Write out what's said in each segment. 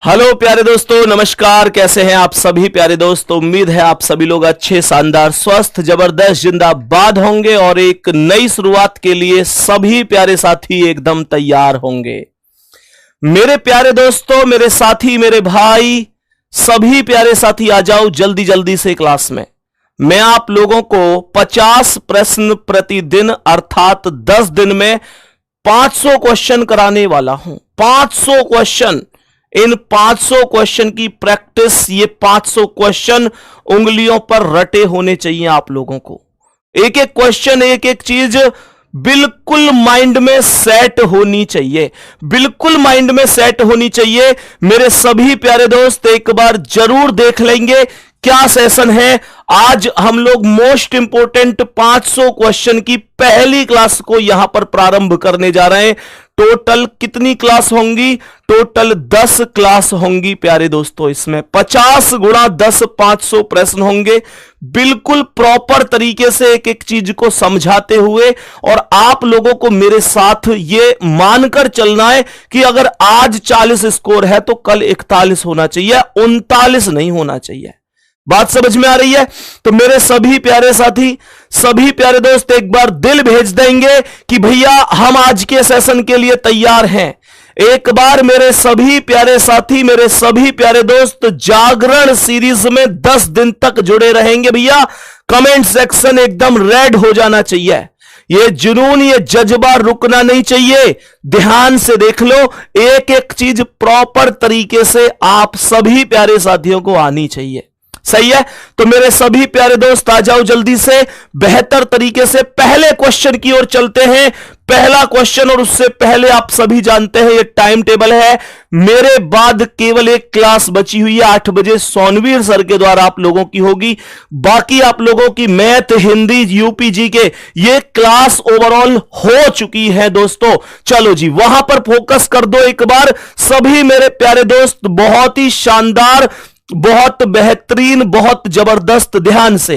Hello प्यारे दोस्तों, नमस्कार। कैसे हैं आप सभी प्यारे दोस्तों। उम्मीद है आप सभी लोग अच्छे, शानदार, स्वस्थ, जबरदस्त, जिंदाबाद होंगे और एक नई शुरुआत के लिए सभी प्यारे साथी एकदम तैयार होंगे। मेरे प्यारे दोस्तों, मेरे साथी, मेरे भाई, सभी प्यारे साथी आ जाओ जल्दी जल्दी से क्लास में। मैं आप लोगों को 50 प्रश्न प्रतिदिन अर्थात 10 दिन में 500 क्वेश्चन कराने वाला हूं। 500 क्वेश्चन। इन 500 क्वेश्चन की प्रैक्टिस, ये 500 क्वेश्चन उंगलियों पर रटे होने चाहिए आप लोगों को। एक एक क्वेश्चन, एक एक चीज बिल्कुल माइंड में सेट होनी चाहिए, बिल्कुल माइंड में सेट होनी चाहिए। मेरे सभी प्यारे दोस्त एक बार जरूर देख लेंगे क्या सेशन है। आज हम लोग मोस्ट इंपोर्टेंट 500 क्वेश्चन की पहली क्लास को यहां पर प्रारंभ करने जा रहे हैं। टोटल कितनी क्लास होंगी? टोटल 10 क्लास होंगी प्यारे दोस्तों। इसमें 50 गुणा 10 500 प्रश्न होंगे, बिल्कुल प्रॉपर तरीके से एक एक चीज को समझाते हुए। और आप लोगों को मेरे साथ ये मानकर चलना है कि अगर आज 40 स्कोर है तो कल 41 होना चाहिए, 39 नहीं होना चाहिए। बात समझ में आ रही है? तो मेरे सभी प्यारे साथी, सभी प्यारे दोस्त एक बार दिल भेज देंगे कि भैया हम आज के सेशन के लिए तैयार हैं। एक बार मेरे सभी प्यारे साथी, मेरे सभी प्यारे दोस्त जागरण सीरीज में 10 दिन तक जुड़े रहेंगे। भैया कमेंट सेक्शन एकदम रेड हो जाना चाहिए। ये जुनून, ये जज्बा रुकना नहीं चाहिए। ध्यान से देख लो, एक एक चीज प्रॉपर तरीके से आप सभी प्यारे साथियों को आनी चाहिए। सही है? तो मेरे सभी प्यारे दोस्त आ जाओ जल्दी से, बेहतर तरीके से पहले क्वेश्चन की ओर चलते हैं। पहला क्वेश्चन, और उससे पहले आप सभी जानते हैं ये टाइम टेबल है। मेरे बाद केवल एक क्लास बची हुई है, 8 बजे सोनवीर सर के द्वारा आप लोगों की होगी। बाकी आप लोगों की मैथ, हिंदी, यूपीजी के ये क्लास ओवरऑल हो चुकी है दोस्तों। चलो जी, वहां पर फोकस कर दो एक बार सभी मेरे प्यारे दोस्त। बहुत ही शानदार, बहुत बेहतरीन, बहुत जबरदस्त। ध्यान से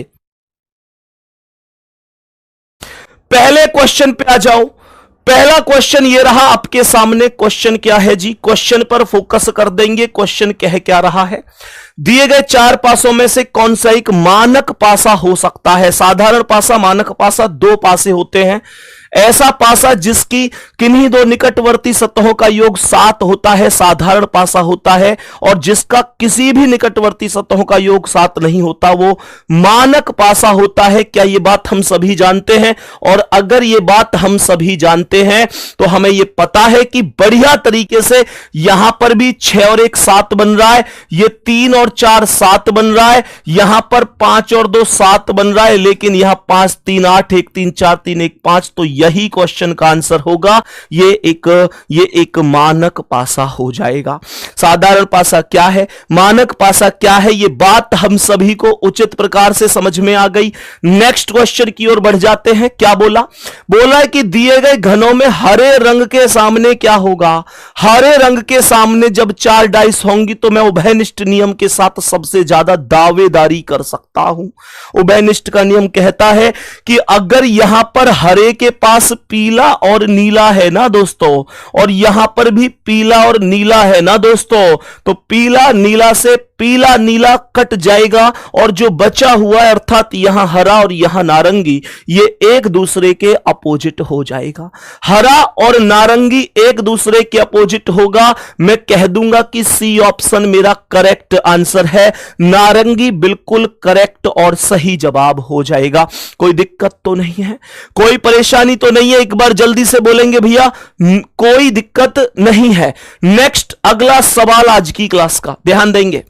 पहले क्वेश्चन पे आ जाओ। पहला क्वेश्चन ये रहा आपके सामने। क्वेश्चन क्या है जी? क्वेश्चन पर फोकस कर देंगे। क्वेश्चन क्या रहा है? दिए गए 4 पासों में से कौन सा एक मानक पासा हो सकता है? साधारण पासा, मानक पासा, 2 पासे होते हैं। ऐसा पासा जिसकी किन्हीं 2 निकटवर्ती सतहों का योग 7 होता है, साधारण पासा होता है। और जिसका किसी भी निकटवर्ती सतहों का योग 7 नहीं होता, वो मानक पासा होता है। क्या ये बात हम सभी जानते हैं? और अगर ये बात हम सभी जानते हैं तो हमें ये पता है कि बढ़िया तरीके से यहां पर भी 6 और 1 7 बन रहा है, ये 3 और 4 7 बन रहा है, यहां पर 5 और 2 7 बन रहा है, लेकिन यहां 5 3 8 1 3 4 3 1 5। तो यही क्वेश्चन का आंसर होगा। ये एक मानक पासा हो जाएगा। साधारण पासा क्या है, मानक पासा क्या है, ये बात हम सभी को उचित प्रकार से समझ में आ गई। नेक्स्ट क्वेश्चन की ओर बढ़ जाते हैं। क्या बोला? बोला कि दिए गए घनों में हरे रंग के सामने क्या होगा? हरे रंग के सामने जब 4 डाइस होंगी तो मैं उभयनिष्ठ नियम के साथ सबसे ज्यादा दावेदारी कर सकता हूं। उभयनिष्ठ का नियम कहता है कि अगर यहां पर हरे के पास पीला और नीला है ना दोस्तों, और यहां पर भी पीला और नीला है ना दोस्तों, तो पीला नीला से पीला नीला कट जाएगा और जो बचा हुआ है अर्थात यहां हरा और यहां नारंगी, ये एक दूसरे के अपोजिट हो जाएगा। हरा और नारंगी एक दूसरे के अपोजिट होगा। मैं कह दूंगा कि सी ऑप्शन मेरा करेक्ट आंसर है। नारंगी बिल्कुल करेक्ट और सही जवाब हो जाएगा। कोई दिक्कत तो नहीं है, कोई परेशानी तो नहीं है? एक बार जल्दी से बोलेंगे भैया, कोई दिक्कत नहीं है। नेक्स्ट अगला सवाल आज की क्लास का ध्यान देंगे,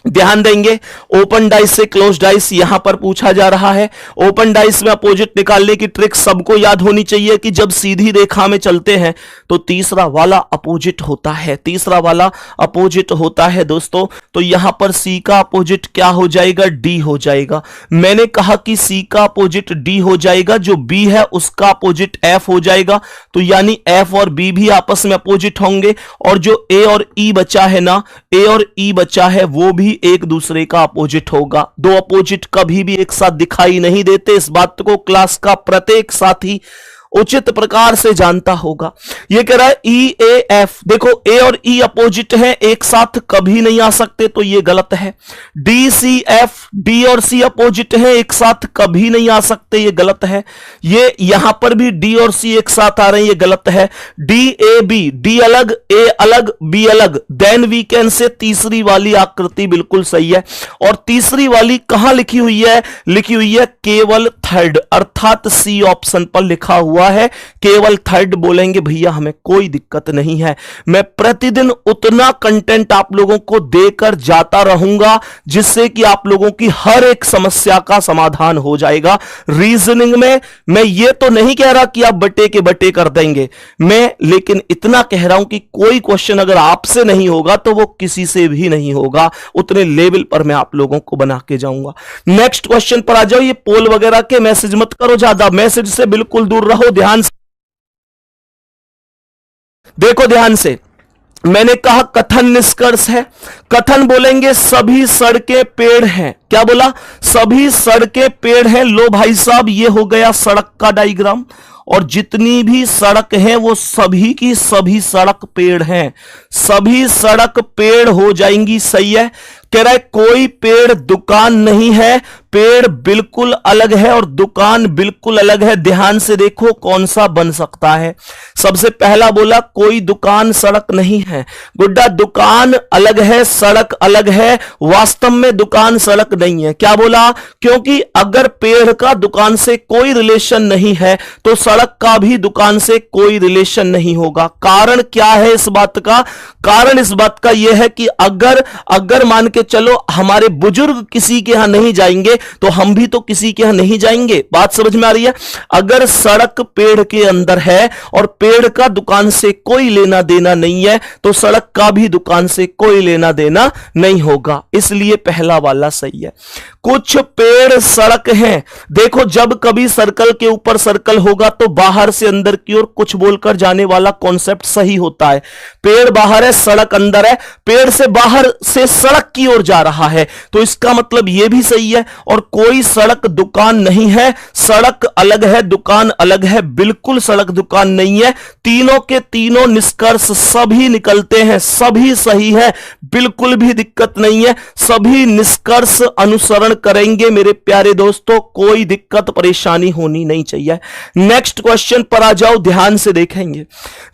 ध्यान देंगे। ओपन डाइस से क्लोज डाइस यहां पर पूछा जा रहा है। ओपन डाइस में अपोजिट निकालने की ट्रिक सबको याद होनी चाहिए कि जब सीधी रेखा में चलते हैं तो तीसरा वाला अपोजिट होता है, तीसरा वाला अपोजिट होता है दोस्तों। तो यहां पर सी का अपोजिट क्या हो जाएगा? डी हो जाएगा। मैंने कहा कि सी का अपोजिट डी हो जाएगा, जो बी है उसका अपोजिट एफ हो जाएगा। तो यानी एफ और बी भी आपस में अपोजिट होंगे, और जो ए और ई बचा है ना, ए और ई बचा है, वो भी एक दूसरे का अपोजिट होगा। 2 अपोजिट कभी भी एक साथ दिखाई नहीं देते। इस बात को क्लास का प्रत्येक साथी उचित प्रकार से जानता होगा। ये कह रहा है ई ए एफ, देखो ए और ई अपोजिट है, एक साथ कभी नहीं आ सकते, तो ये गलत है। डी सी एफ, डी और सी अपोजिट है, एक साथ कभी नहीं आ सकते, ये गलत है। ये यहां पर भी डी और सी एक साथ आ रहे हैं, ये गलत है। डी ए बी, डी अलग, ए अलग, बी अलग, देन वी कैन से तीसरी वाली आकृति बिल्कुल सही है। और तीसरी वाली कहां लिखी हुई है? लिखी हुई है केवल थर्ड, अर्थात सी ऑप्शन पर लिखा हुआ है केवल थर्ड। बोलेंगे भैया हमें कोई दिक्कत नहीं है, मैं प्रतिदिन उतना कंटेंट आप लोगों को देकर जाता रहूंगा जिससे कि आप लोगों की हर एक समस्या का समाधान हो जाएगा। रीजनिंग में मैं ये तो नहीं कह रहा कि आप बटे के बटे कर देंगे, मैं लेकिन इतना कह रहा हूं कि कोई क्वेश्चन अगर आपसे नहीं होगा तो वो किसी से भी नहीं होगा, उतने लेवल पर मैं आप लोगों को बना के जाऊंगा। नेक्स्ट क्वेश्चन पर आ जाओ। ये पोल वगैरह के मैसेज मत करो, ज्यादा मैसेज से बिल्कुल दूर रहो। ध्यान से देखो, ध्यान से, मैंने कहा कथन निष्कर्ष है। कथन बोलेंगे सभी सड़कें पेड़ हैं। क्या बोला? सभी सड़कें पेड़ हैं। लो भाई साहब, ये हो गया सड़क का डायग्राम, और जितनी भी सड़क है वो सभी की सभी सड़क पेड़ हैं, सभी सड़क पेड़ हो जाएंगी। सही है। कह रहा है कोई पेड़ दुकान नहीं है, पेड़ बिल्कुल अलग है और दुकान बिल्कुल अलग है। ध्यान से देखो कौन सा बन सकता है। सबसे पहला बोला कोई दुकान सड़क नहीं है। गुड्डा, दुकान अलग है, सड़क अलग है, वास्तव में दुकान सड़क नहीं है। क्या बोला? क्योंकि अगर पेड़ का दुकान से कोई रिलेशन नहीं है तो सड़क का भी दुकान से कोई रिलेशन नहीं होगा। कारण क्या है इस बात का? कारण इस बात का यह है कि अगर मान के चलो हमारे बुजुर्ग किसी के यहां नहीं जाएंगे तो हम भी तो किसी के यहां नहीं जाएंगे। बात समझ में आ रही है? अगर सड़क पेड़ के अंदर है और पेड़ का दुकान से कोई लेना देना नहीं है तो सड़क का भी दुकान से कोई लेना देना नहीं होगा। इसलिए पहला वाला सही है। कुछ पेड़ सड़क हैं। देखो, जब कभी सर्कल के ऊपर सर्कल होगा तो बाहर से अंदर की ओर कुछ बोलकर जाने वाला कॉन्सेप्ट सही होता है। पेड़ बाहर है, सड़क अंदर है, पेड़ से बाहर से सड़क की ओर जा रहा है, तो इसका मतलब यह भी सही है। और कोई सड़क दुकान नहीं है, सड़क अलग है, दुकान अलग है, बिल्कुल सड़क दुकान नहीं है। तीनों के तीनों निष्कर्ष सभी निकलते हैं, सभी सही है, बिल्कुल भी दिक्कत नहीं है। सभी निष्कर्ष अनुसरण करेंगे मेरे प्यारे दोस्तों, कोई दिक्कत परेशानी होनी नहीं चाहिए। नेक्स्ट क्वेश्चन पर आ जाओ। ध्यान से देखेंगे,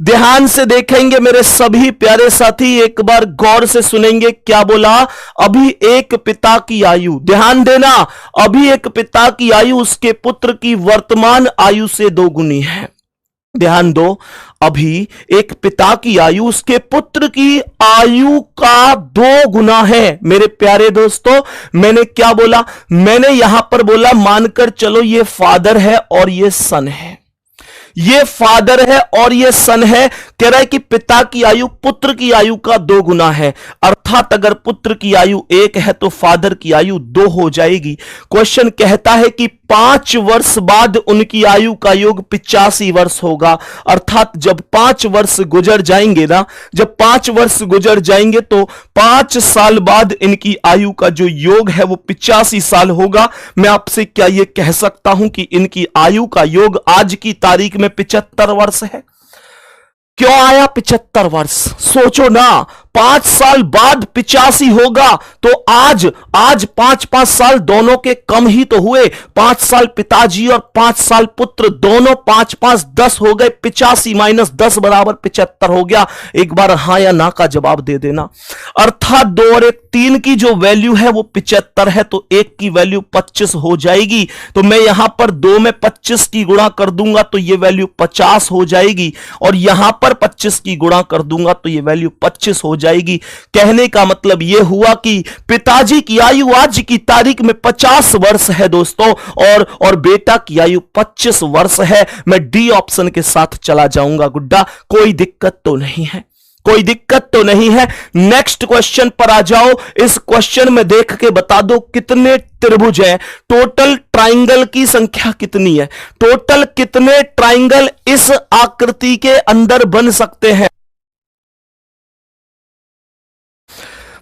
ध्यान से देखेंगे मेरे सभी प्यारे साथी, एक बार गौर से सुनेंगे। क्या बोला? अभी एक पिता की आयु, ध्यान देना, अभी एक पिता की आयु उसके पुत्र की वर्तमान आयु से दोगुनी है। ध्यान दो, अभी एक पिता की आयु उसके पुत्र की आयु का 2 गुना है। मेरे प्यारे दोस्तों, मैंने क्या बोला? मैंने यहां पर बोला मानकर चलो ये फादर है और ये सन है, ये फादर है और ये सन है। कह रहा है कि पिता की आयु पुत्र की आयु का 2 गुना है, अर्थात अगर पुत्र की आयु 1 है तो फादर की आयु 2 हो जाएगी। क्वेश्चन कहता है कि 5 वर्ष बाद उनकी आयु का योग 85 वर्ष होगा, अर्थात जब 5 वर्ष गुजर जाएंगे ना, जब 5 वर्ष गुजर जाएंगे तो 5 साल बाद इनकी आयु का जो योग है वो 85 साल होगा। मैं आपसे क्या ये कह सकता हूं कि इनकी आयु का योग आज की तारीख में 75 वर्ष है? क्यों आया 75 वर्ष? सोचो ना, 5 साल बाद 85 होगा तो आज 5-5 साल दोनों के कम ही तो हुए। 5 साल पिताजी और 5 साल पुत्र, दोनों 5-5 10 हो गए, 85 माइनस 10 बराबर 75 हो गया। एक बार हां या ना का जवाब दे देना। अर्थात 2 और 1 3 की जो वैल्यू है वो 75 है, तो 1 की वैल्यू 25 हो जाएगी। तो मैं यहां पर 2 में 25 की गुणा कर दूंगा तो ये वैल्यू 50 हो जाएगी, और यहां पर 25 की गुणा कर दूंगा तो ये वैल्यू 25 हो जाएगी। कहने का मतलब यह हुआ कि पिताजी की आयु आज की तारीख में 50 वर्ष है दोस्तों, और बेटा की आयु 25 वर्ष है। मैं डी ऑप्शन के साथ चला जाऊंगा गुड्डा, कोई दिक्कत तो नहीं है, कोई दिक्कत तो नहीं है। नेक्स्ट क्वेश्चन पर आ जाओ। इस क्वेश्चन में देख के बता दो कितने त्रिभुज हैं, टोटल ट्राइंगल की संख्या कितनी है, टोटल कितने ट्राइंगल इस आकृति के अंदर बन सकते हैं।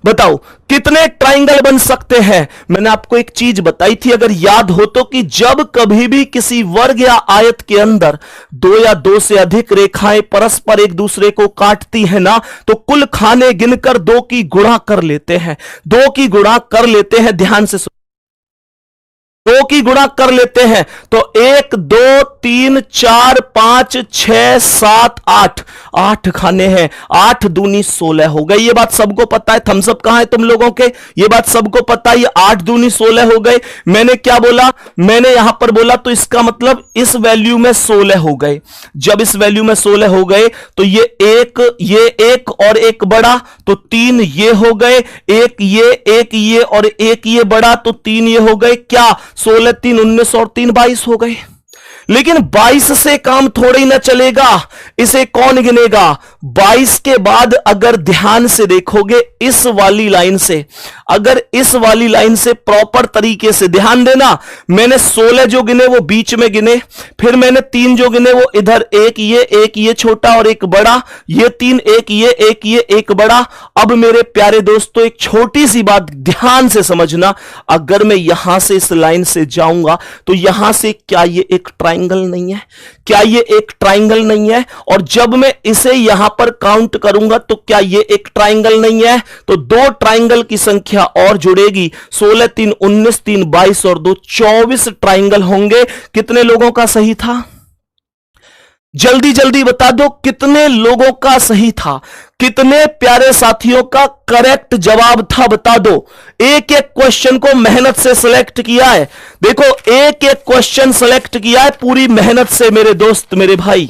बताओ कितने ट्राइंगल बन सकते हैं? मैंने आपको एक चीज बताई थी, अगर याद हो तो, कि जब कभी भी किसी वर्ग या आयत के अंदर दो या दो से अधिक रेखाएं परस्पर एक दूसरे को काटती है ना, तो कुल खाने गिनकर दो की गुणा कर लेते हैं, दो की गुणा कर लेते हैं। ध्यान से दो की गुणा कर लेते हैं तो 1 2 3 4 5 6 7 8 8 खाने हैं, 8 दूनी 16 हो गई। ये बात सबको पता है। थम्सअप कहां है तुम लोगों के? ये बात सबको पता है। ये 8 दूनी 16 हो गए। मैंने क्या बोला? मैंने यहां पर बोला तो इसका मतलब इस वैल्यू में 16 हो गए। जब इस वैल्यू में 16 हो गए तो ये एक और एक बढ़ा तो 3 ये हो गए, एक ये और एक ये बढ़ा तो 3 ये हो गए। क्या 16 3 19 और 3 22 हो गए। लेकिन 22 से काम थोड़ा ही ना चलेगा, इसे कौन गिनेगा? 22 के बाद अगर ध्यान से देखोगे इस वाली लाइन से, अगर इस वाली लाइन से प्रॉपर तरीके से ध्यान देना, मैंने 16 जो गिने वो बीच में गिने, फिर मैंने 3 जो गिने वो इधर एक ये छोटा और एक बड़ा, ये 3 एक ये एक बड़ा। अब मेरे प्यारे दोस्तों एक छोटी सी बात ध्यान से समझना, अगर मैं यहां से इस लाइन से जाऊंगा तो यहां से क्या ये एक ट्राइंगल नहीं है? क्या ये एक ट्राइंगल नहीं है? और जब मैं इसे यहां पर काउंट करूंगा तो क्या ये एक ट्राइंगल नहीं है? तो दो ट्राइंगल की संख्या और जुड़ेगी, 16 3 19 3 22 और 2 24 ट्राइंगल होंगे। कितने लोगों का सही था? जल्दी जल्दी बता दो कितने लोगों का सही था, कितने प्यारे साथियों का करेक्ट जवाब था, बता दो। एक एक क्वेश्चन को मेहनत से सिलेक्ट किया है। देखो एक एक क्वेश्चन सिलेक्ट किया है पूरी मेहनत से मेरे दोस्त मेरे भाई,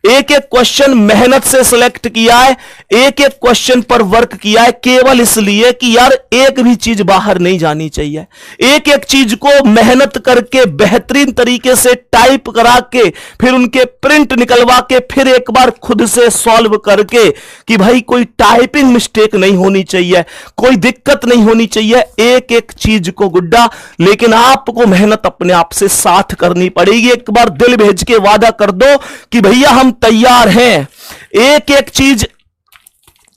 एक एक क्वेश्चन मेहनत से सिलेक्ट किया है, एक एक क्वेश्चन पर वर्क किया है, केवल इसलिए कि यार एक भी चीज बाहर नहीं जानी चाहिए। एक एक चीज को मेहनत करके बेहतरीन तरीके से टाइप करा के फिर उनके प्रिंट निकलवा के फिर एक बार खुद से सॉल्व करके कि भाई कोई टाइपिंग मिस्टेक नहीं होनी चाहिए, कोई दिक्कत नहीं होनी चाहिए, एक एक चीज को गुड्डा। लेकिन आपको मेहनत अपने आप से साथ करनी पड़ेगी। एक बार दिल भेज के वादा कर दो कि भैया हम तैयार हैं। एक एक चीज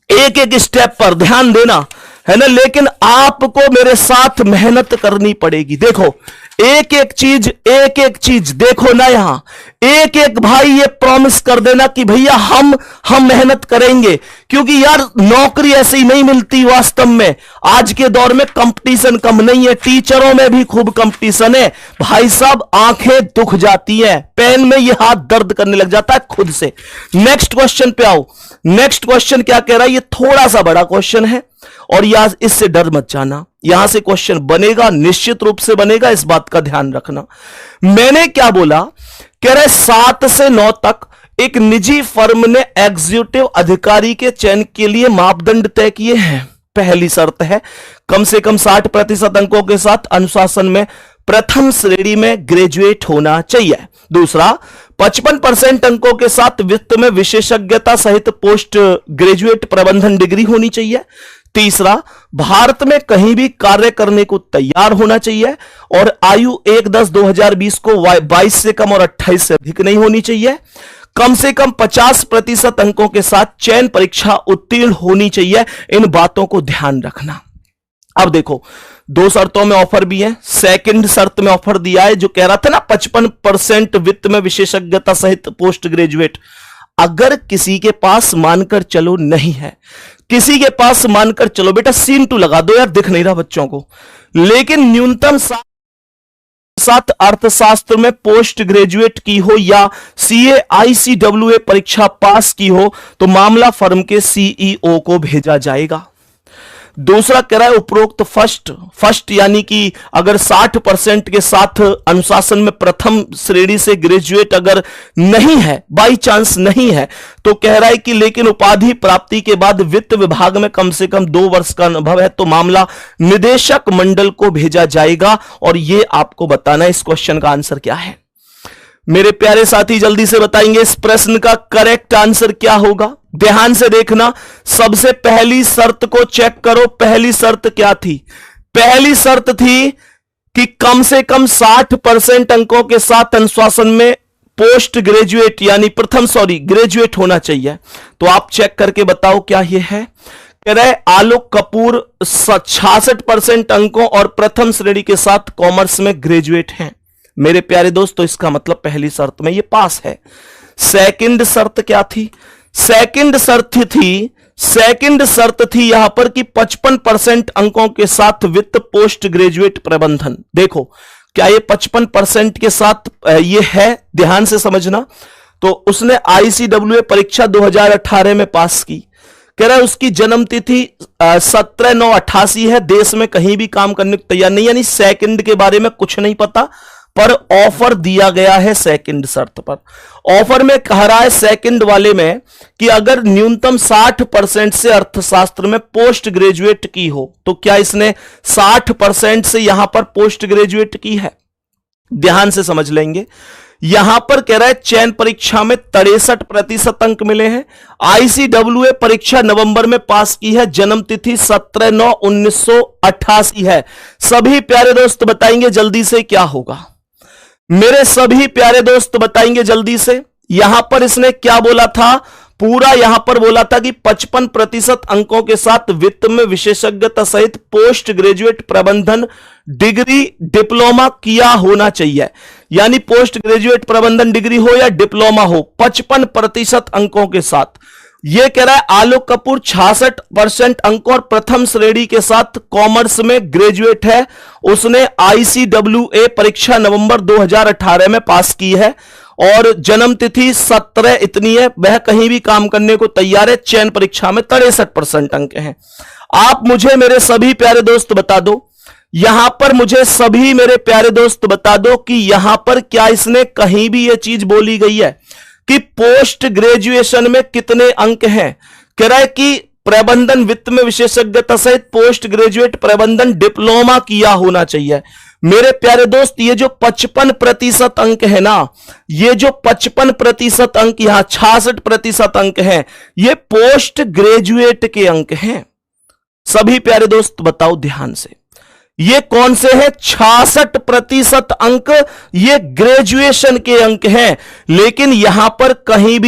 एक एक स्टेप पर ध्यान देना है ना, लेकिन आपको मेरे साथ मेहनत करनी पड़ेगी। देखो एक एक चीज देखो ना, यहां एक एक भाई ये प्रॉमिस कर देना कि भैया हम मेहनत करेंगे, क्योंकि यार नौकरी ऐसे ही नहीं मिलती। वास्तव में आज के दौर में कंपटीशन कम नहीं है, टीचरों में भी खूब कंपटीशन है भाई साहब। आंखें दुख जाती हैं, पेन में ये हाथ दर्द करने लग जाता है खुद से। नेक्स्ट क्वेश्चन पे आओ। नेक्स्ट क्वेश्चन क्या कह रहा है? ये थोड़ा सा बड़ा क्वेश्चन है और यहां इससे डर मत जाना, यहां से क्वेश्चन बनेगा, निश्चित रूप से बनेगा, इस बात का ध्यान रखना। मैंने क्या बोला? कह रहे 7 से 9 तक एक निजी फर्म ने एग्जीक्यूटिव अधिकारी के चयन के लिए मापदंड तय किए हैं। पहली शर्त है कम से कम 60% अंकों के साथ अनुशासन में प्रथम श्रेणी में ग्रेजुएट होना चाहिए। दूसरा 55% अंकों के साथ वित्त में विशेषज्ञता सहित पोस्ट ग्रेजुएट प्रबंधन डिग्री होनी चाहिए। तीसरा भारत में कहीं भी कार्य करने को तैयार होना चाहिए और आयु 1/10/2020 को 22 से कम और 28 से अधिक नहीं होनी चाहिए। कम से कम 50% अंकों के साथ चयन परीक्षा उत्तीर्ण होनी चाहिए। इन बातों को ध्यान रखना। अब देखो 2 शर्तों में ऑफर भी है। सेकंड शर्त में ऑफर दिया है जो कह रहा था ना 55% वित्त में विशेषज्ञता सहित पोस्ट ग्रेजुएट। अगर किसी के पास मानकर चलो नहीं है, किसी के पास मानकर चलो बेटा सीन 2 लगा दो यार, दिख नहीं रहा बच्चों को, लेकिन न्यूनतम 7 अर्थशास्त्र में पोस्ट ग्रेजुएट की हो या CA ICWA परीक्षा पास की हो तो मामला फर्म के CEO को भेजा जाएगा। दूसरा कह रहा है उपरोक्त फर्स्ट यानी कि अगर 60% के साथ अनुशासन में प्रथम श्रेणी से ग्रेजुएट अगर नहीं है, बाई चांस नहीं है, तो कह रहा है कि लेकिन उपाधि प्राप्ति के बाद वित्त विभाग में कम से कम 2 वर्ष का अनुभव है तो मामला निदेशक मंडल को भेजा जाएगा। और यह आपको बताना है इस क्वेश्चन का आंसर क्या है। मेरे प्यारे साथी जल्दी से बताएंगे इस प्रश्न का करेक्ट आंसर क्या होगा। ध्यान से देखना। सबसे पहली शर्त को चेक करो। पहली शर्त क्या थी? पहली शर्त थी कि कम से कम 60% अंकों के साथ अनुशासन में पोस्ट ग्रेजुएट यानी ग्रेजुएट होना चाहिए। तो आप चेक करके बताओ क्या यह है? कह रहे आलोक कपूर 66% अंकों और प्रथम श्रेणी के साथ कॉमर्स में ग्रेजुएट हैं। मेरे प्यारे दोस्त, तो इसका मतलब पहली शर्त में ये पास है। सेकंड शर्त क्या थी? सेकंड शर्त थी यहां पर कि 55% अंकों के साथ वित्त पोस्ट ग्रेजुएट प्रबंधन। देखो क्या ये 55% के साथ ये है, ध्यान से समझना। तो उसने ICWA परीक्षा 2018 में पास की। कह रहा है उसकी जन्म तिथि 17/9/88 है। देश में कहीं भी काम करने को तैयार नहीं, यानी सेकंड के बारे में कुछ नहीं पता, पर ऑफर दिया गया है सेकंड शर्त पर। ऑफर में कह रहा है सेकंड वाले में कि अगर न्यूनतम 60% से अर्थशास्त्र में पोस्ट ग्रेजुएट की हो, तो क्या इसने 60% से यहां पर पोस्ट ग्रेजुएट की है? ध्यान से समझ लेंगे। यहां पर कह रहा है चयन परीक्षा में 63% अंक मिले हैं। ICWA परीक्षा नवंबर में पास की है। जन्म तिथि 17/9/1988 है। सभी प्यारे दोस्त बताएंगे जल्दी से क्या होगा? मेरे सभी प्यारे दोस्त बताएंगे जल्दी से। यहां पर इसने क्या बोला था? पूरा यहां पर बोला था कि 55% अंकों के साथ वित्त में विशेषज्ञता सहित पोस्ट ग्रेजुएट प्रबंधन डिग्री डिप्लोमा किया होना चाहिए। यानी पोस्ट ग्रेजुएट प्रबंधन डिग्री हो या डिप्लोमा हो, 55% अंकों के साथ। यह कह रहा है आलोक कपूर 66% अंक और प्रथम श्रेणी के साथ कॉमर्स में ग्रेजुएट है। उसने ICWA परीक्षा नवंबर 2018 में पास की है और जन्म तिथि 17 इतनी है। वह कहीं भी काम करने को तैयार है। चयन परीक्षा में 63% अंक हैं। आप मुझे मेरे सभी प्यारे दोस्त बता दो, यहां पर मुझे सभी मेरे प्यारे दोस्त बता दो कि यहां पर क्या इसने कहीं भी यह चीज बोली गई है कि पोस्ट ग्रेजुएशन में कितने अंक हैं? कह रहा है कि प्रबंधन वित्त में विशेषज्ञता सहित पोस्ट ग्रेजुएट प्रबंधन डिप्लोमा किया होना चाहिए। मेरे प्यारे दोस्त, ये जो 55% अंक है ना, ये जो 55% अंक, यहां 66% अंक हैं, ये पोस्ट ग्रेजुएट के अंक हैं। सभी प्यारे दोस्त बताओ ध्यान से, ये कौन से हैं? 66% अंक ये ग्रेजुएशन के अंक हैं। लेकिन यहां पर कहीं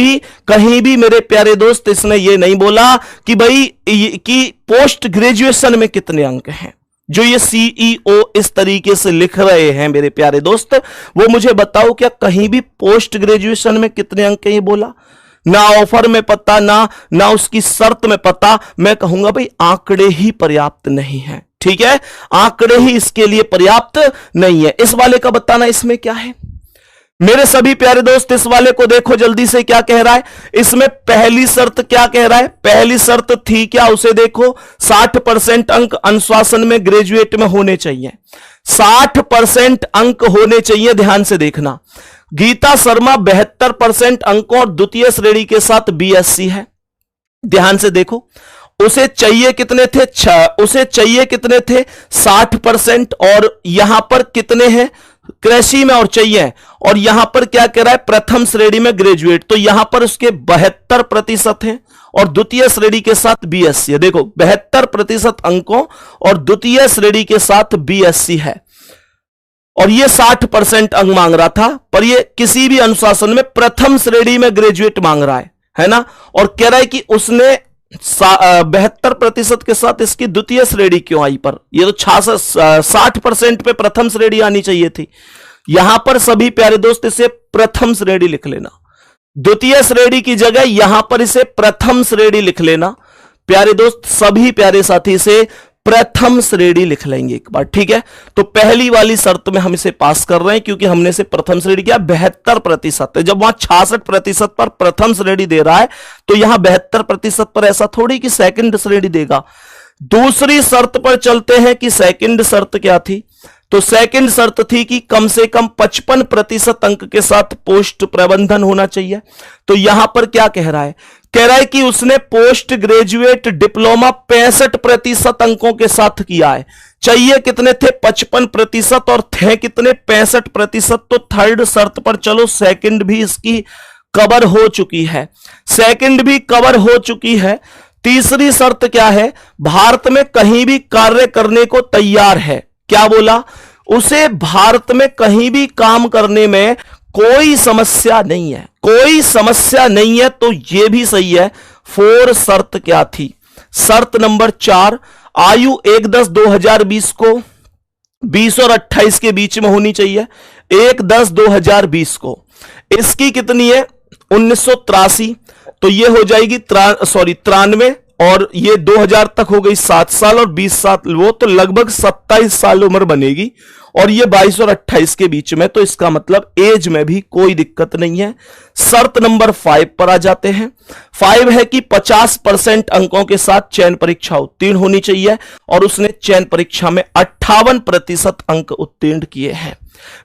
भी मेरे प्यारे दोस्त इसने ये नहीं बोला कि भाई कि पोस्ट ग्रेजुएशन में कितने अंक हैं। जो ये CEO इस तरीके से लिख रहे हैं मेरे प्यारे दोस्त, वो मुझे बताओ क्या कहीं भी पोस्ट ग्रेजुएशन में कितने अंक हैं ये बोला? ना ऑफर में पता, ना उसकी शर्त में पता। मैं कहूंगा भाई आंकड़े ही पर्याप्त नहीं है। ठीक है, आंकड़े ही इसके लिए पर्याप्त नहीं है। इस वाले का बताना इसमें क्या है? मेरे सभी प्यारे दोस्त इस वाले को देखो जल्दी से क्या कह रहा है। इसमें पहली शर्त क्या कह रहा है? पहली शर्त थी क्या, उसे देखो। 60% अंक अनुशासन में ग्रेजुएट में होने चाहिए। 60% अंक होने चाहिए, ध्यान से देखना। गीता शर्मा 72% अंकों और द्वितीय श्रेणी के साथ BSc है। ध्यान से देखो, उसे चाहिए कितने थे? उसे चाहिए कितने थे? 60%। और यहां पर कितने हैं? कृषि में और चाहिए। और यहां पर क्या कह रहा है? प्रथम श्रेणी में ग्रेजुएट। तो यहां पर उसके 72% हैं और द्वितीय श्रेणी के साथ BSc है। देखो 72% अंकों और द्वितीय श्रेणी के साथ BSc है। और ये 60% अंक मांग रहा था, पर ये किसी भी अनुशासन में प्रथम श्रेणी में ग्रेजुएट मांग रहा है ना। और कह रहा है कि उसने 72% के साथ इसकी द्वितीय श्रेणी क्यों आई? पर ये तो 60% पे प्रथम श्रेणी आनी चाहिए थी। यहां पर सभी प्यारे दोस्त इसे प्रथम श्रेणी लिख लेना। द्वितीय श्रेणी की जगह यहां पर इसे प्रथम श्रेणी लिख लेना। प्यारे दोस्त, सभी प्यारे साथी से प्रथम श्रेणी लिख लेंगे एक बार। ठीक है, तो पहली वाली शर्त में हम इसे पास कर रहे हैं क्योंकि हमने इसे प्रथम श्रेणी किया। 72% जब वहां 66% पर प्रथम श्रेणी दे रहा है, तो यहां 72% पर ऐसा थोड़ी कि सेकंड श्रेणी देगा। दूसरी शर्त पर चलते हैं कि सेकंड शर्त क्या थी। तो सेकंड शर्त थी कि कम से कम 55% अंक के साथ पोस्ट प्रबंधन होना चाहिए। तो यहां पर क्या कह रहा है? कह रहा है कि उसने पोस्ट ग्रेजुएट डिप्लोमा 65% अंकों के साथ किया है। चाहिए कितने थे? 55% और थे कितने? 65%। तो थर्ड शर्त पर चलो, सेकंड भी इसकी कवर हो चुकी है। सेकंड भी कवर हो चुकी है। तीसरी शर्त क्या है? भारत में कहीं भी कार्य करने को तैयार है। क्या बोला? उसे भारत में कहीं भी काम करने में कोई समस्या नहीं है। कोई समस्या नहीं है, तो यह भी सही है। 4 शर्त क्या थी? शर्त नंबर 4, आयु 1/10/2020 को 20 और 28 के बीच में होनी चाहिए। 1/10/2020 को इसकी कितनी है 1983, तो ये हो जाएगी 93, और ये 2000 तक हो गई 7 साल और 20 साल वो, तो लगभग 27 साल उम्र बनेगी, और ये 22 और 28 के बीच में, तो इसका मतलब एज में भी कोई दिक्कत नहीं है। शर्त नंबर 5 पर आ जाते हैं। 5 है कि 50% अंकों के साथ चयन परीक्षा उत्तीर्ण होनी चाहिए, और उसने चयन परीक्षा में 58% अंक उत्तीर्ण किए हैं।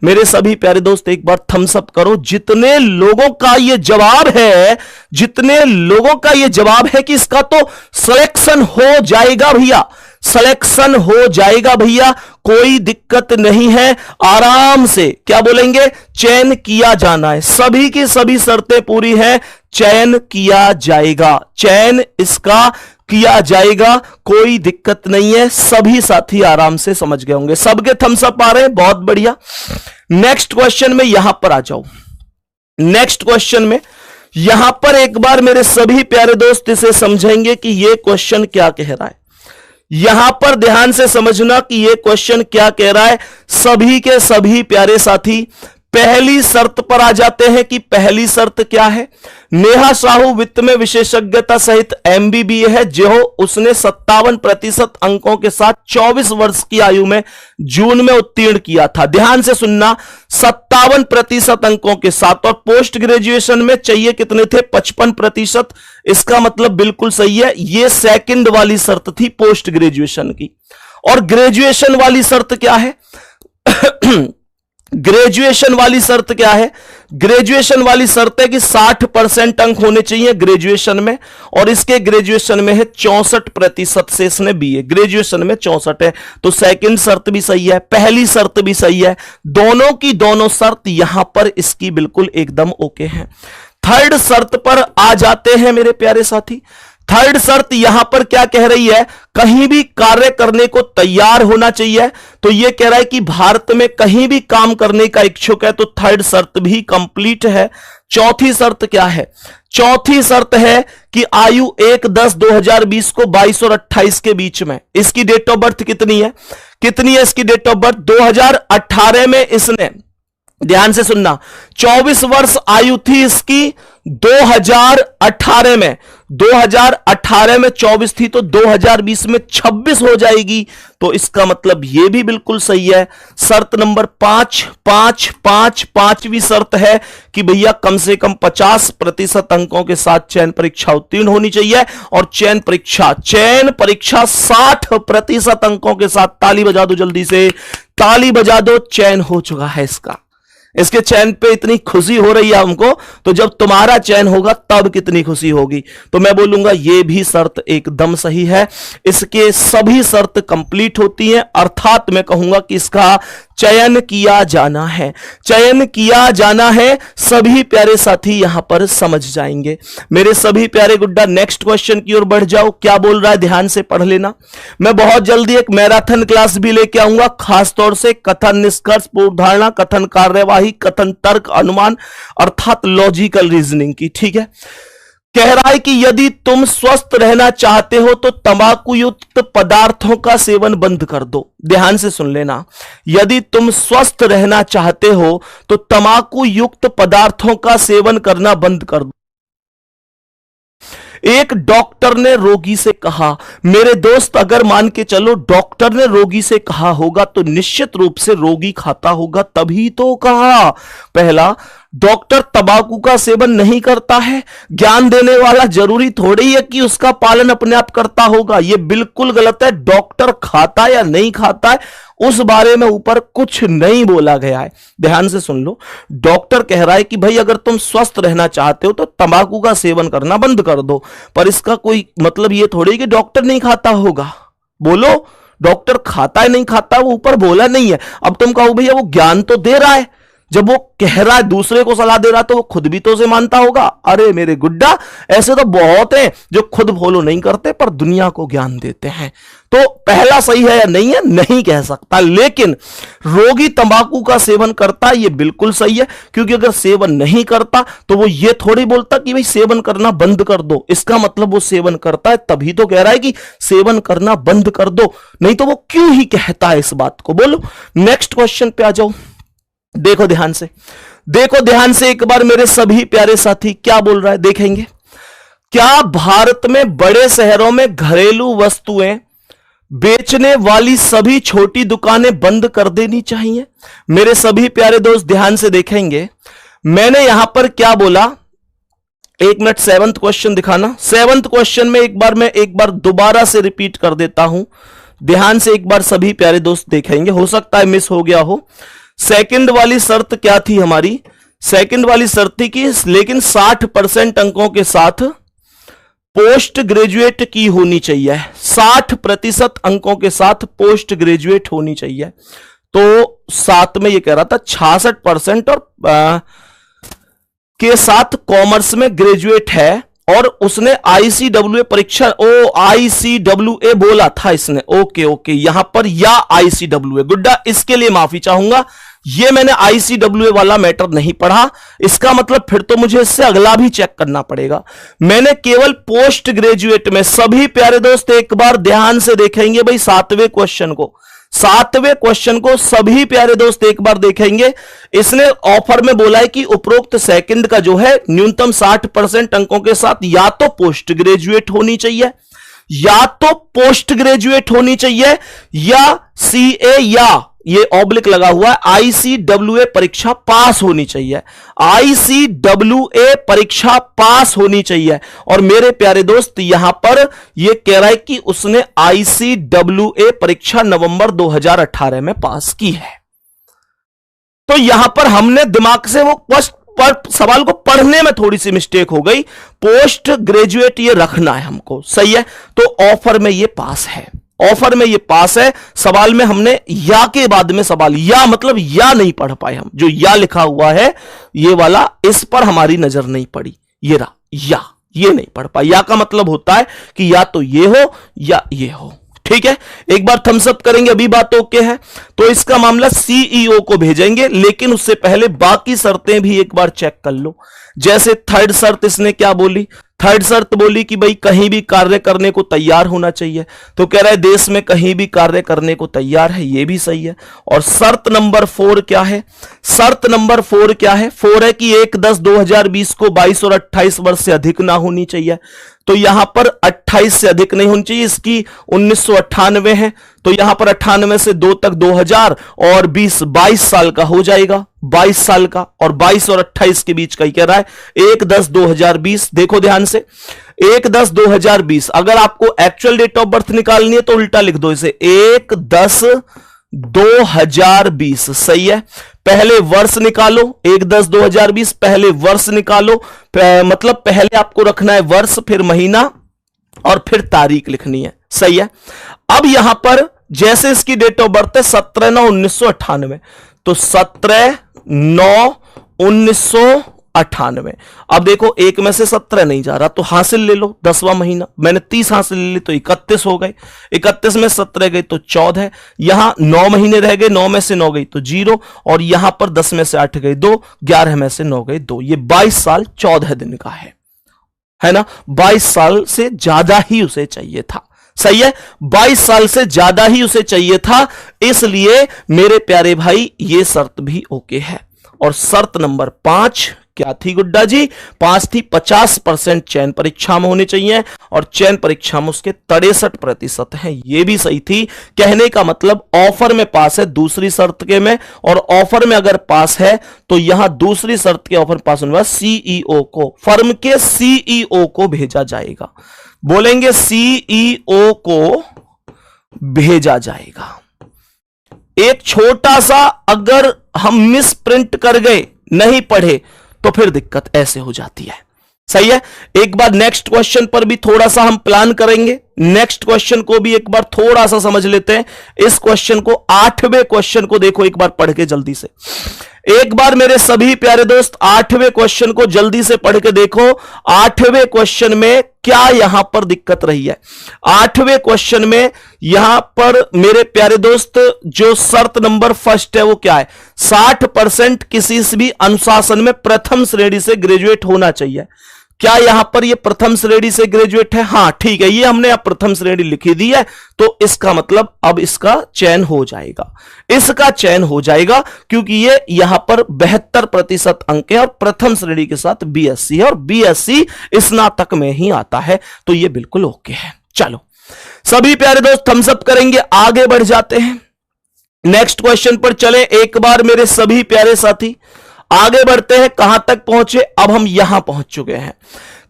मेरे सभी प्यारे दोस्त एक बार थम्स अप करो, जितने लोगों का ये जवाब है, जितने लोगों का ये जवाब है कि इसका तो सिलेक्शन हो जाएगा भैया, सिलेक्शन हो जाएगा भैया, कोई दिक्कत नहीं है, आराम से क्या बोलेंगे, चयन किया जाना है, सभी की सभी शर्तें पूरी हैं, चयन किया जाएगा, चयन इसका किया जाएगा, कोई दिक्कत नहीं है। सभी साथी आराम से समझ गए होंगे, सबके थम्स अप आ रहे हैं, बहुत बढ़िया। नेक्स्ट क्वेश्चन में यहां पर आ जाओ। नेक्स्ट क्वेश्चन में यहां पर एक बार मेरे सभी प्यारे दोस्त इसे समझेंगे कि यह क्वेश्चन क्या कह रहा है। यहां पर ध्यान से समझना कि यह क्वेश्चन क्या कह रहा है। सभी के सभी प्यारे साथी पहली शर्त पर आ जाते हैं कि पहली शर्त क्या है। नेहा साहू वित्त में विशेषज्ञता सहित एमबीबीए है, जो उसने 57% अंकों के साथ 24 वर्ष की आयु में जून में उत्तीर्ण किया था। ध्यान से सुनना, 57% अंकों के साथ, और पोस्ट ग्रेजुएशन में चाहिए कितने थे 55%। इसका मतलब बिल्कुल सही है, यह सेकंड वाली शर्त थी पोस्ट ग्रेजुएशन की। और ग्रेजुएशन वाली शर्त क्या है ग्रेजुएशन वाली शर्त क्या है? ग्रेजुएशन वाली शर्त है कि 60% अंक होने चाहिए ग्रेजुएशन में, और इसके ग्रेजुएशन में है 64% से इसने बीए, ग्रेजुएशन में 64 है। तो सेकंड शर्त भी सही है, पहली शर्त भी सही है, दोनों की दोनों शर्त यहां पर इसकी बिल्कुल एकदम ओके है। थर्ड शर्त पर आ जाते हैं मेरे प्यारे साथी। थर्ड शर्त यहां पर क्या कह रही है, कहीं भी कार्य करने को तैयार होना चाहिए। तो यह कह रहा है कि भारत में कहीं भी काम करने का इच्छुक है, तो थर्ड शर्त भी कंप्लीट है। चौथी शर्त क्या है? चौथी शर्त है कि आयु 1/10/2020 को 22 और 28 के बीच में। इसकी डेट ऑफ बर्थ कितनी है? कितनी है इसकी डेट ऑफ बर्थ? 2018 में इसने, ध्यान से सुनना, 24 वर्ष आयु थी इसकी 2018 में, 2018 में 24 थी, तो 2020 में 26 हो जाएगी। तो इसका मतलब यह भी बिल्कुल सही है। शर्त नंबर 5, 5, 5, 5वीं शर्त है कि भैया कम से कम 50% अंकों के साथ चयन परीक्षा उत्तीर्ण होनी चाहिए, और चयन परीक्षा 60% अंकों के साथ, ताली बजा दो जल्दी से, ताली बजा दो, चयन हो चुका है इसका। इसके चयन पे इतनी खुशी हो रही है हमको, तो जब तुम्हारा चयन होगा तब कितनी खुशी होगी। तो मैं बोलूंगा ये भी शर्त एकदम सही है। इसके सभी शर्त कंप्लीट होती हैं, अर्थात मैं कहूंगा कि इसका चयन किया जाना है, चयन किया जाना है। सभी प्यारे साथी यहां पर समझ जाएंगे। मेरे सभी प्यारे गुड्डा नेक्स्ट क्वेश्चन की ओर बढ़ जाओ। क्या बोल रहा है ध्यान से पढ़ लेना। मैं बहुत जल्दी एक मैराथन क्लास भी लेके आऊंगा, खासतौर से कथन निष्कर्ष पूर्वधारणा, कथन कार्यवाही, कथन तर्क अनुमान, अर्थात लॉजिकल रीजनिंग की। ठीक है, कह रहा है कि यदि तुम स्वस्थ रहना चाहते हो तो तंबाकू युक्त पदार्थों का सेवन बंद कर दो। ध्यान से सुन लेना, यदि तुम स्वस्थ रहना चाहते हो तो तंबाकू युक्त पदार्थों का सेवन करना बंद कर दो। एक डॉक्टर ने रोगी से कहा, मेरे दोस्त अगर मान के चलो डॉक्टर ने रोगी से कहा होगा तो निश्चित रूप से रोगी खाता होगा, तभी तो कहा। पहला, डॉक्टर तंबाकू का सेवन नहीं करता है, ज्ञान देने वाला जरूरी थोड़ी है कि उसका पालन अपने आप करता होगा। यह बिल्कुल गलत है। डॉक्टर खाता या नहीं खाता है उस बारे में ऊपर कुछ नहीं बोला गया है। ध्यान से सुन लो, डॉक्टर कह रहा है कि भाई अगर तुम स्वस्थ रहना चाहते हो तो तंबाकू का सेवन करना बंद कर दो, पर इसका कोई मतलब यह थोड़ी कि डॉक्टर नहीं खाता होगा। बोलो, डॉक्टर खाता है नहीं खाता वो ऊपर बोला नहीं है। अब तुम कहो भैया वो ज्ञान तो दे रहा है, जब वो कह रहा है, दूसरे को सलाह दे रहा है, तो वो खुद भी तो उसे मानता होगा। अरे मेरे गुड्डा, ऐसे तो बहुत हैं जो खुद फॉलो नहीं करते पर दुनिया को ज्ञान देते हैं। तो पहला सही है या नहीं है, नहीं कह सकता, लेकिन रोगी तंबाकू का सेवन करता है, ये बिल्कुल सही है, क्योंकि अगर सेवन नहीं करता तो वो ये थोड़ी बोलता कि भाई सेवन करना बंद कर दो। इसका मतलब वो सेवन करता है, तभी तो कह रहा है कि सेवन करना बंद कर दो, नहीं तो वो क्यों ही कहता है इस बात को। बोलो नेक्स्ट क्वेश्चन पे आ जाओ। देखो ध्यान से, देखो ध्यान से एक बार मेरे सभी प्यारे साथी, क्या बोल रहा है देखेंगे। क्या भारत में बड़े शहरों में घरेलू वस्तुएं बेचने वाली सभी छोटी दुकानें बंद कर देनी चाहिए? मेरे सभी प्यारे दोस्त ध्यान से देखेंगे, मैंने यहां पर क्या बोला। एक मिनट, 7th क्वेश्चन दिखाना। 7th क्वेश्चन में एक बार दोबारा से रिपीट कर देता हूं, ध्यान से एक बार सभी प्यारे दोस्त देखेंगे, हो सकता है मिस हो गया हो। सेकंड वाली शर्त क्या थी हमारी? सेकंड वाली शर्त थी कि लेकिन 60% अंकों के साथ पोस्ट ग्रेजुएट की होनी चाहिए। 60% अंकों के साथ पोस्ट ग्रेजुएट होनी चाहिए। तो 7 में ये कह रहा था 66% और के साथ कॉमर्स में ग्रेजुएट है, और उसने आईसीडब्ल्यूए परीक्षा, आईसीडब्ल्यूए बोला था इसने। ओके, यहां पर या आईसीडब्ल्यूए, गुड्डा इसके लिए माफी चाहूंगा, ये मैंने आईसीडब्ल्यूए वाला मैटर नहीं पढ़ा, इसका मतलब फिर तो मुझे इससे अगला भी चेक करना पड़ेगा। मैंने केवल पोस्ट ग्रेजुएट में, सभी प्यारे दोस्त एक बार ध्यान से देखेंगे भाई 7वें क्वेश्चन को, 7वें क्वेश्चन को सभी प्यारे दोस्त एक बार देखेंगे। इसने ऑफर में बोला है कि उपरोक्त सेकंड का जो है न्यूनतम 60% अंकों के साथ या तो पोस्ट ग्रेजुएट होनी चाहिए, या तो पोस्ट ग्रेजुएट होनी चाहिए, या सीए, या ये ऑब्लिक लगा हुआ है, आईसीडब्ल्यूए परीक्षा पास होनी चाहिए। आईसीडब्ल्यूए परीक्षा पास होनी चाहिए। और मेरे प्यारे दोस्त यहां पर ये कह रहा है कि उसने आईसीडब्ल्यूए परीक्षा नवंबर 2018 में पास की है। तो यहां पर हमने दिमाग से वो सवाल को पढ़ने में थोड़ी सी मिस्टेक हो गई। पोस्ट ग्रेजुएट ये रखना है हमको, सही है। तो ऑफर में ये पास है, ऑफर में ये पास है। सवाल में हमने या के बाद में सवाल, या मतलब या नहीं पढ़ पाए हम, जो या लिखा हुआ है ये वाला, इस पर हमारी नजर नहीं पड़ी। ये रहा या, ये नहीं पढ़ पाए। या का मतलब होता है कि या तो ये हो या ये हो, ठीक है। एक बार थम्स अप करेंगे, अभी बात ओके है। तो इसका मामला सीईओ को भेजेंगे, लेकिन उससे पहले बाकी शर्तें भी एक बार चेक कर लो। जैसे थर्ड शर्त इसने क्या बोली? थर्ड शर्त बोली कि भाई कहीं भी कार्य करने को तैयार होना चाहिए, तो कह रहा है देश में कहीं भी कार्य करने को तैयार है, ये भी सही है। और शर्त नंबर 4 क्या है? शर्त नंबर 4 क्या है? 4 है कि 1/10/2020 को 22 और 28 वर्ष से अधिक ना होनी चाहिए। तो यहां पर 28 से अधिक नहीं होनी चाहिए, इसकी 1998 है, तो यहां पर 98 से 2 तक 2000 और 20 22 साल का हो जाएगा, 22 साल का, और 22 और 28 के बीच का ही कह रहा है। 1/10/2020, देखो ध्यान से, 1/10/2020। अगर आपको एक्चुअल डेट ऑफ बर्थ निकालनी है तो उल्टा लिख दो इसे, 1/10/2020, सही है। पहले वर्ष निकालो, 1/10/2020 पहले वर्ष निकालो, मतलब पहले आपको रखना है वर्ष, फिर महीना और फिर तारीख लिखनी है, सही है। अब यहां पर जैसे इसकी डेट ऑफ बर्थ है 17/9/1998, तो 17/9/1998। अब देखो एक में से 17 नहीं जा रहा, तो हासिल ले लो 10वां महीना, मैंने 30 हासिल ले ली तो 31 हो गए, 31 में 17 गई तो 14, यहां 9 महीने रह गए, 9 में से 9 गई तो 0, और यहां पर 10 में से 8 गई 2, 11 में से 9 गई 2, ये 22 साल 14 दिन का है ना। 22 साल से ज्यादा ही उसे चाहिए था, सही है। 22 साल से ज्यादा ही उसे चाहिए था, इसलिए मेरे प्यारे भाई ये शर्त भी ओके है। और शर्त नंबर 5 क्या थी गुड्डा जी? 5 थी 50% चयन परीक्षा में होने चाहिए, और चयन परीक्षा में उसके 63% हैं, ये भी सही थी। कहने का मतलब ऑफर में पास है दूसरी शर्त के में, और ऑफर में अगर पास है तो यहां दूसरी शर्त के ऑफर पास होने वाला सीईओ को, फर्म के सीईओ को भेजा जाएगा। बोलेंगे सीईओ को भेजा जाएगा। एक छोटा सा अगर हम मिस प्रिंट कर गए, नहीं पढ़े, तो फिर दिक्कत ऐसे हो जाती है, सही है। एक बार नेक्स्ट क्वेश्चन पर भी थोड़ा सा हम प्लान करेंगे, नेक्स्ट क्वेश्चन को भी एक बार थोड़ा सा समझ लेते हैं। इस क्वेश्चन को 8वें क्वेश्चन को देखो एक बार पढ़ के जल्दी से। एक बार मेरे सभी प्यारे दोस्त 8वें क्वेश्चन को जल्दी से पढ़ के देखो। 8वें क्वेश्चन में क्या यहां पर दिक्कत रही है? 8वें क्वेश्चन में यहां पर मेरे प्यारे दोस्त जो शर्त नंबर फर्स्ट है वो क्या है? 60% किसी से भी अनुशासन में प्रथम श्रेणी से ग्रेजुएट होना चाहिए। क्या यहां पर ये प्रथम श्रेणी से ग्रेजुएट है? हां ठीक है, ये हमने अब प्रथम श्रेणी लिखी दी है, तो इसका मतलब अब इसका चयन हो जाएगा, इसका चयन हो जाएगा, क्योंकि ये यहां पर 72% अंक है और प्रथम श्रेणी के साथ बीएससी है और बीएससी स्नातक में ही आता है, तो ये बिल्कुल ओके है। चलो सभी प्यारे दोस्त थम्स अप करेंगे, आगे बढ़ जाते हैं, नेक्स्ट क्वेश्चन पर चले। एक बार मेरे सभी प्यारे साथी आगे बढ़ते हैं। कहां तक पहुंचे? अब हम यहां पहुंच चुके हैं।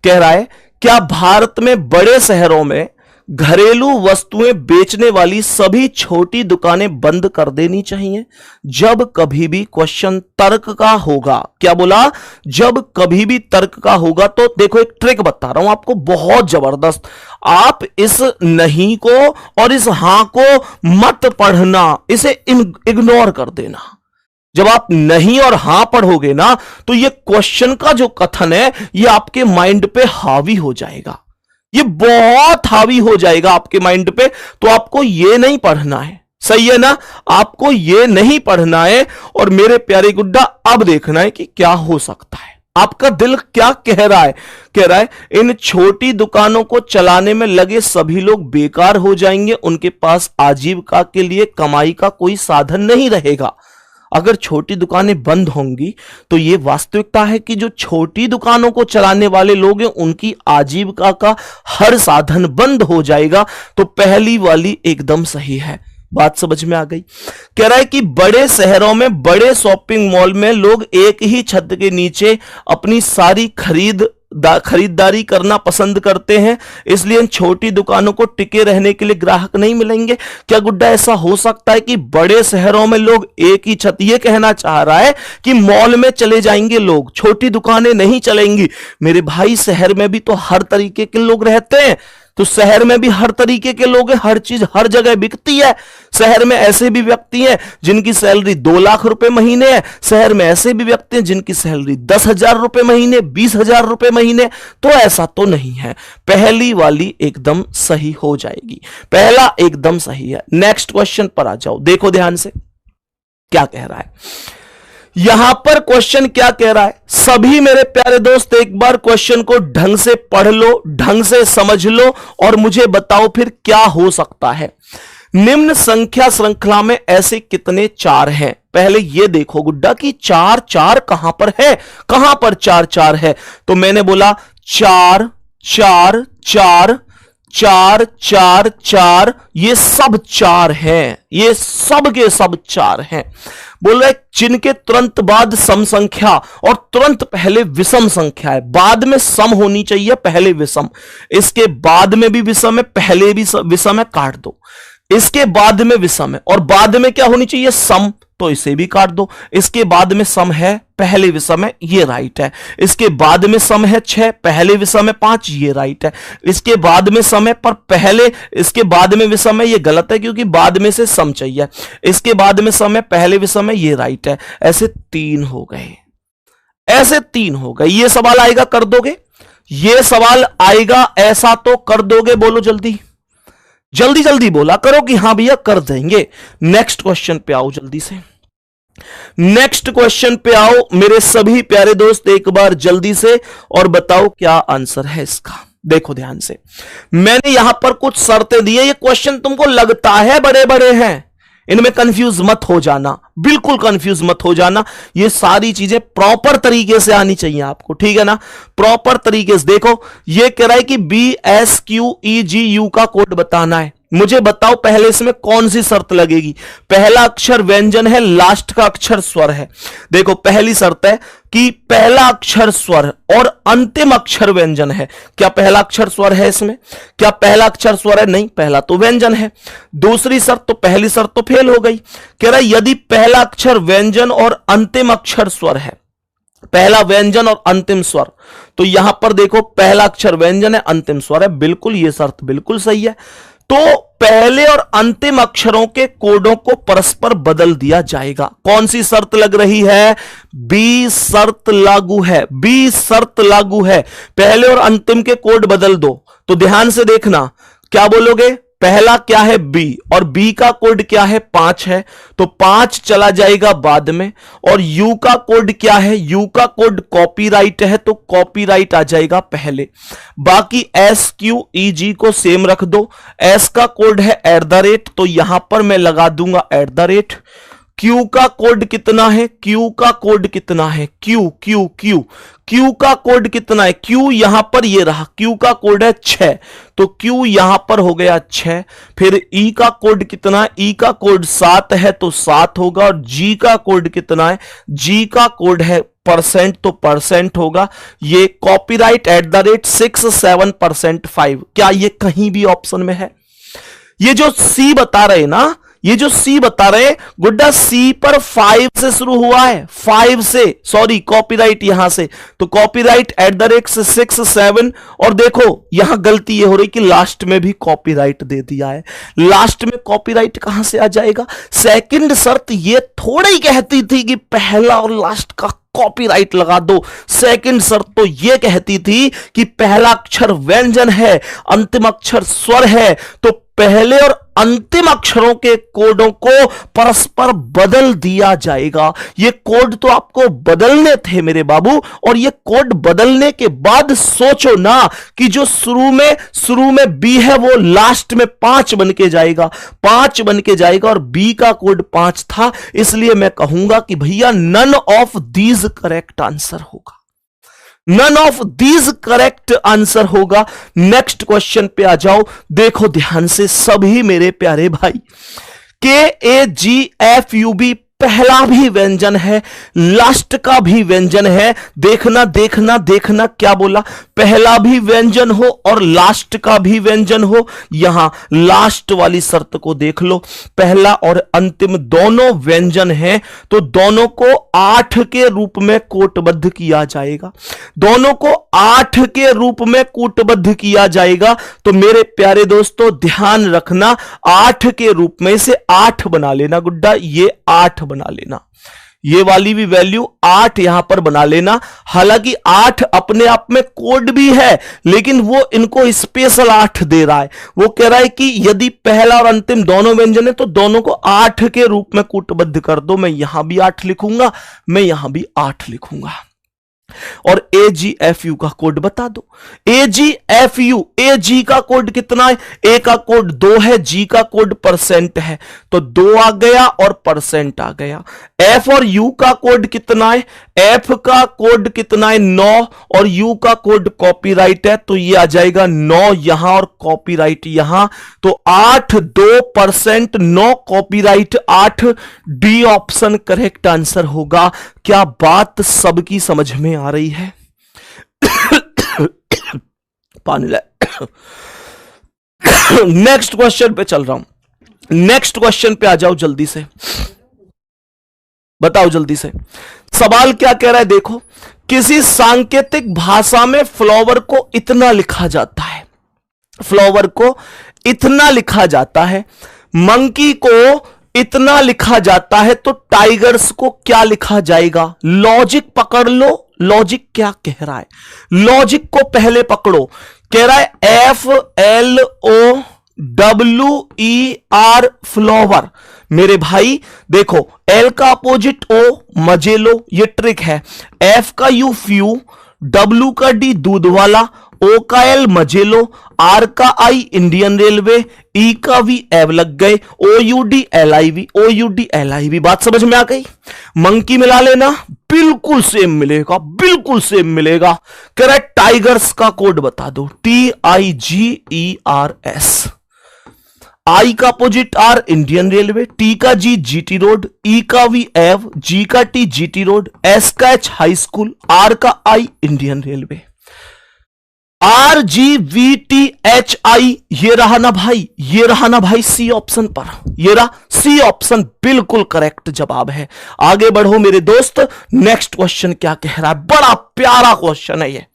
कह रहा है क्या भारत में बड़े शहरों में घरेलू वस्तुएं बेचने वाली सभी छोटी दुकानें बंद कर देनी चाहिए जब कभी भी क्वेश्चन तर्क का होगा? क्या बोला? जब कभी भी तर्क का होगा। तो देखो एक ट्रिक बता रहा हूं आपको, बहुत जबरदस्त। आप इस नहीं को और इस हां को मत पढ़ना, इसे इग्नोर कर देना। जब आप नहीं और हां पढ़ोगे ना तो ये क्वेश्चन का जो कथन है ये आपके माइंड पे हावी हो जाएगा, ये बहुत हावी हो जाएगा आपके माइंड पे। तो आपको ये नहीं पढ़ना है, सही है ना? आपको ये नहीं पढ़ना है। और मेरे प्यारे गुड्डा अब देखना है कि क्या हो सकता है, आपका दिल क्या कह रहा है? कह रहा है इन छोटी दुकानों को चलाने में लगे सभी लोग बेकार हो जाएंगे, उनके पास आजीविका के लिए कमाई का कोई साधन नहीं रहेगा। अगर छोटी दुकानें बंद होंगी तो यह वास्तविकता है कि जो छोटी दुकानों को चलाने वाले लोग हैं उनकी आजीविका का हर साधन बंद हो जाएगा। तो पहली वाली एकदम सही है, बात समझ में आ गई। कह रहा है कि बड़े शहरों में बड़े शॉपिंग मॉल में लोग एक ही छत के नीचे अपनी सारी खरीदारी करना पसंद करते हैं, इसलिए इन छोटी दुकानों को टिके रहने के लिए ग्राहक नहीं मिलेंगे। क्या गुड्डा ऐसा हो सकता है कि बड़े शहरों में लोग एक ही छत, ये कहना चाह रहा है कि मॉल में चले जाएंगे लोग, छोटी दुकानें नहीं चलेंगी? मेरे भाई शहर में भी तो हर तरीके के लोग रहते हैं, तो शहर में भी हर तरीके के लोग हैं, हर चीज हर जगह बिकती है। शहर में ऐसे भी व्यक्ति हैं जिनकी सैलरी 2 लाख रुपए महीने है, शहर में ऐसे भी व्यक्ति हैं जिनकी सैलरी 10,000 रुपए महीने, 20,000 रुपए महीने। तो ऐसा तो नहीं है। पहली वाली एकदम सही हो जाएगी, पहला एकदम सही है। नेक्स्ट क्वेश्चन पर आ जाओ, देखो ध्यान से क्या कह रहा है। यहां पर क्वेश्चन क्या कह रहा है? सभी मेरे प्यारे दोस्त एक बार क्वेश्चन को ढंग से पढ़ लो, ढंग से समझ लो और मुझे बताओ फिर क्या हो सकता है। निम्न संख्या श्रृंखला में ऐसे कितने चार हैं? पहले ये देखो गुड्डा कि चार चार कहां पर है, कहां पर चार चार है? तो मैंने बोला 4 4 4 4 4 4, ये सब चार हैं, ये सब के सब चार हैं। बोल रहे जिनके तुरंत बाद सम संख्या और तुरंत पहले विषम संख्या है, बाद में सम होनी चाहिए, पहले विषम, इसके बाद में भी विषम है, पहले भी विषम है, काट दो। इसके बाद में विषम है और बाद में क्या होनी चाहिए? सम, तो इसे भी काट दो। इसके बाद में सम है, पहले विषम है, ये राइट है। इसके बाद में सम है 6, पहले विषम है 5, ये राइट है। इसके बाद में सम है पर पहले, इसके बाद में विषम है, ये गलत है क्योंकि बाद में से सम चाहिए। इसके बाद में सम है, पहले विषम है, ये राइट है। ऐसे 3 हो गए, ऐसे 3 हो गए। ये सवाल आएगा, कर दोगे? ये सवाल आएगा, ऐसा तो कर दोगे? बोलो जल्दी जल्दी जल्दी बोला करो कि हाँ भैया कर देंगे। नेक्स्ट क्वेश्चन पे आओ जल्दी से, नेक्स्ट क्वेश्चन पे आओ मेरे सभी प्यारे दोस्त एक बार जल्दी से और बताओ क्या आंसर है इसका। देखो ध्यान से, मैंने यहां पर कुछ शर्तें दी है। ये क्वेश्चन तुमको लगता है बड़े बड़े हैं, इनमें कंफ्यूज मत हो जाना, बिल्कुल कंफ्यूज मत हो जाना। ये सारी चीजें प्रॉपर तरीके से आनी चाहिए आपको, ठीक है ना? प्रॉपर तरीके से देखो, ये कह रहा है कि BSQEGU का कोड बताना है। मुझे बताओ पहले इसमें कौन सी शर्त लगेगी? पहला अक्षर व्यंजन है, लास्ट का अक्षर स्वर है। देखो पहली शर्त है कि पहला अक्षर स्वर और अंतिम अक्षर व्यंजन है। क्या पहला अक्षर स्वर है इसमें? क्या पहला अक्षर स्वर है? नहीं, पहला तो व्यंजन है। दूसरी शर्त, तो पहली शर्त तो फेल हो गई। कह रहा है यदि पहला अक्षर व्यंजन और अंतिम अक्षर स्वर है, पहला व्यंजन और अंतिम स्वर, तो यहां पर देखो पहला अक्षर व्यंजन है, अंतिम स्वर है, बिल्कुल ये शर्त बिल्कुल सही है। तो पहले और अंतिम अक्षरों के कोडों को परस्पर बदल दिया जाएगा। कौन सी शर्त लग रही है? बी शर्त लागू है। बी शर्त लागू है। पहले और अंतिम के कोड बदल दो। तो ध्यान से देखना, क्या बोलोगे? पहला क्या है? बी, और बी का कोड क्या है? 5 है, तो 5 चला जाएगा बाद में। और यू का कोड क्या है? यू का कोड कॉपीराइट है, तो कॉपीराइट आ जाएगा पहले। बाकी एस क्यू ई जी को सेम रख दो। एस का कोड है @ तो यहां पर मैं लगा दूंगा @। क्यू का कोड कितना है? क्यू का कोड कितना है? क्यू क्यू क्यू क्यू का कोड कितना है? क्यू यहां पर ये रहा, क्यू का कोड है 6, तो क्यू यहां पर हो गया 6। फिर ई का कोड कितना है? ई का कोड 7 है, तो 7 होगा। और जी का कोड कितना है? जी का कोड है %, तो % होगा। ये कॉपीराइट @67% 5। क्या ये कहीं भी ऑप्शन में है? ये जो सी बता रहे ना, ये जो सी बता रहे गुड्डा, सी पर 5 से शुरू हुआ है, 5 से, सॉरी कॉपीराइट यहां से, तो कॉपीराइट @6 7। और देखो यहां गलती ये हो रही कि लास्ट में भी कॉपीराइट दे दिया है। लास्ट में कॉपीराइट कहां से आ जाएगा? सेकंड शर्त ये थोड़ी कहती थी कि पहला और लास्ट का कॉपीराइट लगा दो। सेकंड शर्त तो यह कहती थी कि पहला अक्षर व्यंजन है, अंतिम अक्षर स्वर है, तो पहले और अंतिम अक्षरों के कोडों को परस्पर बदल दिया जाएगा। ये कोड तो आपको बदलने थे मेरे बाबू, और ये कोड बदलने के बाद सोचो ना कि जो शुरू में बी है वो लास्ट में 5 बन के जाएगा, 5 बन के जाएगा। और बी का कोड 5 था, इसलिए मैं कहूंगा कि भैया none of these correct answer होगा। None of these correct answer होगा। नेक्स्ट क्वेश्चन पे आ जाओ, देखो ध्यान से सभी मेरे प्यारे भाई। KAGFUB पहला भी व्यंजन है, लास्ट का भी व्यंजन है। देखना देखना देखना, क्या बोला? पहला भी व्यंजन हो और लास्ट का भी व्यंजन हो। यहां लास्ट वाली शर्त को देख लो, पहला और अंतिम दोनों व्यंजन हैं, तो दोनों को 8 के रूप में कोटबद्ध किया जाएगा। दोनों को 8 के रूप में कोटबद्ध किया जाएगा। तो मेरे प्यारे दोस्तों ध्यान रखना, 8 के रूप में से 8 बना लेना गुड्डा, ये 8 बना लेना, ये वाली भी वैल्यू 8 यहां पर बना लेना। हालांकि 8 अपने आप में कोड भी है, लेकिन वो इनको स्पेशल 8 दे रहा है। वो कह रहा है कि यदि पहला और अंतिम दोनों व्यंजन है तो दोनों को 8 के रूप में कूटबद्ध कर दो। मैं यहां भी 8 लिखूंगा, मैं यहां भी 8 लिखूंगा। और AGFU का कोड बता दो। AGFU, AG का कोड कितना है? A का कोड 2 है, G का कोड % है, तो 2 आ गया और % आ गया। F और U का कोड कितना है? F का कोड कितना है? 9, और U का कोड कॉपीराइट है, तो ये आ जाएगा 9 यहां और कॉपीराइट यहां। तो 8 2%, 9 copyright 8, D option correct answer होगा। क्या बात सबकी समझ में आ रही है? पानी ले। नेक्स्ट क्वेश्चन पे चल रहा हूं। नेक्स्ट क्वेश्चन पे आ जाओ जल्दी से, बताओ जल्दी से। सवाल क्या कह रहा है देखो, किसी सांकेतिक भाषा में फ्लावर को इतना लिखा जाता है, फ्लावर को इतना लिखा जाता है, मंकी को इतना लिखा जाता है, तो टाइगर्स को क्या लिखा जाएगा? लॉजिक पकड़ लो, लॉजिक क्या कह रहा है, लॉजिक को पहले पकड़ो। कह रहा है FLOWER फ्लावर। मेरे भाई देखो, L का अपोजिट O मजेलो, ये ट्रिक है। F का U फ्यू, W का D दूध वाला, O का L मजेलो, R का I इंडियन रेलवे, E का V एव लग गए, OUDLIV बात समझ में आ गई? मंकी मिला लेना, बिल्कुल सेम मिलेगा, बिल्कुल सेम मिलेगा। कह रहा है टाइगर्स का कोड बता दो, TIGERS। I का opposite R Indian railway, T का G GT रोड, E का V एव, G का T GT रोड, S का H हाई स्कूल, R का I इंडियन रेलवे। RGVTHI ये रहा ना भाई, ये रहा ना भाई सी ऑप्शन पर, ये रहा सी ऑप्शन बिल्कुल करेक्ट जवाब है। आगे बढ़ो मेरे दोस्त, नेक्स्ट क्वेश्चन क्या कह रहा है? बड़ा प्यारा क्वेश्चन है ये,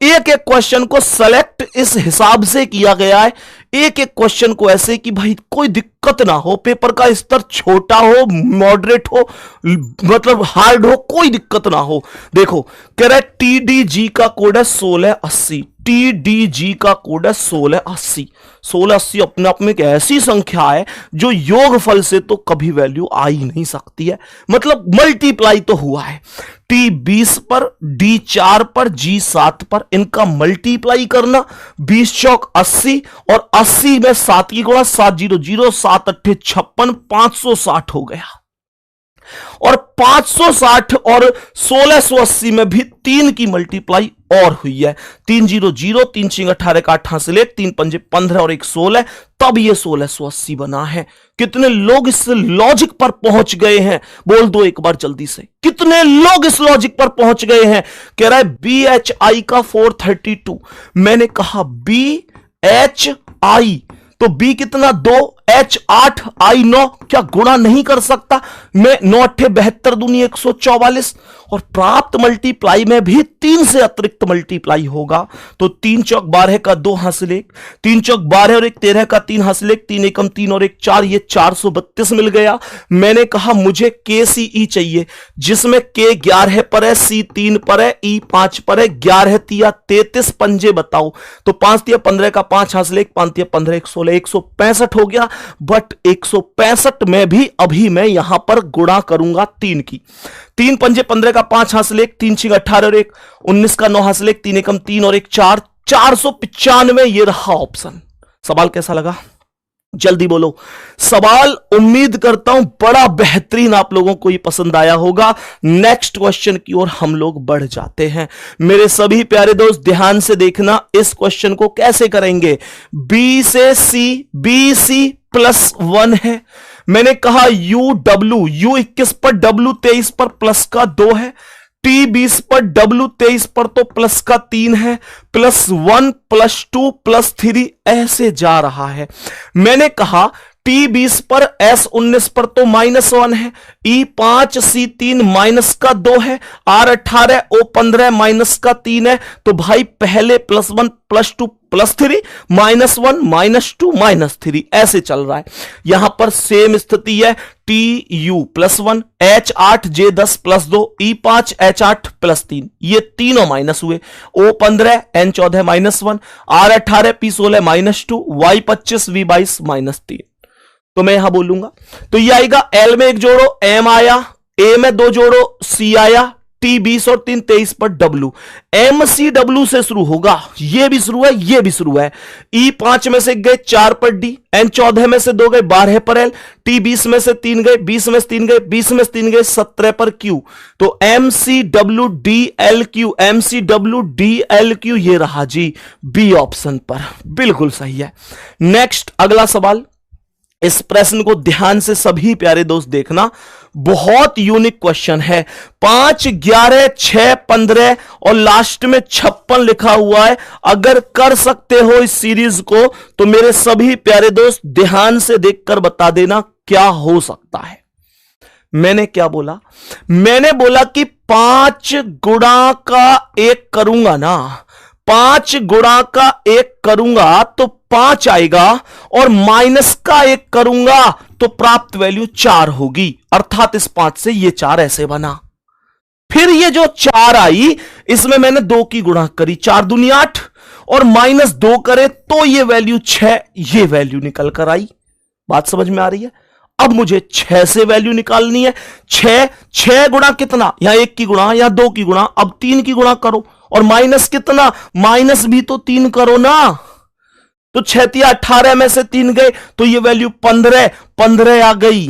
एक एक क्वेश्चन को सेलेक्ट इस हिसाब से किया गया है, एक एक क्वेश्चन को ऐसे कि भाई कोई दिक्कत ना हो, पेपर का स्तर छोटा हो, मॉडरेट हो, मतलब हार्ड हो, कोई दिक्कत ना हो। देखो कह रहा है टीडीजी का कोड है 1680, टीडीजी का कोड है 1680। 1680 अपने आप में एक ऐसी संख्या है जो योगफल से तो कभी वैल्यू आ ही नहीं सकती है, मतलब मल्टीप्लाई तो हुआ है। टी 20 पर, डी 4 पर, जी 7 पर, इनका मल्टीप्लाई करना, 20 चौक 80 और 80 में 7 की गुणा, 7 0 0, 7 8 56, 560 हो गया। और 560 और 1680 में भी 3 की मल्टीप्लाई और हुई है। 3 0 0, 3 6 18 का 8 हासिल 1, 3 5 15 और 1 16, तब ये 1680 बना है। कितने लोग इस लॉजिक पर पहुंच गए हैं, बोल दो एक बार जल्दी से, कितने लोग इस लॉजिक पर पहुंच गए हैं। कह रहा है BHI का 432, मैंने कहा BHI तो B कितना 2, H 8, I 9, क्या गुणा नहीं कर सकता मैं? 9 8 72 दूनी 144, और प्राप्त मल्टीप्लाई में भी 3 से अतिरिक्त मल्टीप्लाई होगा। तो 3 चौक 12 का 2 हासिल 1, 3 चौक 12 और 1 13 का 3 हासिल 1, 3 एकम 3 और 1 4, ये 432 मिल गया। मैंने कहा मुझे KCE चाहिए, जिसमें K 11 पर है, C 3 पर है, E 5 पर है, 11 तिया 33 पंजे बताओ। तो 5 तिया 15 का 5 हासिल 1, 5 तिया 15 1 16, 165 हो गया। बट 165 में भी अभी मैं यहां पर गुणा करूंगा 3 की। 3 पंजे 15 का 5 हासिल 1, 3 6 18 और 1 19 का 9 हासिल 1, 3 एकम 3 और 1 4, 495 ये रहा ऑप्शन। सवाल कैसा लगा जल्दी बोलो। सवाल उम्मीद करता हूं बड़ा बेहतरीन आप लोगों को ये पसंद आया होगा। नेक्स्ट क्वेश्चन की ओर हम लोग बढ़ जाते हैं। मेरे सभी प्यारे दोस्त ध्यान से देखना, इस क्वेश्चन को कैसे करेंगे। बी से सी, BC +1 है। मैंने कहा UW, U 21 पर, W 23 पर प्लस का 2 है। T 20 पर, W 23 पर तो प्लस का 3 है, +1 +2 +3 ऐसे जा रहा है। मैंने कहा T 20 पर, S 19 पर तो -1 है, E 5 C 3 माइनस का 2 है, R 18 O 15 माइनस का 3 है। तो भाई पहले +1 +2 +3 -1 -2 -3 ऐसे चल रहा है। यहां पर सेम स्थिति है। TU +1, H 8 J 10 +2, E 5 H 8 +3, ये तीनों माइनस हुए। O 15 N 14 -1, R 18 P 16 -2, Y 25 V 22 -3। तो मैं यहां बोलूंगा तो ये आएगा L में 1 जोड़ो M आया, A में 2 जोड़ो C आया, T 20 और 3 23 पर W, MCW से शुरू होगा, ये भी शुरू है, ये भी शुरू है। E 5 में से गए 4 पर D, N 14 में से 2 गए 12 पर L, T 20 में से 3 गए, 20 में से 3 गए, 20 में से 3 गए 17 पर Q। तो MCW DLQ, MCW DLQ ये रहा जी B ऑप्शन पर, बिल्कुल सही है। नेक्स्ट अगला सवाल, इस प्रश्न को ध्यान से सभी प्यारे दोस्त देखना, बहुत यूनिक क्वेश्चन है। 5 11 6 15 और लास्ट में 56 लिखा हुआ है। अगर कर सकते हो इस सीरीज को तो मेरे सभी प्यारे दोस्त ध्यान से देखकर बता देना क्या हो सकता है। मैंने क्या बोला? मैंने बोला कि 5 गुणा का 1 करूंगा ना, 5 गुणा का 1 करूंगा तो 5 आएगा, और माइनस का 1 करूंगा तो प्राप्त वैल्यू 4 होगी। अर्थात इस 5 से ये 4 ऐसे बना। फिर ये जो 4 आई इसमें मैंने 2 की गुणा करी, 4 दूनी 8 और -2 करे तो ये वैल्यू 6, ये वैल्यू निकल कर आई। बात समझ में आ रही है? अब मुझे 6 से वैल्यू निकालनी है। 6 गुणा कितना? यहां 1 की गुणा, यहां 2 की गुणा, अब 3 की गुणा करो। और माइनस कितना? माइनस भी तो 3 करो ना। तो 6 तिया 18 में से 3 गए तो ये वैल्यू 15 आ गई।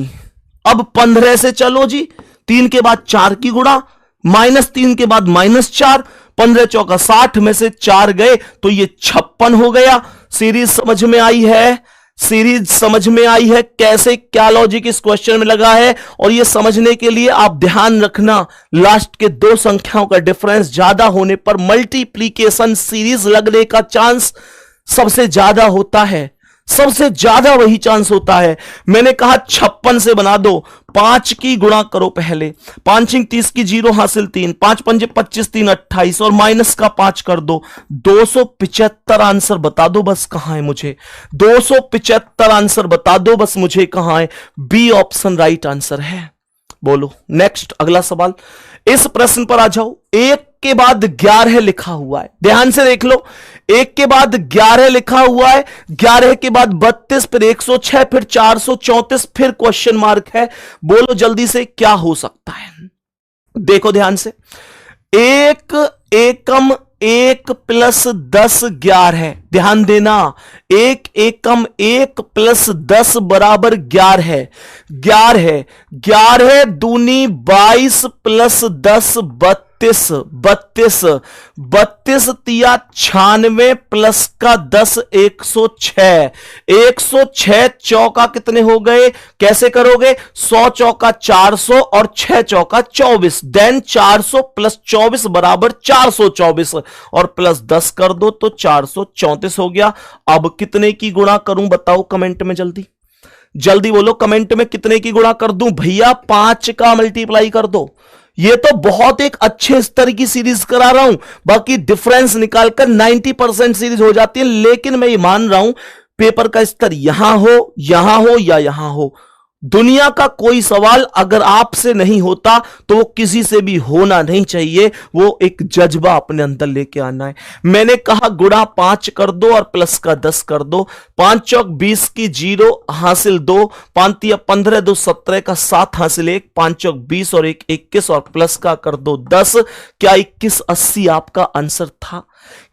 अब 15 से चलो जी, 3 के बाद 4 की गुणा, -3 के बाद -4, 15 चौका 60 में से 4 गए तो ये 56 हो गया। सीरीज समझ में आई है? सीरीज समझ में आई है? कैसे क्या लॉजिक इस क्वेश्चन में लगा है? और ये समझने के लिए आप ध्यान रखना, लास्ट के 2 संख्याओं का डिफरेंस ज्यादा होने पर मल्टीप्लीकेशन सीरीज लगने का चांस सबसे ज्यादा होता है, सबसे ज्यादा वही चांस होता है। मैंने कहा 56 से बना दो, 5 की गुणा करो पहले, 5 इंक 30 की 0 हासिल 3, 5 पंजे 25, 3 28 और माइनस का 5 कर दो, 275 आंसर बता दो बस कहां है मुझे, 275 आंसर बता दो बस मुझे कहां है। बी ऑप्शन राइट आंसर है। बोलो नेक्स्ट अगला सवाल। इस प्रश्न पर आ जाओ। 1 के बाद 11 लिखा हुआ है, ध्यान से देख लो। 1 के बाद 11 लिखा हुआ है, 11 के बाद 32, फिर 106, फिर 434, फिर क्वेश्चन मार्क है। बोलो जल्दी से क्या हो सकता है। देखो ध्यान से, 1 एकम 1 प्लस 10 11 है। ध्यान देना, 1 एकम 1 प्लस 10 बराबर 11 है। 11 दूनी 22 प्लस 10 32 तिया 96 प्लस का 10 106। 106 चौका कितने हो गए, कैसे करोगे, 100 चौका 400 और 6 चौका 24, देन 400 प्लस 24 बराबर 424 और प्लस 10 कर दो तो 434 हो गया। अब कितने की गुणा करूं बताओ कमेंट में, जल्दी जल्दी बोलो कमेंट में, कितने की गुणा कर दूं भैया, 5 का मल्टीप्लाई कर दो। ये तो बहुत एक अच्छे स्तर की सीरीज करा रहा हूं, बाकी डिफरेंस निकालकर 90% सीरीज हो जाती है, लेकिन मैं ये मान रहा हूं पेपर का स्तर यहां हो या यहां हो। दुनिया का कोई सवाल अगर आपसे नहीं होता तो वो किसी से भी होना नहीं चाहिए, वो एक जज्बा अपने अंदर लेके आना है। मैंने कहा गुणा 5 कर दो और प्लस का 10 कर दो, 5 चौक 20 की 0 हासिल 2, 5 तिया 15 2 17 का 7 हासिल 1, 5 चौक 20 और 1 21 और प्लस का कर दो 10। क्या 2180 आपका आंसर था?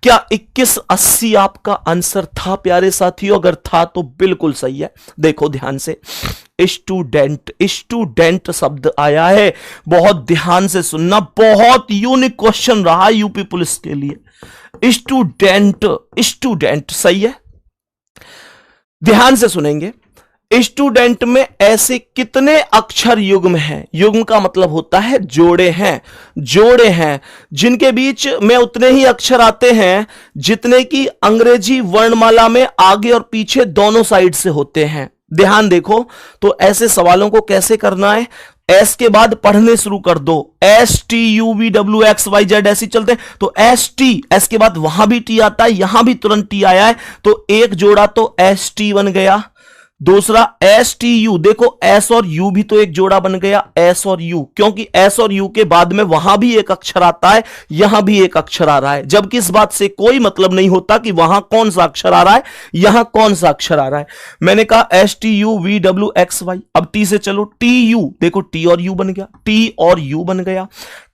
क्या 2180 आपका आंसर था प्यारे साथियों? अगर था तो बिल्कुल सही है। देखो ध्यान से, स्टूडेंट शब्द आया है, बहुत ध्यान से सुनना, बहुत यूनिक क्वेश्चन रहा यूपी पुलिस के लिए। स्टूडेंट सही है, ध्यान से सुनेंगे। स्टूडेंट में ऐसे कितने अक्षर युग्म हैं? युग्म का मतलब होता है जोड़े हैं जिनके बीच में उतने ही अक्षर आते हैं जितने की अंग्रेजी वर्णमाला में आगे और पीछे दोनों साइड से होते हैं। ध्यान देखो, तो ऐसे सवालों को कैसे करना है, एस के बाद पढ़ने शुरू कर दो, STUVWXYZ ऐसे चलते हैं, तो एस के बाद वहां भी टी आता है, यहां भी तुरंत टी आया है, तो एक जोड़ा तो ST बन गया, दूसरा STU, देखो S और U भी तो एक जोड़ा बन गया, S और U, क्योंकि S और U के बाद में वहां भी एक अक्षर आता है, यहां भी एक अक्षर आ रहा है, जबकि इस बात से कोई मतलब नहीं होता कि वहां कौन सा अक्षर आ रहा है, यहां कौन सा अक्षर आ रहा है। मैंने कहा STUVWXY, अब T से चलो, TU, देखो T और U बन गया, T और U बन गया,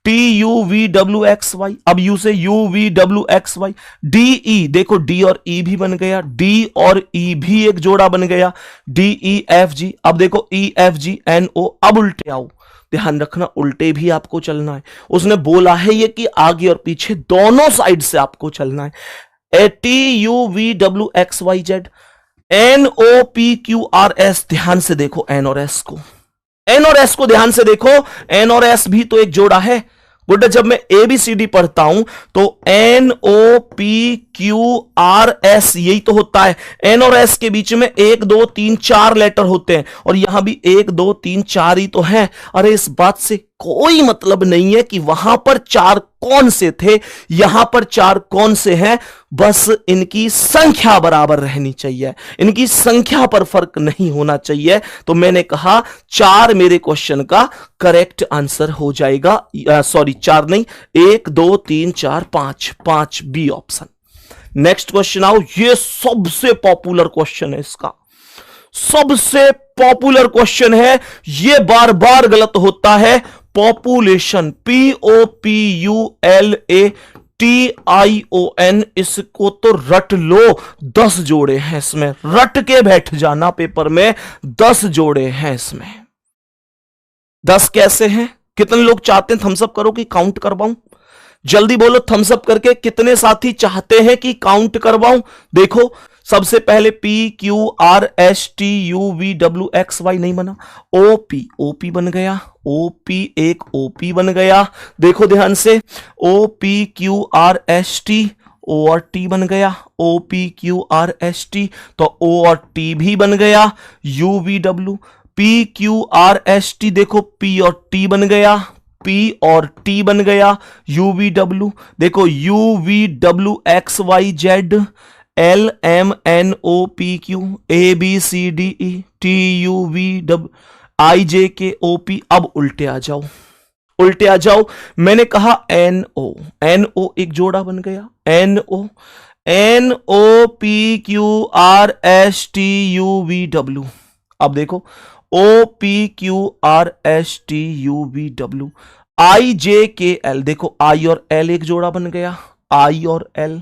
TUVWXY, अब U से UVWXY, DE, देखो D और E भी बन गया, D और E भी एक जोड़ा बन गया, DEFG, अब देखो EFGNO, अब उल्टे आओ, ध्यान रखना उल्टे भी आपको चलना है। उसने बोला है ये कि आगे और पीछे दोनों साइड से आपको चलना है। TUVWXYZ, NOPQRS, ध्यान से देखो N और S को ध्यान से देखो, N और S भी तो एक जोड़ा है। बेटा जब मैं ABCD पढ़ता हूं तो NOPQRS यही तो होता है। N और S के बीच में 1 2 3 4 लेटर होते हैं और यहां भी 1 2 3 4 ही तो है। अरे इस बात से कोई मतलब नहीं है कि वहां पर 4 कौन से थे, यहां पर 4 कौन से हैं, बस इनकी संख्या बराबर रहनी चाहिए, इनकी संख्या पर फर्क नहीं होना चाहिए। तो मैंने कहा 4 मेरे क्वेश्चन का करेक्ट आंसर हो जाएगा। सॉरी 4 नहीं, 1 2 3 4 5 बी ऑप्शन। नेक्स्ट क्वेश्चन आओ, ये सबसे पॉपुलर क्वेश्चन है, इसका सबसे पॉपुलर क्वेश्चन है, ये बार बार गलत होता है। पॉपुलेशन, POPULATION, इसको तो रट लो, 10 जोड़े हैं इसमें, रट के बैठ जाना पेपर में, 10 जोड़े हैं इसमें। 10 कैसे हैं? कितने लोग चाहते हैं थम्स अप करो कि काउंट करवाऊं? जल्दी बोलो थम्स अप करके, कितने साथी चाहते हैं कि काउंट करवाऊं? देखो सबसे पहले PQRSTUVWXY नहीं बना, OP बन गया, OP एक OP बन गया, देखो ध्यान से, OPQRST O और T बन गया, OPQRST तो O और T भी बन गया, UVW, P Q R S T, देखो पी और टी बन गया, पी और टी बन गया, यू वी डब्ल्यू, देखो U V W X Y Z, L M N O P Q, A B C D E, T U V W I J K O P. अब उल्टे आ जाओ, उल्टे आ जाओ। मैंने कहा एन ओ, एन ओ एक जोड़ा बन गया, N O, N O P Q R S T U V W. अब देखो O P Q R S T U V W, I J K L, देखो आई और एल एक जोड़ा बन गया, आई और एल,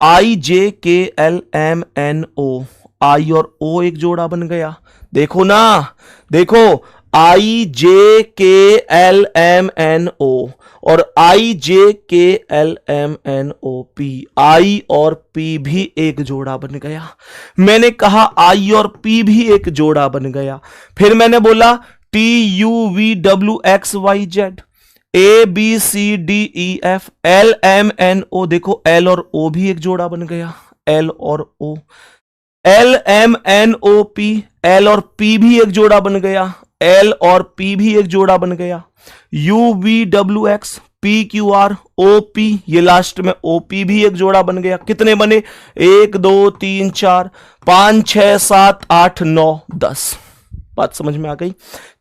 आई J K L M N ओ, आई और ओ एक जोड़ा बन गया, देखो ना, देखो आई J K L M N ओ और I J K L M N O P, I और पी भी एक जोड़ा बन गया। मैंने कहा आई और पी भी एक जोड़ा बन गया। फिर मैंने बोला T U V W X Y Z, A B C D E F, L M N O, देखो एल और ओ भी एक जोड़ा बन गया, एल और O, L M N O P, L और पी भी एक जोड़ा बन गया, एल और पी भी एक जोड़ा बन गया, U V W X, P Q R, O P, ये लास्ट में ओ पी भी एक जोड़ा बन गया। कितने बने? 1 2 3 4 5 6 7 8 9 10। बात समझ में आ गई?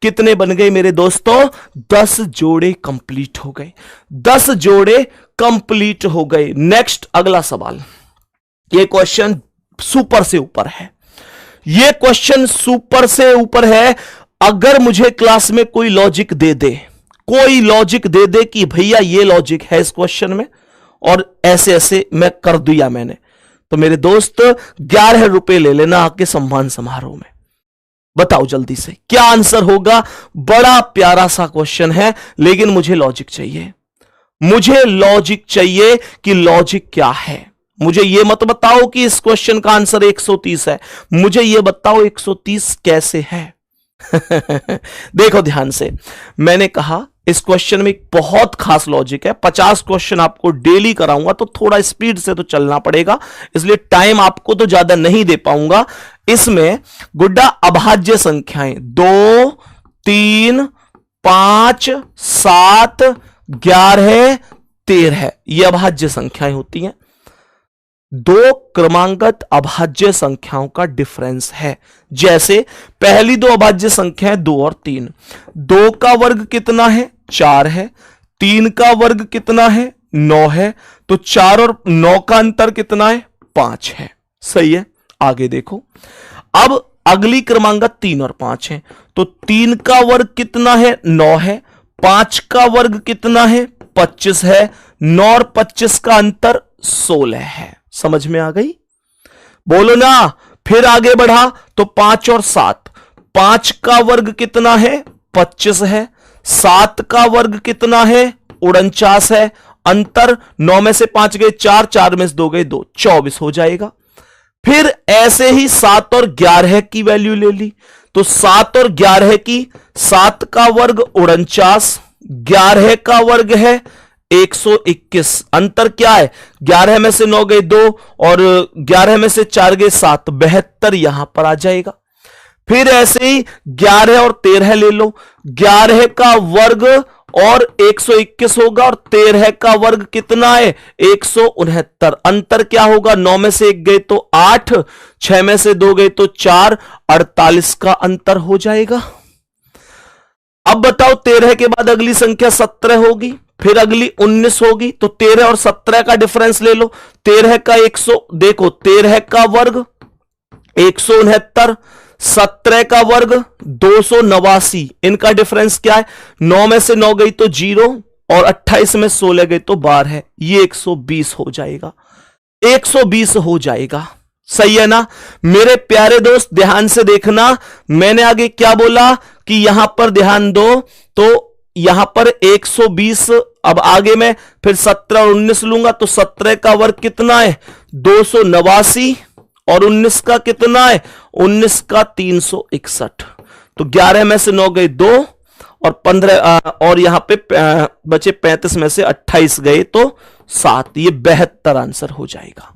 कितने बन गए मेरे दोस्तों? 10 जोड़े कंप्लीट हो गए, 10 जोड़े कंप्लीट हो गए। नेक्स्ट अगला सवाल, ये क्वेश्चन सुपर से ऊपर है, ये क्वेश्चन सुपर से ऊपर है। अगर मुझे क्लास में कोई लॉजिक दे दे, कोई लॉजिक दे दे कि भैया ये लॉजिक है इस क्वेश्चन में और ऐसे ऐसे मैं कर दिया मैंने, तो मेरे दोस्त 11 रुपए ले लेना आके सम्मान समारोह में। बताओ जल्दी से क्या आंसर होगा? बड़ा प्यारा सा क्वेश्चन है, लेकिन मुझे लॉजिक चाहिए, मुझे लॉजिक चाहिए कि लॉजिक क्या है। मुझे यह मत बताओ कि इस क्वेश्चन का आंसर 130 है, मुझे यह बताओ 130 कैसे है। देखो ध्यान से, मैंने कहा इस क्वेश्चन में एक बहुत खास लॉजिक है। 50 क्वेश्चन आपको डेली कराऊंगा तो थोड़ा स्पीड से तो चलना पड़ेगा, इसलिए टाइम आपको तो ज्यादा नहीं दे पाऊंगा। इसमें गुड्डा अभाज्य संख्याएं 2 3 5 7 11 13 ये अभाज्य संख्याएं होती हैं। 2 क्रमांगत अभाज्य संख्याओं का डिफरेंस है। जैसे पहली 2 अभाज्य संख्याएं 2 और 3, 2 का वर्ग कितना है? 4 है, 3 का वर्ग कितना है? 9 है, तो 4 और 9 का अंतर कितना है? 5 है। सही है, आगे देखो। अब अगली क्रमांगत 3 और 5 है, तो 3 का वर्ग कितना है? 9 है, 5 का वर्ग कितना है? 25 है, 9 और 25 का अंतर 16 है। समझ में आ गई? बोलो ना। फिर आगे बढ़ा तो 5 और 7, 5 का वर्ग कितना है? 25 है, 7 का वर्ग कितना है? 49 है, अंतर 9 में से 5 गए 4, 4 में से 2 गए 2, 24 हो जाएगा। फिर ऐसे ही 7 और 11 की वैल्यू ले ली, तो 7 और 11 की, 7 का वर्ग 49, 11 का वर्ग है 121, अंतर क्या है? 11 में से 9 गए 2 और 11 में से 4 गए 7, 72 यहां पर आ जाएगा। फिर ऐसे ही 11 और 13 ले लो, 11 का वर्ग और 121 होगा और 13 का वर्ग कितना है? 169, अंतर क्या होगा? 9 में से 1 गए तो 8, 6 में से 2 गए तो 4, 48 का अंतर हो जाएगा। अब बताओ 13 के बाद अगली संख्या 17 होगी, फिर अगली 19 होगी, तो 13 और 17 का डिफरेंस ले लो। 13 का 100, देखो 13 का वर्ग 169, 17 का वर्ग 289, इनका डिफरेंस क्या है? 9 में से 9 गई तो 0 और 28 में 16 गई तो 12, ये 120 हो जाएगा, 120 हो जाएगा। सही है ना मेरे प्यारे दोस्त? ध्यान से देखना, मैंने आगे क्या बोला कि यहां पर ध्यान दो, तो यहां पर 120, अब आगे मैं फिर 17 और 19 लूंगा, तो 17 का वर्ग कितना है? 289 और 19 का कितना है? 19 का 361, तो 11 में से 9 गए 2 और 15 और यहां पे बचे 35 में से 28 गए तो 7, ये 72 आंसर हो जाएगा।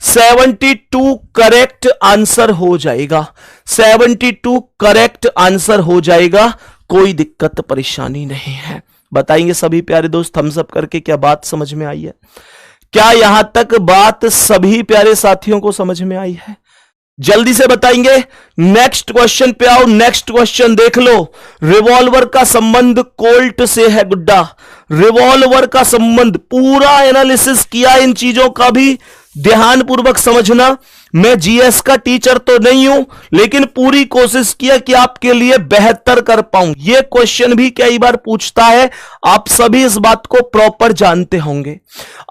72 करेक्ट आंसर हो जाएगा, 72 करेक्ट आंसर हो जाएगा, कोई दिक्कत परेशानी नहीं है। बताएंगे सभी प्यारे दोस्त थम्स अप करके, क्या बात समझ में आई है? क्या यहां तक बात सभी प्यारे साथियों को समझ में आई है? जल्दी से बताएंगे। नेक्स्ट क्वेश्चन पे आओ, नेक्स्ट क्वेश्चन देख लो। रिवॉल्वर का संबंध कोल्ट से है गुड्डा, रिवॉल्वर का संबंध, पूरा एनालिसिस किया इन चीजों का भी ध्यानपूर्वक समझना। मैं जीएस का टीचर तो नहीं हूं, लेकिन पूरी कोशिश किया कि आपके लिए बेहतर कर पाऊं। यह क्वेश्चन भी कई बार पूछता है, आप सभी इस बात को प्रॉपर जानते होंगे,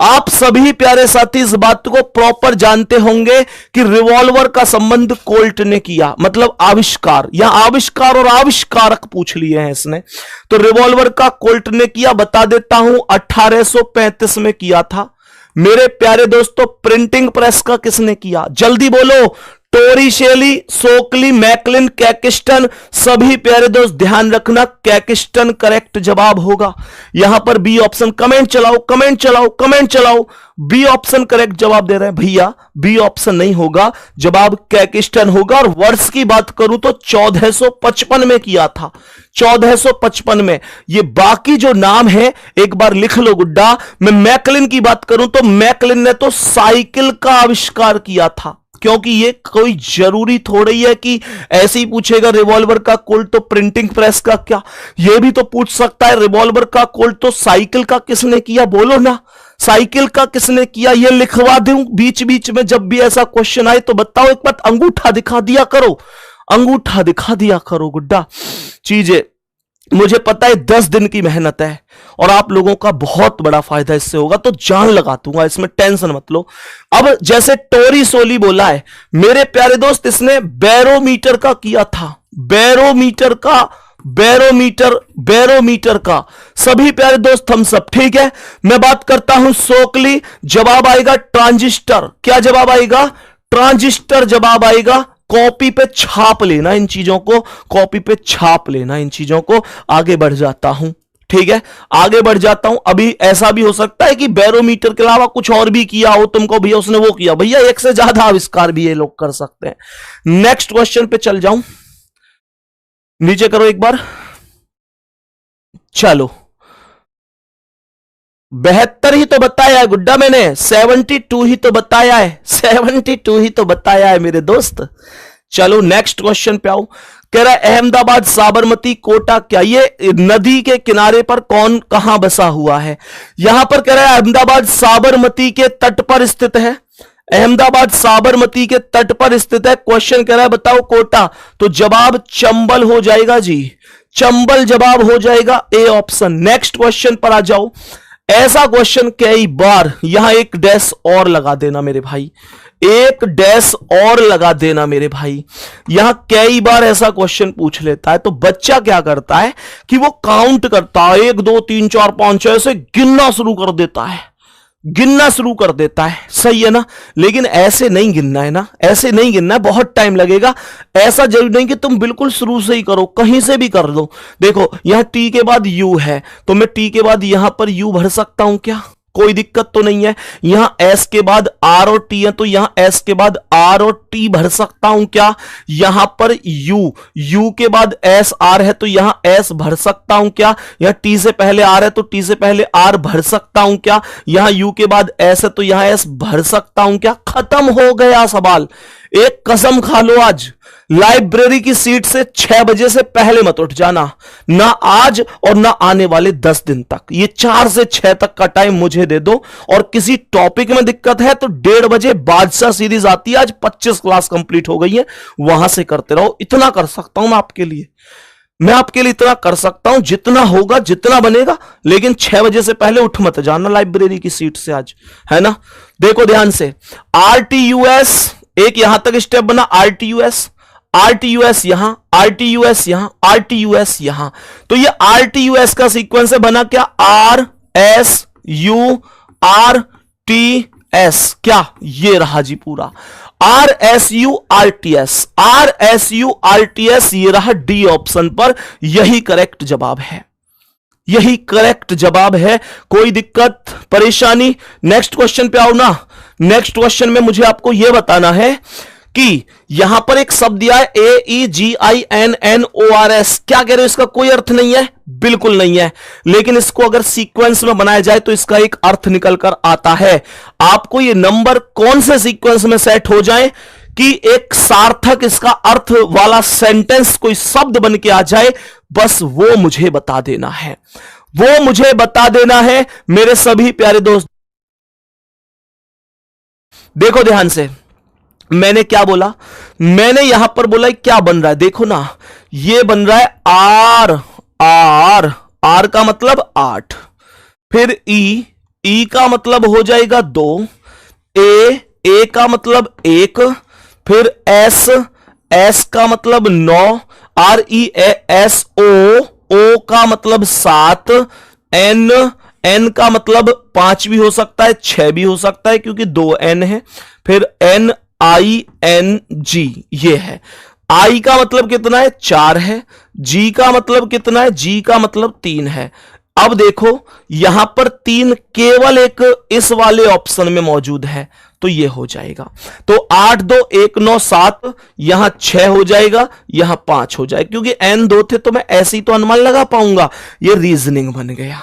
आप सभी प्यारे साथी इस बात को प्रॉपर जानते होंगे कि रिवॉल्वर का संबंध कोल्ट ने किया, मतलब आविष्कार, या आविष्कार और आविष्कारक पूछ लिए हैं इसने। तो रिवॉल्वर का कोल्ट ने किया, बता देता हूं 1835 में किया था। मेरे प्यारे दोस्तों प्रिंटिंग प्रेस का किसने किया? जल्दी बोलो। टोरिशेली, सोकली, मैकलिन, कैकिस्टन। सभी प्यारे दोस्त ध्यान रखना, कैकिस्टन करेक्ट जवाब होगा। यहां पर बी ऑप्शन, कमेंट चलाओ, कमेंट चलाओ, कमेंट चलाओ। बी ऑप्शन करेक्ट जवाब दे रहे हैं भैया, बी ऑप्शन नहीं होगा, जवाब कैकिस्टन होगा। और वर्ष की बात करूं तो 1455 में किया था, 1455 में। ये बाकी जो नाम है एक बार लिख लो गुड्डा। मैं मैकलिन की बात करूं तो मैकलिन ने तो साइकिल का आविष्कार किया था, क्योंकि ये कोई जरूरी थोड़ी है कि ऐसे ही पूछेगा रिवॉल्वर का कोल्ट तो प्रिंटिंग प्रेस का क्या, ये भी तो पूछ सकता है रिवॉल्वर का कोल्ट तो साइकिल का किसने किया, बोलो ना साइकिल का किसने किया। ये लिखवा दूं बीच बीच में, जब भी ऐसा क्वेश्चन आए तो बताओ, एक बात अंगूठा दिखा दिया करो, अंगूठा दिखा दिया करो गुड्डा। चीजें मुझे पता है 10 दिन की मेहनत है और आप लोगों का बहुत बड़ा फायदा इससे होगा, तो जान लगा दूंगा, इसमें टेंशन मत लो। अब जैसे टोरिसोली बोला है मेरे प्यारे दोस्त, इसने बैरोमीटर का किया था, बैरोमीटर का, बैरोमीटर, बैरोमीटर का। सभी प्यारे दोस्त हम सब ठीक है। मैं बात करता हूं सोकली, जवाब आएगा ट्रांजिस्टर। क्या जवाब आएगा? ट्रांजिस्टर जवाब आएगा। कॉपी पे छाप लेना इन चीजों को, कॉपी पे छाप लेना इन चीजों को। आगे बढ़ जाता हूं, ठीक है, आगे बढ़ जाता हूं। अभी ऐसा भी हो सकता है कि बैरोमीटर के अलावा कुछ और भी किया हो तुमको, भैया उसने वो किया, भैया एक से ज्यादा आविष्कार भी ये लोग कर सकते हैं। नेक्स्ट क्वेश्चन पे चल जाऊं, नीचे करो एक बार, चलो। 72 ही तो बताया है गुड्डा मैंने, 72 ही तो बताया है, 72 ही तो बताया है मेरे दोस्त। चलो नेक्स्ट क्वेश्चन पे आओ। कह रहा है अहमदाबाद साबरमती कोटा क्या, ये नदी के किनारे पर कौन कहां बसा हुआ है? यहां पर कह रहा है अहमदाबाद साबरमती के तट पर स्थित है, अहमदाबाद साबरमती के तट पर स्थित है। क्वेश्चन कह रहा है बताओ कोटा, तो जवाब चंबल हो जाएगा जी, चंबल जवाब हो जाएगा, ए ऑप्शन। नेक्स्ट क्वेश्चन पर आ जाओ। ऐसा क्वेश्चन कई बार, यहां एक डैश और लगा देना मेरे भाई, एक डैश और लगा देना मेरे भाई। यहां कई बार ऐसा क्वेश्चन पूछ लेता है, तो बच्चा क्या करता है कि वो काउंट करता है, 1 2 3 4 5 ऐसे गिनना शुरू कर देता है, गिनना शुरू कर देता है, सही है ना। लेकिन ऐसे नहीं गिनना है ना, ऐसे नहीं गिनना है, बहुत टाइम लगेगा। ऐसा जरूरी नहीं कि तुम बिल्कुल शुरू से ही करो, कहीं से भी कर दो। देखो यहां टी के बाद यू है, तो मैं टी के बाद यहां पर यू भर सकता हूं क्या? कोई दिक्कत तो नहीं है। यहां एस के बाद आर और टी है, तो यहां एस के बाद आर और टी भर सकता हूं क्या? यहां पर यू, यू के बाद एस आर है, तो यहां एस भर सकता हूं क्या? यहां टी से पहले आर है, तो टी से पहले आर भर सकता हूं क्या? यहां यू के बाद एस है, तो यहां एस भर सकता हूं क्या? खत्म हो गया सवाल। एक कसम खा लो, आज लाइब्रेरी की सीट से 6 बजे से पहले मत उठ जाना, ना आज और ना आने वाले 10 दिन तक। ये 4 से 6 तक का टाइम मुझे दे दो, और किसी टॉपिक में दिक्कत है तो 1:30 बजे बादशाह सीरीज आती है, आज 25 क्लास कंप्लीट हो गई है, वहां से करते रहो। इतना कर सकता हूं मैं आपके लिए, मैं आपके लिए इतना कर सकता हूं, जितना होगा जितना बनेगा। लेकिन 6 बजे से पहले उठ मत जाना लाइब्रेरी की सीट से आज, है ना। देखो ध्यान से, RTUS एक यहां तक स्टेप बना, RTUS, RTUS यहां, RTUS यहां, RTUS यहां। तो ये RTUS का सीक्वेंस है, बना क्या? RSU RTS, क्या ये रहा जी पूरा, RSU RTS, RSU RTS, ये रहा डी ऑप्शन पर, यही करेक्ट जवाब है। यही करेक्ट जवाब है। कोई दिक्कत परेशानी? नेक्स्ट क्वेश्चन पे आओ ना। नेक्स्ट क्वेश्चन में मुझे आपको यह बताना है कि यहां पर एक शब्द दिया है AEGINNORS। क्या कह रहे हो? इसका कोई अर्थ नहीं है, बिल्कुल नहीं है, लेकिन इसको अगर सीक्वेंस में बनाया जाए तो इसका एक अर्थ निकल कर आता है। आपको ये नंबर कौन से सीक्वेंस में सेट हो जाए कि एक सार्थक इसका अर्थ वाला सेंटेंस कोई शब्द बन के आ जाए, बस वो मुझे बता देना है, वो मुझे बता देना है मेरे सभी प्यारे दोस्त। देखो ध्यान से, मैंने क्या बोला? मैंने यहां पर बोला क्या बन रहा है, देखो ना, ये बन रहा है आर। आर आर का मतलब 8, फिर ई का मतलब हो जाएगा 2, ए का मतलब 1, फिर एस का मतलब 9, RES ओ का मतलब 7, एन का मतलब 5 भी हो सकता है, 6 भी हो सकता है क्योंकि 2 एन है, फिर NING ये है। I का मतलब कितना है? 4 है। G का मतलब कितना है? G का मतलब 3 है। अब देखो यहां पर 3 केवल एक इस वाले ऑप्शन में मौजूद है, तो ये हो जाएगा। तो 8 2 1 9 7, यहां 6 हो जाएगा, यहां 5 हो जाएगा, क्योंकि N 2 थे तो मैं ऐसे ही तो अनुमान लगा पाऊंगा। ये रीजनिंग बन गया,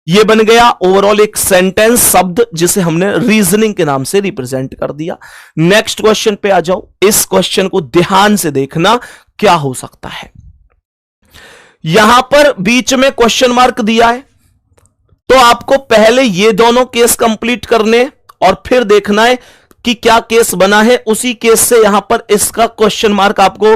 ये बन गया ओवरऑल एक सेंटेंस शब्द जिसे हमने रीजनिंग के नाम से रिप्रेजेंट कर दिया। नेक्स्ट क्वेश्चन पे आ जाओ। इस क्वेश्चन को ध्यान से देखना क्या हो सकता है। यहां पर बीच में क्वेश्चन मार्क दिया है, तो आपको पहले ये दोनों केस कंप्लीट करने और फिर देखना है कि क्या केस बना है। उसी केस से यहां पर इसका क्वेश्चन मार्क आपको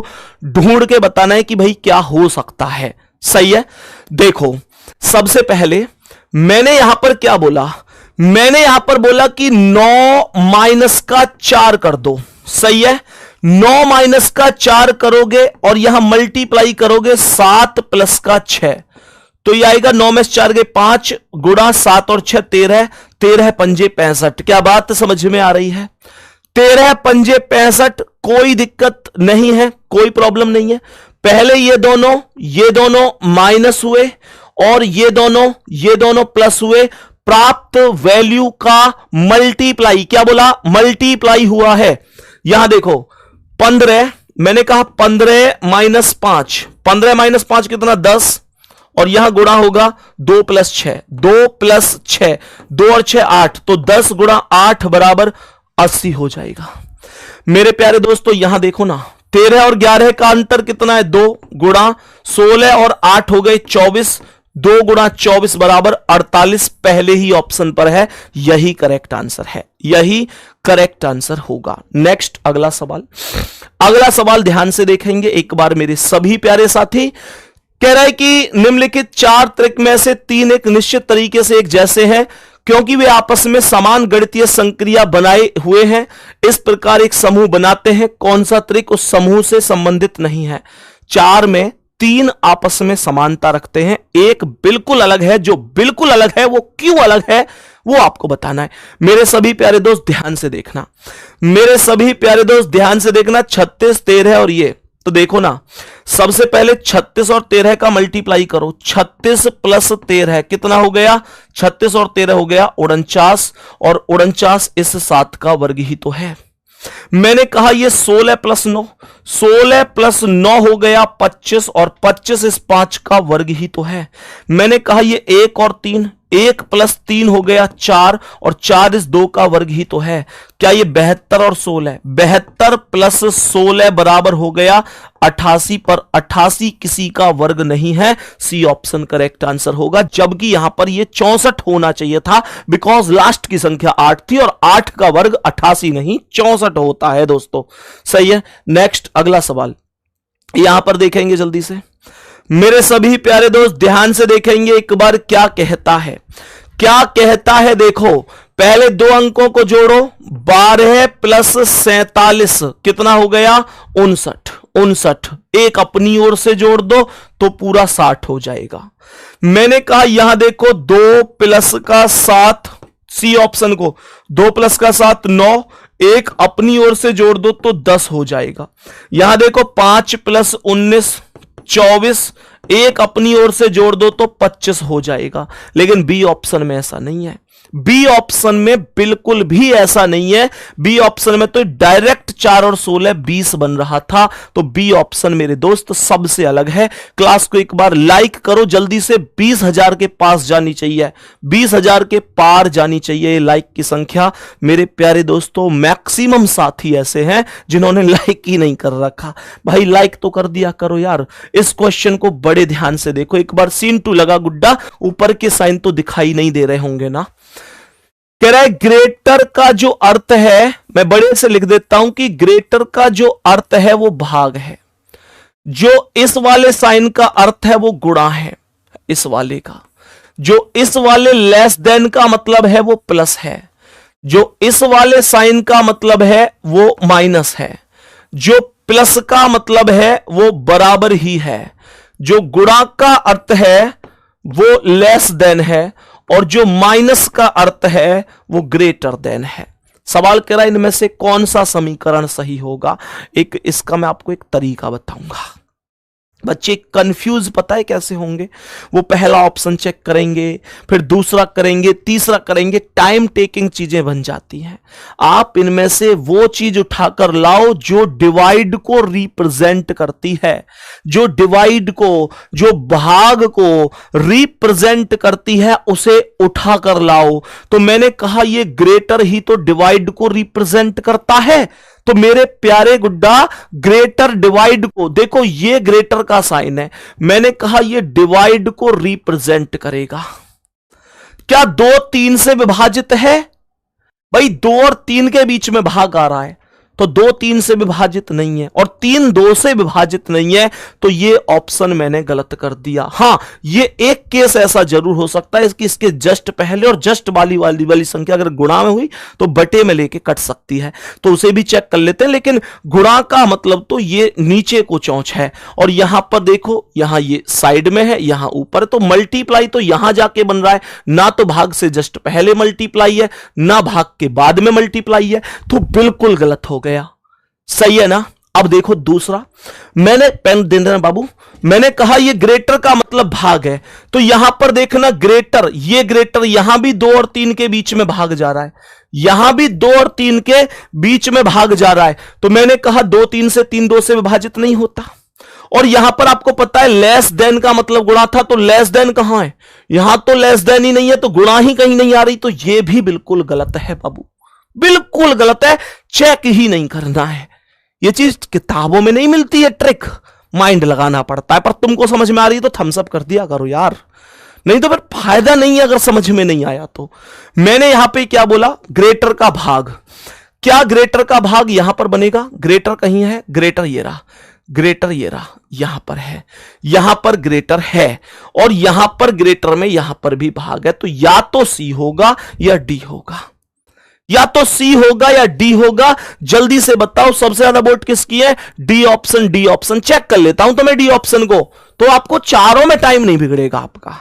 ढूंढ के बताना है कि भाई क्या हो सकता है। सही है। देखो सबसे पहले मैंने यहां पर क्या बोला? मैंने यहां पर बोला कि 9 माइनस का 4 कर दो। सही है। 9 माइनस का 4 करोगे और यहां मल्टीप्लाई करोगे 7 प्लस का 6, तो यह आएगा 9 में 4 के 5 गुणा 7 और 6 13, 13 पंजे 65। क्या बात समझ में आ रही है? 13 पंजे 65, कोई दिक्कत नहीं है, कोई प्रॉब्लम नहीं है। पहले ये दोनों माइनस हुए और ये दोनों प्लस हुए। प्राप्त वैल्यू का मल्टीप्लाई, क्या बोला? मल्टीप्लाई हुआ है। यहां देखो 15, मैंने कहा 15 माइनस 5, 15 माइनस 5 कितना? 10, और यहां गुणा होगा 2 प्लस 6, 2 प्लस 6, 2 और 6 8, तो 10 गुणा 8 बराबर 80 हो जाएगा। मेरे प्यारे दोस्तों यहां देखो ना, 13 और 11 का अंतर कितना है? 2 गुणा 16 और 8 हो गए 24, 2 गुणा 24 बराबर 48। पहले ही ऑप्शन पर है, यही करेक्ट आंसर है, यही करेक्ट आंसर होगा। नेक्स्ट अगला सवाल, अगला सवाल ध्यान से देखेंगे एक बार मेरे सभी प्यारे साथी। कह रहा है कि निम्नलिखित 4 त्रिक में से 3 एक निश्चित तरीके से एक जैसे हैं क्योंकि वे आपस में समान गणितीय संक्रिया बनाए हुए हैं, इस प्रकार एक समूह बनाते हैं। कौन सा त्रिक उस समूह से संबंधित नहीं है? 4 में 3 आपस में समानता रखते हैं, एक बिल्कुल अलग है। जो बिल्कुल अलग है वो क्यों अलग है वो आपको बताना है। मेरे सभी प्यारे दोस्त ध्यान से देखना, मेरे सभी प्यारे दोस्त ध्यान से देखना। 36 13 और ये, तो देखो ना, सबसे पहले 36 और 13 का मल्टीप्लाई करो। 36 प्लस 13 कितना हो गया? 36 और 13 हो गया 49, और 49 इस 7 का वर्ग ही तो है। मैंने कहा ये 16 प्लस 9, 16 प्लस 9 हो गया 25, और 25 इस 5 का वर्ग ही तो है। मैंने कहा ये 1 और 3, 1 प्लस 3 हो गया 4, और 4 इस 2 का वर्ग ही तो है। क्या ये 72 और 16? 72 प्लस 16 बराबर हो गया 88, पर 88 किसी का वर्ग नहीं है। सी ऑप्शन करेक्ट आंसर होगा, जबकि यहां पर ये 64 होना चाहिए था, बिकॉज लास्ट की संख्या 8 थी और 8 का वर्ग 88 नहीं 64 होता है दोस्तों। सही है। नेक्स्ट अगला सवाल यहां पर देखेंगे जल्दी से। मेरे सभी प्यारे दोस्त ध्यान से देखेंगे एक बार क्या कहता है, क्या कहता है। देखो पहले 2 अंकों को जोड़ो, 12 प्लस 47 कितना हो गया? 59। एक अपनी ओर से जोड़ दो तो पूरा 60 हो जाएगा। मैंने कहा यहां देखो 2 प्लस का 7, सी ऑप्शन को, 2 प्लस का 7 9, एक अपनी ओर से जोड़ दो तो 10 हो जाएगा। यहां देखो 5 प्लस 19 24, एक अपनी ओर से जोड़ दो तो 25 हो जाएगा। लेकिन बी ऑप्शन में ऐसा नहीं है, बी ऑप्शन में बिल्कुल भी ऐसा नहीं है। बी ऑप्शन में तो डायरेक्ट 4 और 16 20 बन रहा था। तो बी ऑप्शन मेरे दोस्त सबसे अलग है। क्लास को एक बार लाइक करो जल्दी से, 20,000 के पास जानी चाहिए, 20,000 के पार जानी चाहिए लाइक की संख्या। मेरे प्यारे दोस्तों, मैक्सिमम साथी ऐसे हैं जिन्होंने लाइक ही नहीं कर रखा। भाई लाइक तो कर दिया करो यार। इस क्वेश्चन को बड़े ध्यान से देखो एक बार। सीन 2 लगा गुड्डा, ऊपर के साइन तो दिखाई नहीं दे रहे होंगे ना। कह रहा है ग्रेटर का जो अर्थ है, मैं बड़े से लिख देता हूं कि ग्रेटर का जो अर्थ है वो भाग है, जो इस वाले साइन का अर्थ है वो गुणा है इस वाले का, जो इस वाले लेस देन का मतलब है वो प्लस है, जो इस वाले साइन का मतलब है वो माइनस है, जो प्लस का मतलब है वो बराबर ही है, जो गुणा का अर्थ है वो लेस देन है, और जो माइनस का अर्थ है वो ग्रेटर देन है। सवाल कह रहा है इनमें से कौन सा समीकरण सही होगा। एक इसका मैं आपको एक तरीका बताऊंगा। बच्चे कंफ्यूज पता है कैसे होंगे, वो पहला ऑप्शन चेक करेंगे, फिर दूसरा करेंगे, तीसरा करेंगे, टाइम टेकिंग चीजें बन जाती हैं। आप इनमें से वो चीज उठाकर लाओ जो डिवाइड को रिप्रेजेंट करती है, जो डिवाइड को, जो भाग को रिप्रेजेंट करती है उसे उठाकर लाओ। तो मैंने कहा ये ग्रेटर ही तो डिवाइड को रिप्रेजेंट करता है। तो मेरे प्यारे गुड्डा, ग्रेटर डिवाइड को, देखो ये ग्रेटर का साइन है, मैंने कहा ये डिवाइड को रिप्रेजेंट करेगा। क्या 2 3 से विभाजित है? भाई 2 और 3 के बीच में भाग आ रहा है, तो 2 3 से विभाजित नहीं है, और 3 2 से विभाजित नहीं है। तो ये ऑप्शन मैंने गलत कर दिया। हां, ये एक केस ऐसा जरूर हो सकता है कि इसके जस्ट पहले और जस्ट वाली संख्या अगर गुणा में हुई तो बटे में लेके कट सकती है, तो उसे भी चेक कर लेते हैं। लेकिन गुणा का मतलब तो ये नीचे को चौंच है, और यहां पर देखो, यहां ये साइड में है, यहां ऊपर, तो मल्टीप्लाई तो यहां जाके बन रहा है, ना तो भाग से जस्ट पहले मल्टीप्लाई है, ना भाग के बाद में मल्टीप्लाई है, तो बिल्कुल गलत हो गया। सही है ना। अब देखो दूसरा, मैंने पेन दे देना बाबू, मैंने कहा ये ग्रेटर का मतलब भाग है, तो यहां पर देखना ग्रेटर, ये ग्रेटर यहां भी 2 और 3 के बीच में भाग जा रहा है, यहां भी 2 और 3 के बीच में भाग जा रहा है। तो मैंने कहा 2 3 से 3 2 से विभाजित नहीं होता। और यहां पर आपको पता है लेस देन का मतलब गुणा था, तो लेस देन कहां है? यहां तो लेस देन ही नहीं है, तो गुणा ही कहीं नहीं आ रही। तो यह भी बिल्कुल गलत है बाबू, बिल्कुल गलत है, चेक ही नहीं करना है। ये चीज किताबों में नहीं मिलती है, ट्रिक माइंड लगाना पड़ता है। पर तुमको समझ में आ रही है तो थम्स अप कर दिया करो यार, नहीं तो फिर फायदा नहीं है अगर समझ में नहीं आया तो। मैंने यहां पे क्या बोला? ग्रेटर का भाग। क्या ग्रेटर का भाग यहां पर बनेगा? ग्रेटर कहीं है, ग्रेटर ये रहा, ग्रेटर ये रहा, यहां पर है, यहां पर ग्रेटर है, और यहां पर ग्रेटर में यहां पर भी भाग है। तो या तो सी होगा या डी होगा, या तो सी होगा या डी होगा। जल्दी से बताओ सबसे ज्यादा वोट किसकी है? D option. D option check कर लेता हूं तो मैं डी ऑप्शन को, तो आपको चारों में टाइम नहीं बिगड़ेगा आपका।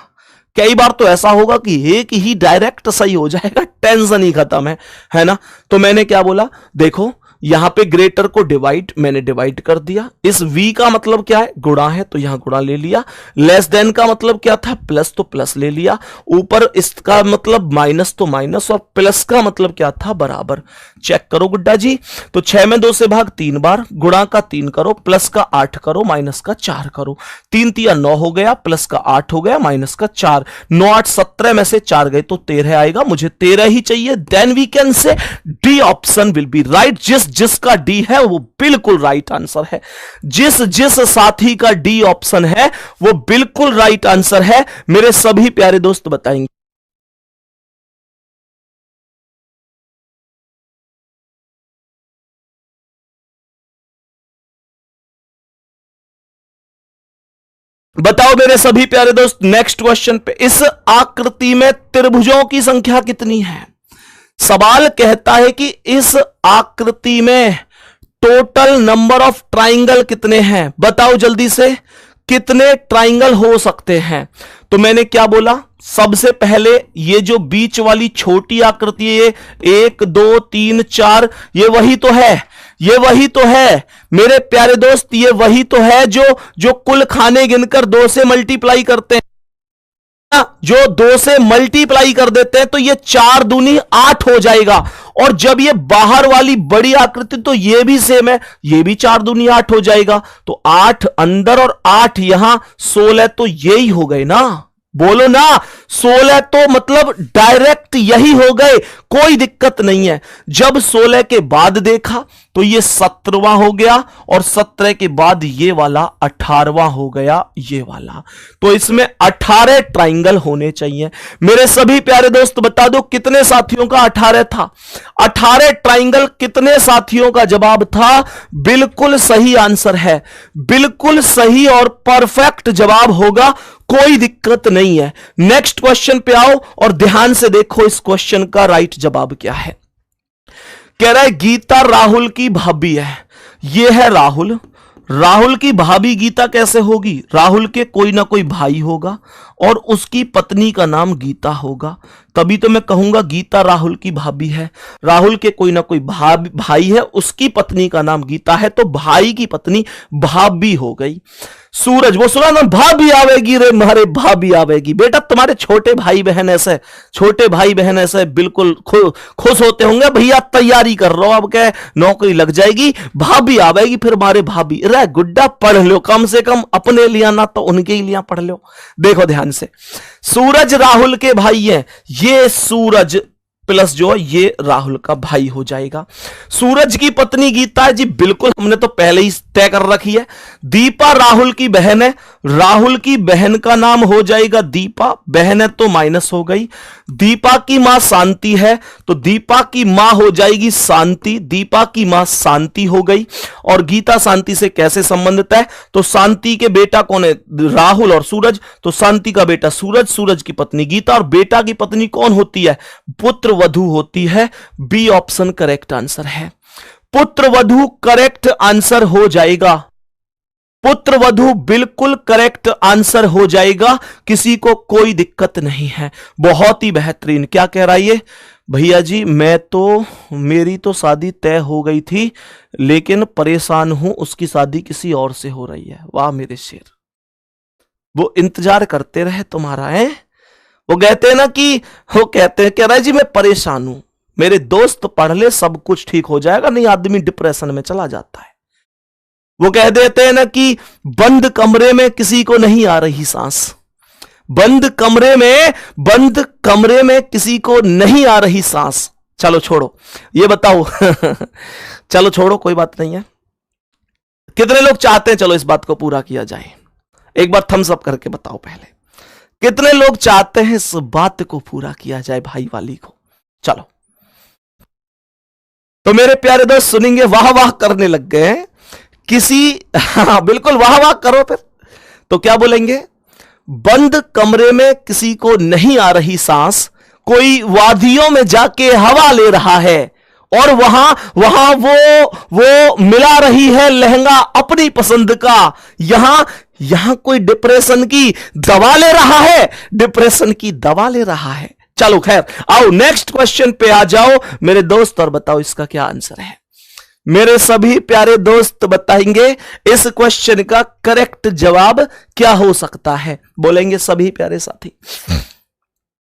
कई बार तो ऐसा होगा कि एक ही डायरेक्ट सही हो जाएगा, टेंशन ही खत्म है ना। तो मैंने क्या बोला? देखो यहां पे ग्रेटर को डिवाइड, मैंने डिवाइड कर दिया। इस v का मतलब क्या है? गुणा है, तो यहां गुणा ले लिया। लेस देन का मतलब क्या था? प्लस, तो प्लस ले लिया। ऊपर इसका मतलब माइनस, तो माइनस, और प्लस का मतलब क्या था? बराबर। चेक करो गुड्डा जी। तो 6 में 2 से भाग 3 बार, गुणा का 3 करो, प्लस का 8 करो, माइनस का 4 करो। 3 3 9 हो गया, प्लस का 8 हो गया, माइनस का 4। 9 8 17 में से 4 गए तो 13 आएगा, मुझे 13 ही चाहिए। Then we can say D option will be right. जिसका डी है वो बिल्कुल राइट आंसर है। जिस साथी का डी ऑप्शन है वो बिल्कुल राइट आंसर है। मेरे सभी प्यारे दोस्त बताएंगे। बताओ मेरे सभी प्यारे दोस्त, नेक्स्ट क्वेश्चन पे, इस आकृति में त्रिभुजों की संख्या कितनी है? सवाल कहता है कि इस आकृति में टोटल नंबर ऑफ ट्राइंगल कितने हैं? बताओ जल्दी से, कितने ट्राइंगल हो सकते हैं? तो मैंने क्या बोला? सबसे पहले ये जो बीच वाली छोटी आकृति है, 1 2 3 4, ये वही तो है। ये वही तो है मेरे प्यारे दोस्त, ये वही तो है जो कुल खाने गिनकर 2 से मल्टीप्लाई करते हैं, जो 2 से मल्टीप्लाई कर देते हैं तो ये 4 दूनी 8 हो जाएगा। और जब ये बाहर वाली बड़ी आकृति तो ये भी सेम है, ये भी 4 दूनी 8 हो जाएगा। तो 8 अंदर और 8 यहां, 16 तो यही हो गए ना, बोलो ना, 16 तो मतलब डायरेक्ट यही हो गए, कोई दिक्कत नहीं है। जब 16 के बाद देखा तो ये 17वां हो गया और 17 के बाद ये वाला 18वां हो गया, ये वाला। तो इसमें 18 ट्राइंगल होने चाहिए। मेरे सभी प्यारे दोस्त बता दो कितने साथियों का 18 था? 18 ट्राइंगल कितने साथियों का जवाब था? बिल्कुल सही आंसर है, बिल्कुल सही और परफेक्ट जवाब होगा, कोई दिक्कत नहीं है। नेक्स्ट क्वेश्चन पे आओ और ध्यान से देखो इस क्वेश्चन का राइट जवाब क्या है। कह रहा है गीता राहुल की भाभी है। ये है राहुल, राहुल की भाभी गीता कैसे होगी? राहुल के कोई ना कोई भाई होगा और उसकी पत्नी का नाम गीता होगा, तभी तो मैं कहूंगा गीता राहुल की भाभी है। राहुल के कोई ना कोई भाई है, उसकी पत्नी का नाम गीता है, तो भाई की पत्नी भाभी हो गई। सूरज, वो सुना ना, भाभी आवेगी रे मारे भाभी आवेगी। बेटा तुम्हारे छोटे भाई बहन ऐसे बिल्कुल खुश होते होंगे, भैया तैयारी कर रहा हूं, अब क्या नौकरी लग जाएगी, भाभी आवेगी, फिर मारे भाभी। रे गुड्डा पढ़ लो, कम से कम अपने लिया ना तो उनके ही लिया पढ़ लो। देखो ध्यान से, सूरज राहुल के भाई है, ये सूरज प्लस जो ये राहुल का भाई हो जाएगा। सूरज की पत्नी गीता है जी, बिल्कुल हमने तो पहले ही तय कर रखी है। दीपा राहुल की बहन है, राहुल की बहन का नाम हो जाएगा दीपा, बहन है तो माइनस हो गई। दीपा की मां शांति है तो दीपा की मां हो जाएगी शांति, दीपा की मां शांति हो गई। और गीता शांति से कैसे संबंधित है? तो शांति के बेटा कौन है? राहुल और सूरज, तो शांति का बेटा सूरज, सूरज की पत्नी गीता, और बेटा की पत्नी कौन होती है? पुत्र वधू होती है। बी ऑप्शन करेक्ट आंसर है, पुत्र वधू करेक्ट आंसर हो जाएगा, पुत्र वधू बिल्कुल करेक्ट आंसर हो जाएगा, किसी को कोई दिक्कत नहीं है। बहुत ही बेहतरीन। क्या कह रहा है ये? भैया जी मेरी तो शादी तय हो गई थी, लेकिन परेशान हूं, उसकी शादी किसी और से हो रही है। वाह मेरे शेर, वो इंतजार करते रहे तुम्हारा है। वो कहते हैं ना कि वो कहते हैं, कह रहा है जी मैं परेशान हूं, मेरे दोस्त पढ़ ले सब कुछ ठीक हो जाएगा, नहीं आदमी डिप्रेशन में चला जाता है। वो कह देते हैं ना कि बंद कमरे में किसी को नहीं आ रही सांस, बंद कमरे में किसी को नहीं आ रही सांस। चलो छोड़ो, ये बताओ चलो छोड़ो, कोई बात नहीं है। कितने लोग चाहते हैं चलो इस बात को पूरा किया जाए? एक बार थम्स अप करके बताओ पहले, कितने लोग चाहते हैं इस बात को पूरा किया जाए भाई वाली को? चलो, तो मेरे प्यारे दोस्त सुनेंगे, वाह वाह करने लग गए हैं हाँ बिल्कुल वाह वाह करो फिर। तो क्या बोलेंगे? बंद कमरे में किसी को नहीं आ रही सांस, कोई वादियों में जाके हवा ले रहा है, और वहां वो मिला रही है लहंगा अपनी पसंद का। यहां कोई डिप्रेशन की दवा ले रहा है, डिप्रेशन की दवा ले रहा है। चलो खैर, आओ नेक्स्ट क्वेश्चन पे आ जाओ मेरे दोस्त, और बताओ इसका क्या आंसर है। मेरे सभी प्यारे दोस्त बताएंगे इस क्वेश्चन का करेक्ट जवाब क्या हो सकता है। बोलेंगे सभी प्यारे साथी,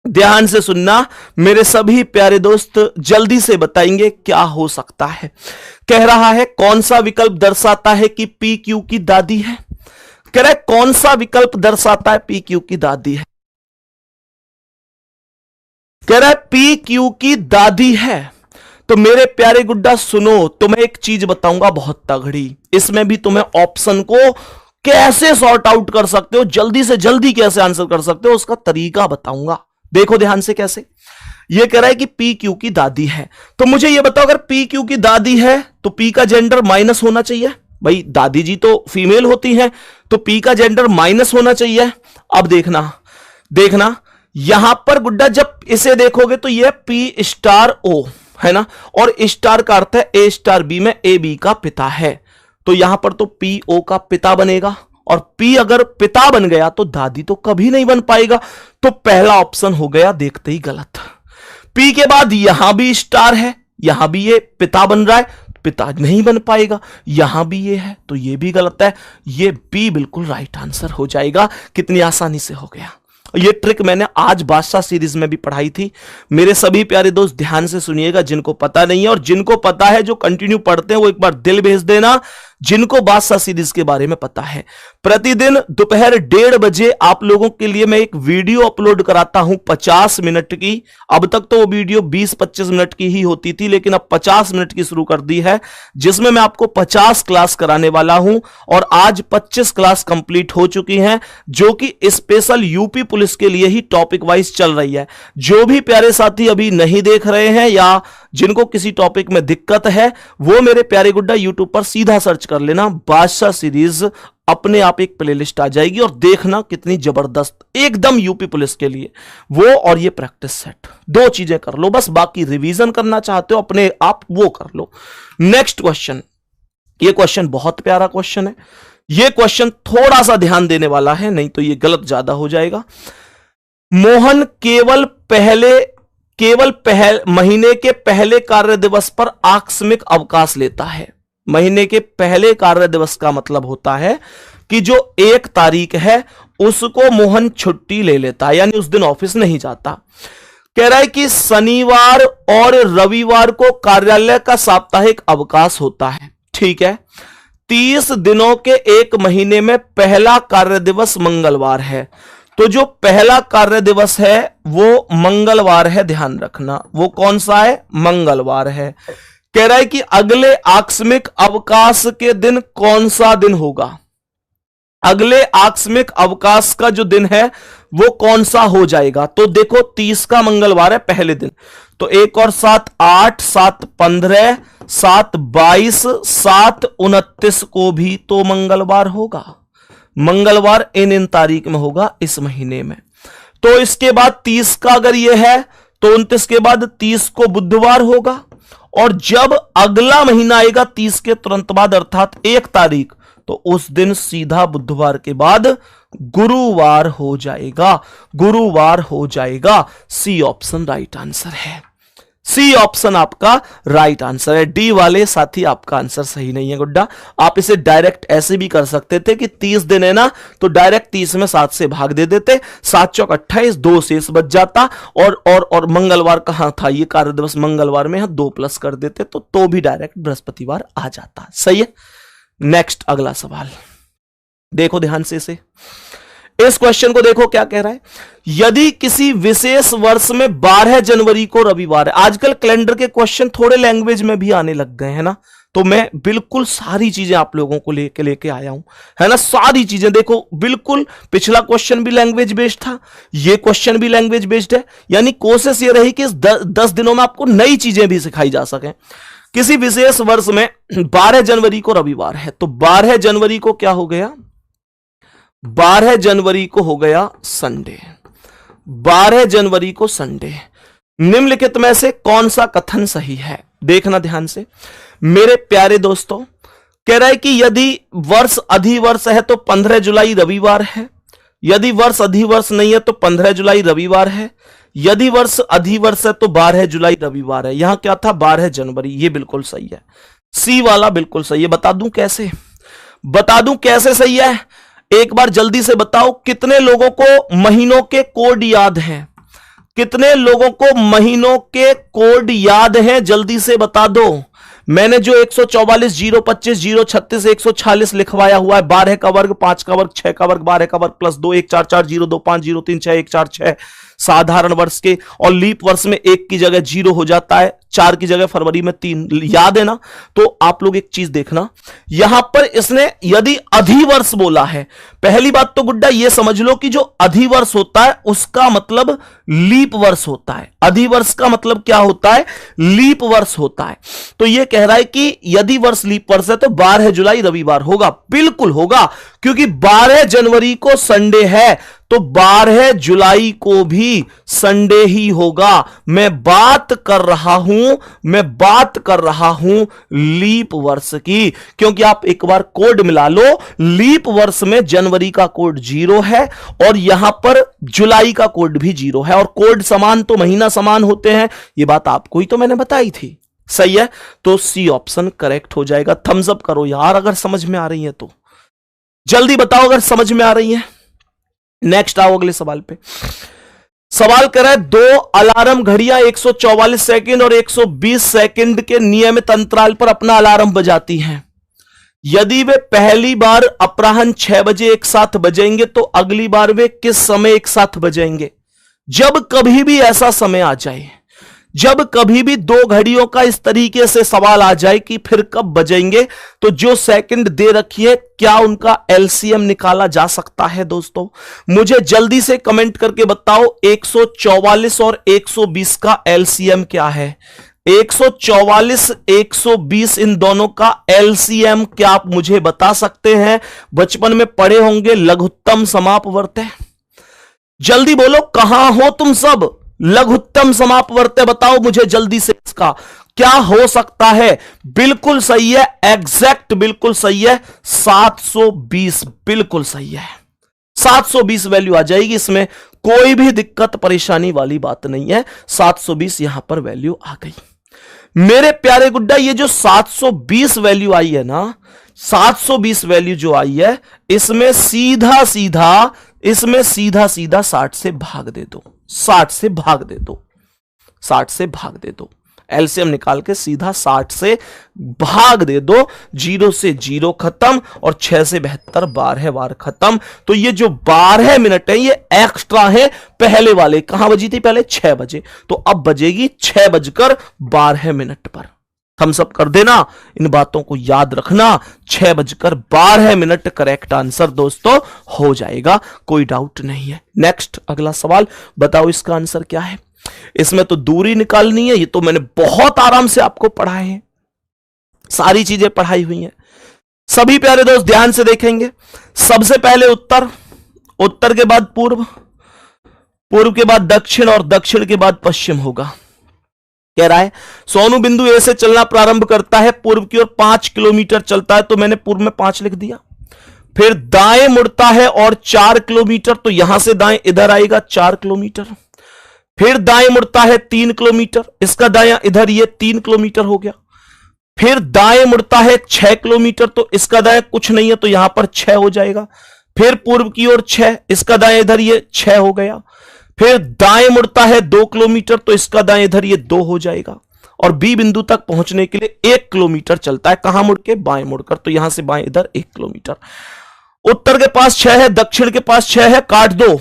ध्यान से सुनना मेरे सभी प्यारे दोस्त, जल्दी से बताएंगे क्या हो सकता है। कह रहा है कौन सा विकल्प दर्शाता है कि पी क्यू की दादी है? कह रहा है कौन सा विकल्प दर्शाता है पी क्यू की दादी है? कह रहा है पी क्यू की दादी है। तो मेरे प्यारे गुड्डा सुनो, तुम्हें एक चीज बताऊंगा बहुत तगड़ी, इसमें भी तुम्हें ऑप्शन को कैसे सॉर्ट आउट कर सकते हो, जल्दी से जल्दी कैसे आंसर कर सकते हो, उसका तरीका बताऊंगा। देखो ध्यान से कैसे। ये कह रहा है कि पी क्यू की दादी है, तो मुझे ये बताओ अगर पी क्यू की दादी है तो पी का जेंडर माइनस होना चाहिए। भाई दादी जी तो फीमेल होती है, तो पी का जेंडर माइनस होना चाहिए। अब देखना यहां पर गुड्डा जब इसे देखोगे तो ये पी स्टार ओ है ना, और स्टार का अर्थ है ए स्टार बी में ए बी का पिता है, तो यहां पर तो पी ओ का पिता बनेगा, और पी अगर पिता बन गया तो दादी तो कभी नहीं बन पाएगा। तो पहला ऑप्शन हो गया देखते ही गलत। पी के बाद यहां भी स्टार है, यहां भी ये पिता बन रहा है, पिता नहीं बन पाएगा। यहां भी ये है तो ये भी गलत है, ये बी बिल्कुल राइट आंसर हो जाएगा। कितनी आसानी से हो गया। ये ट्रिक मैंने आज बादशाह सीरीज में भी पढ़ाई थी। मेरे सभी प्यारे दोस्त ध्यान से सुनिएगा, जिनको पता नहीं है और जिनको पता है जो कंटिन्यू पढ़ते हैं वो एक बार दिल भेज देना। जिनको बादशाह सीरीज के बारे में पता है, प्रतिदिन दोपहर 1:30 बजे आप लोगों के लिए मैं एक वीडियो अपलोड कराता हूं 50 मिनट की। अब तक तो वो वीडियो 20-25 मिनट की ही होती थी, लेकिन अब 50 मिनट की शुरू कर दी है, जिसमें मैं आपको 50 क्लास कराने वाला हूं। और आज 25 क्लास कंप्लीट हो चुकी हैं, जो कि स्पेशल यूपी पुलिस के लिए ही टॉपिक वाइज चल रही है। जो भी प्यारे साथी अभी नहीं देख रहे हैं या जिनको किसी टॉपिक में दिक्कत है, वो मेरे प्यारे गुड्डा यूट्यूब पर सीधा सर्च कर लेना बादशाह सीरीज, अपने आप एक प्लेलिस्ट आ जाएगी और देखना कितनी जबरदस्त, एकदम यूपी पुलिस के लिए वो। और ये प्रैक्टिस सेट, 2 चीजें कर लो बस, बाकी रिवीजन करना चाहते हो अपने आप वो कर लो। नेक्स्ट क्वेश्चन, ये क्वेश्चन बहुत प्यारा क्वेश्चन है। ये क्वेश्चन थोड़ा सा ध्यान देने वाला है, नहीं तो ये गलत ज्यादा हो जाएगा। मोहन केवल महीने के पहले कार्य दिवस पर आकस्मिक अवकाश लेता है। महीने के पहले कार्य दिवस का मतलब होता है कि जो 1 तारीख है उसको मोहन छुट्टी ले लेता है, यानी उस दिन ऑफिस नहीं जाता। कह रहा है कि शनिवार और रविवार को कार्यालय का साप्ताहिक अवकाश होता है। ठीक है, 30 दिनों के एक महीने में पहला कार्य दिवस मंगलवार है, तो जो पहला कार्य दिवस है वो मंगलवार है, ध्यान रखना। वो कौन सा है? मंगलवार है। कह रहा है कि अगले आकस्मिक अवकाश के दिन कौन सा दिन होगा? अगले आकस्मिक अवकाश का जो दिन है वो कौन सा हो जाएगा? तो देखो 30 का मंगलवार है पहले दिन, तो 1 और 7 8, 7 15, 7 22, 7 29 को भी तो मंगलवार होगा। मंगलवार इन तारीख में होगा इस महीने में। तो इसके बाद 30 का अगर ये है तो 29 के बाद 30 को बुधवार होगा, और जब अगला महीना आएगा 30 के तुरंत बाद अर्थात 1 तारीख, तो उस दिन सीधा बुधवार के बाद गुरुवार हो जाएगा। गुरुवार हो जाएगा। सी ऑप्शन राइट आंसर है। सी ऑप्शन आपका राइट आंसर है। डी वाले साथी आपका आंसर सही नहीं है गुड्डा। आप इसे डायरेक्ट ऐसे भी कर सकते थे कि 30 दिन है ना, तो डायरेक्ट 30 में 7 से भाग दे देते, 7 चौक 28, 2 शेष बच जाता, और मंगलवार कहां था? ये कार्य दिवस मंगलवार में है, 2 प्लस कर देते तो भी डायरेक्ट बृहस्पतिवार आ जाता। सही है। नेक्स्ट अगला सवाल देखो ध्यान से इसे। इस क्वेश्चन को देखो क्या कह रहा है। यदि किसी विशेष वर्ष में 12 जनवरी को रविवार है, आजकल कैलेंडर के क्वेश्चन थोड़े लैंग्वेज में भी आने लग गए हैं ना, तो मैं बिल्कुल सारी चीजें आप लोगों को लेके आया हूं, है ना। सारी चीजें देखो, बिल्कुल पिछला क्वेश्चन भी लैंग्वेज बेस्ड था, ये क्वेश्चन भी लैंग्वेज बेस्ड है, यानी कोशिश ये रही कि इस 10 दिनों में आपको नई चीजें भी सिखाई जा सकें। किसी विशेष वर्ष में 12 जनवरी को रविवार है, तो 12 जनवरी को क्या हो गया? 12 जनवरी को हो गया संडे। 12 जनवरी को संडे। निम्नलिखित में से कौन सा कथन सही है? देखना ध्यान से मेरे प्यारे दोस्तों। कह रहा है कि यदि वर्ष अधिवर्ष है तो 15 जुलाई रविवार है, यदि वर्ष अधिवर्ष नहीं है तो 15 जुलाई रविवार है, यदि वर्ष अधिवर्ष है तो 12 जुलाई रविवार है। यहां क्या था? 12 जनवरी। ये बिल्कुल सही है। सी वाला बिल्कुल सही है। बता दूं कैसे? बता दूं कैसे सही है? एक बार जल्दी से बताओ, कितने लोगों को महीनों के कोड याद हैं? कितने लोगों को महीनों के कोड याद हैं? जल्दी से बता दो। मैंने जो 144, 025, 036, 146 लिखवाया हुआ है, 12 का वर्ग, 5 का वर्ग, 6 का वर्ग, 12 का वर्ग प्लस 2, 144, 025, 036, 146 साधारण वर्ष के, और लीप वर्ष में 1 की जगह 0 हो जाता है, 4 की जगह फरवरी में 3, याद है ना। तो आप लोग एक चीज देखना, यहां पर इसने यदि अधिवर्ष बोला है, पहली बात तो गुड्डा ये समझ लो कि जो अधिवर्ष होता है उसका मतलब लीप वर्ष होता है। अधिवर्ष का मतलब क्या होता है? लीप वर्ष होता है। तो ये कह रहा है कि यदि वर्ष लीप वर्ष है तो 12 जुलाई रविवार होगा। बिल्कुल होगा, क्योंकि 12 जनवरी को संडे है, तो 12 जुलाई को भी संडे ही होगा। मैं बात कर रहा हूं लीप वर्ष की, क्योंकि आप एक बार कोड मिला लो, लीप वर्ष में जनवरी का कोड 0 है और यहां पर जुलाई का कोड भी 0 है, और कोड समान तो महीना समान होते हैं। ये बात आपको ही तो मैंने बताई थी, सही है, तो सी ऑप्शन करेक्ट हो जाएगा। थम्स अप करो यार अगर समझ में आ रही है तो, जल्दी बताओ अगर समझ में आ रही है। नेक्स्ट आओ अगले सवाल पे। सवाल कर रहा है, दो अलार्म घड़ियां 144 सेकंड और 120 सेकंड के नियमित अंतराल पर अपना अलार्म बजाती हैं। यदि वे पहली बार अपराह्न 6 बजे एक साथ बजेंगे तो अगली बार वे किस समय एक साथ बजेंगे? जब कभी भी ऐसा समय आ जाए, जब कभी भी दो घड़ियों का इस तरीके से सवाल आ जाए कि फिर कब बजेंगे, तो जो सेकंड दे रखी है क्या उनका एलसीएम निकाला जा सकता है? दोस्तों मुझे जल्दी से कमेंट करके बताओ 144 और 120 का एलसीएम क्या है? 144 120 इन दोनों का एलसीएम क्या आप मुझे बता सकते हैं? बचपन में पढ़े होंगे लघुत्तम समापवर्त्य। जल्दी बोलो कहां हो तुम सब? लघुत्तम समापवर्त्य बताओ मुझे जल्दी से, इसका क्या हो सकता है? बिल्कुल सही है, एग्जैक्ट बिल्कुल सही है, 720 बिल्कुल सही है। 720 वैल्यू आ जाएगी, इसमें कोई भी दिक्कत परेशानी वाली बात नहीं है। 720 यहां पर वैल्यू आ गई। मेरे प्यारे गुड्डा, ये जो 720 वैल्यू आई है ना, 720 वैल्यू जो आई है, इसमें सीधा सीधा 60 से भाग दे दो, 60 से भाग दे दो, 60 से भाग दे दो। एलसीएम निकाल के सीधा 60 से भाग दे दो। 0 से 0 खत्म और 6 से 72 12 बार खत्म। तो ये जो 12 मिनट है ये एक्स्ट्रा है पहले वाले। कहां बजी थी पहले? 6 बजे, तो अब बजेगी 6:12 पर। हम सब कर देना, इन बातों को याद रखना। 6:12 करेक्ट आंसर दोस्तों हो जाएगा, कोई डाउट नहीं है। नेक्स्ट अगला सवाल बताओ इसका आंसर क्या है? इसमें तो दूरी निकालनी है, ये तो मैंने बहुत आराम से आपको पढ़ाए हैं, सारी चीजें पढ़ाई हुई हैं। सभी प्यारे दोस्त ध्यान से देखेंगे। सबसे पहले उत्तर, उत्तर के बाद पूर्व, पूर्व के बाद दक्षिण और दक्षिण के बाद पश्चिम होगा। कह रहा है सोनू बिंदु ए से चलना प्रारंभ करता है, पूर्व की ओर 5 किलोमीटर चलता है, तो मैंने पूर्व में 5 लिख दिया। फिर दाएं मुड़ता है और 4 किलोमीटर, तो यहां से दाएं इधर आएगा 4 किलोमीटर। फिर दाएं मुड़ता है 3 किलोमीटर, इसका दायां इधर, ये 3 किलोमीटर हो गया। फिर दाएं मुड़ता है 6 किलोमीटर, तो इसका दायां कुछ नहीं है, तो यहां पर 6 हो जाएगा। फिर पूर्व की ओर 6, इसका दाएं इधर, ये 6 हो गया। फिर दाएं मुड़ता है 2 किलोमीटर, तो इसका दाएं इधर, ये 2 हो जाएगा। और बी बिंदु तक पहुंचने के लिए 1 किलोमीटर चलता है, कहां मुड़ के? बाएं मुड़कर, तो यहां से बाएं इधर 1 किलोमीटर। उत्तर के पास 6 है, दक्षिण के पास 6 है, काट दो।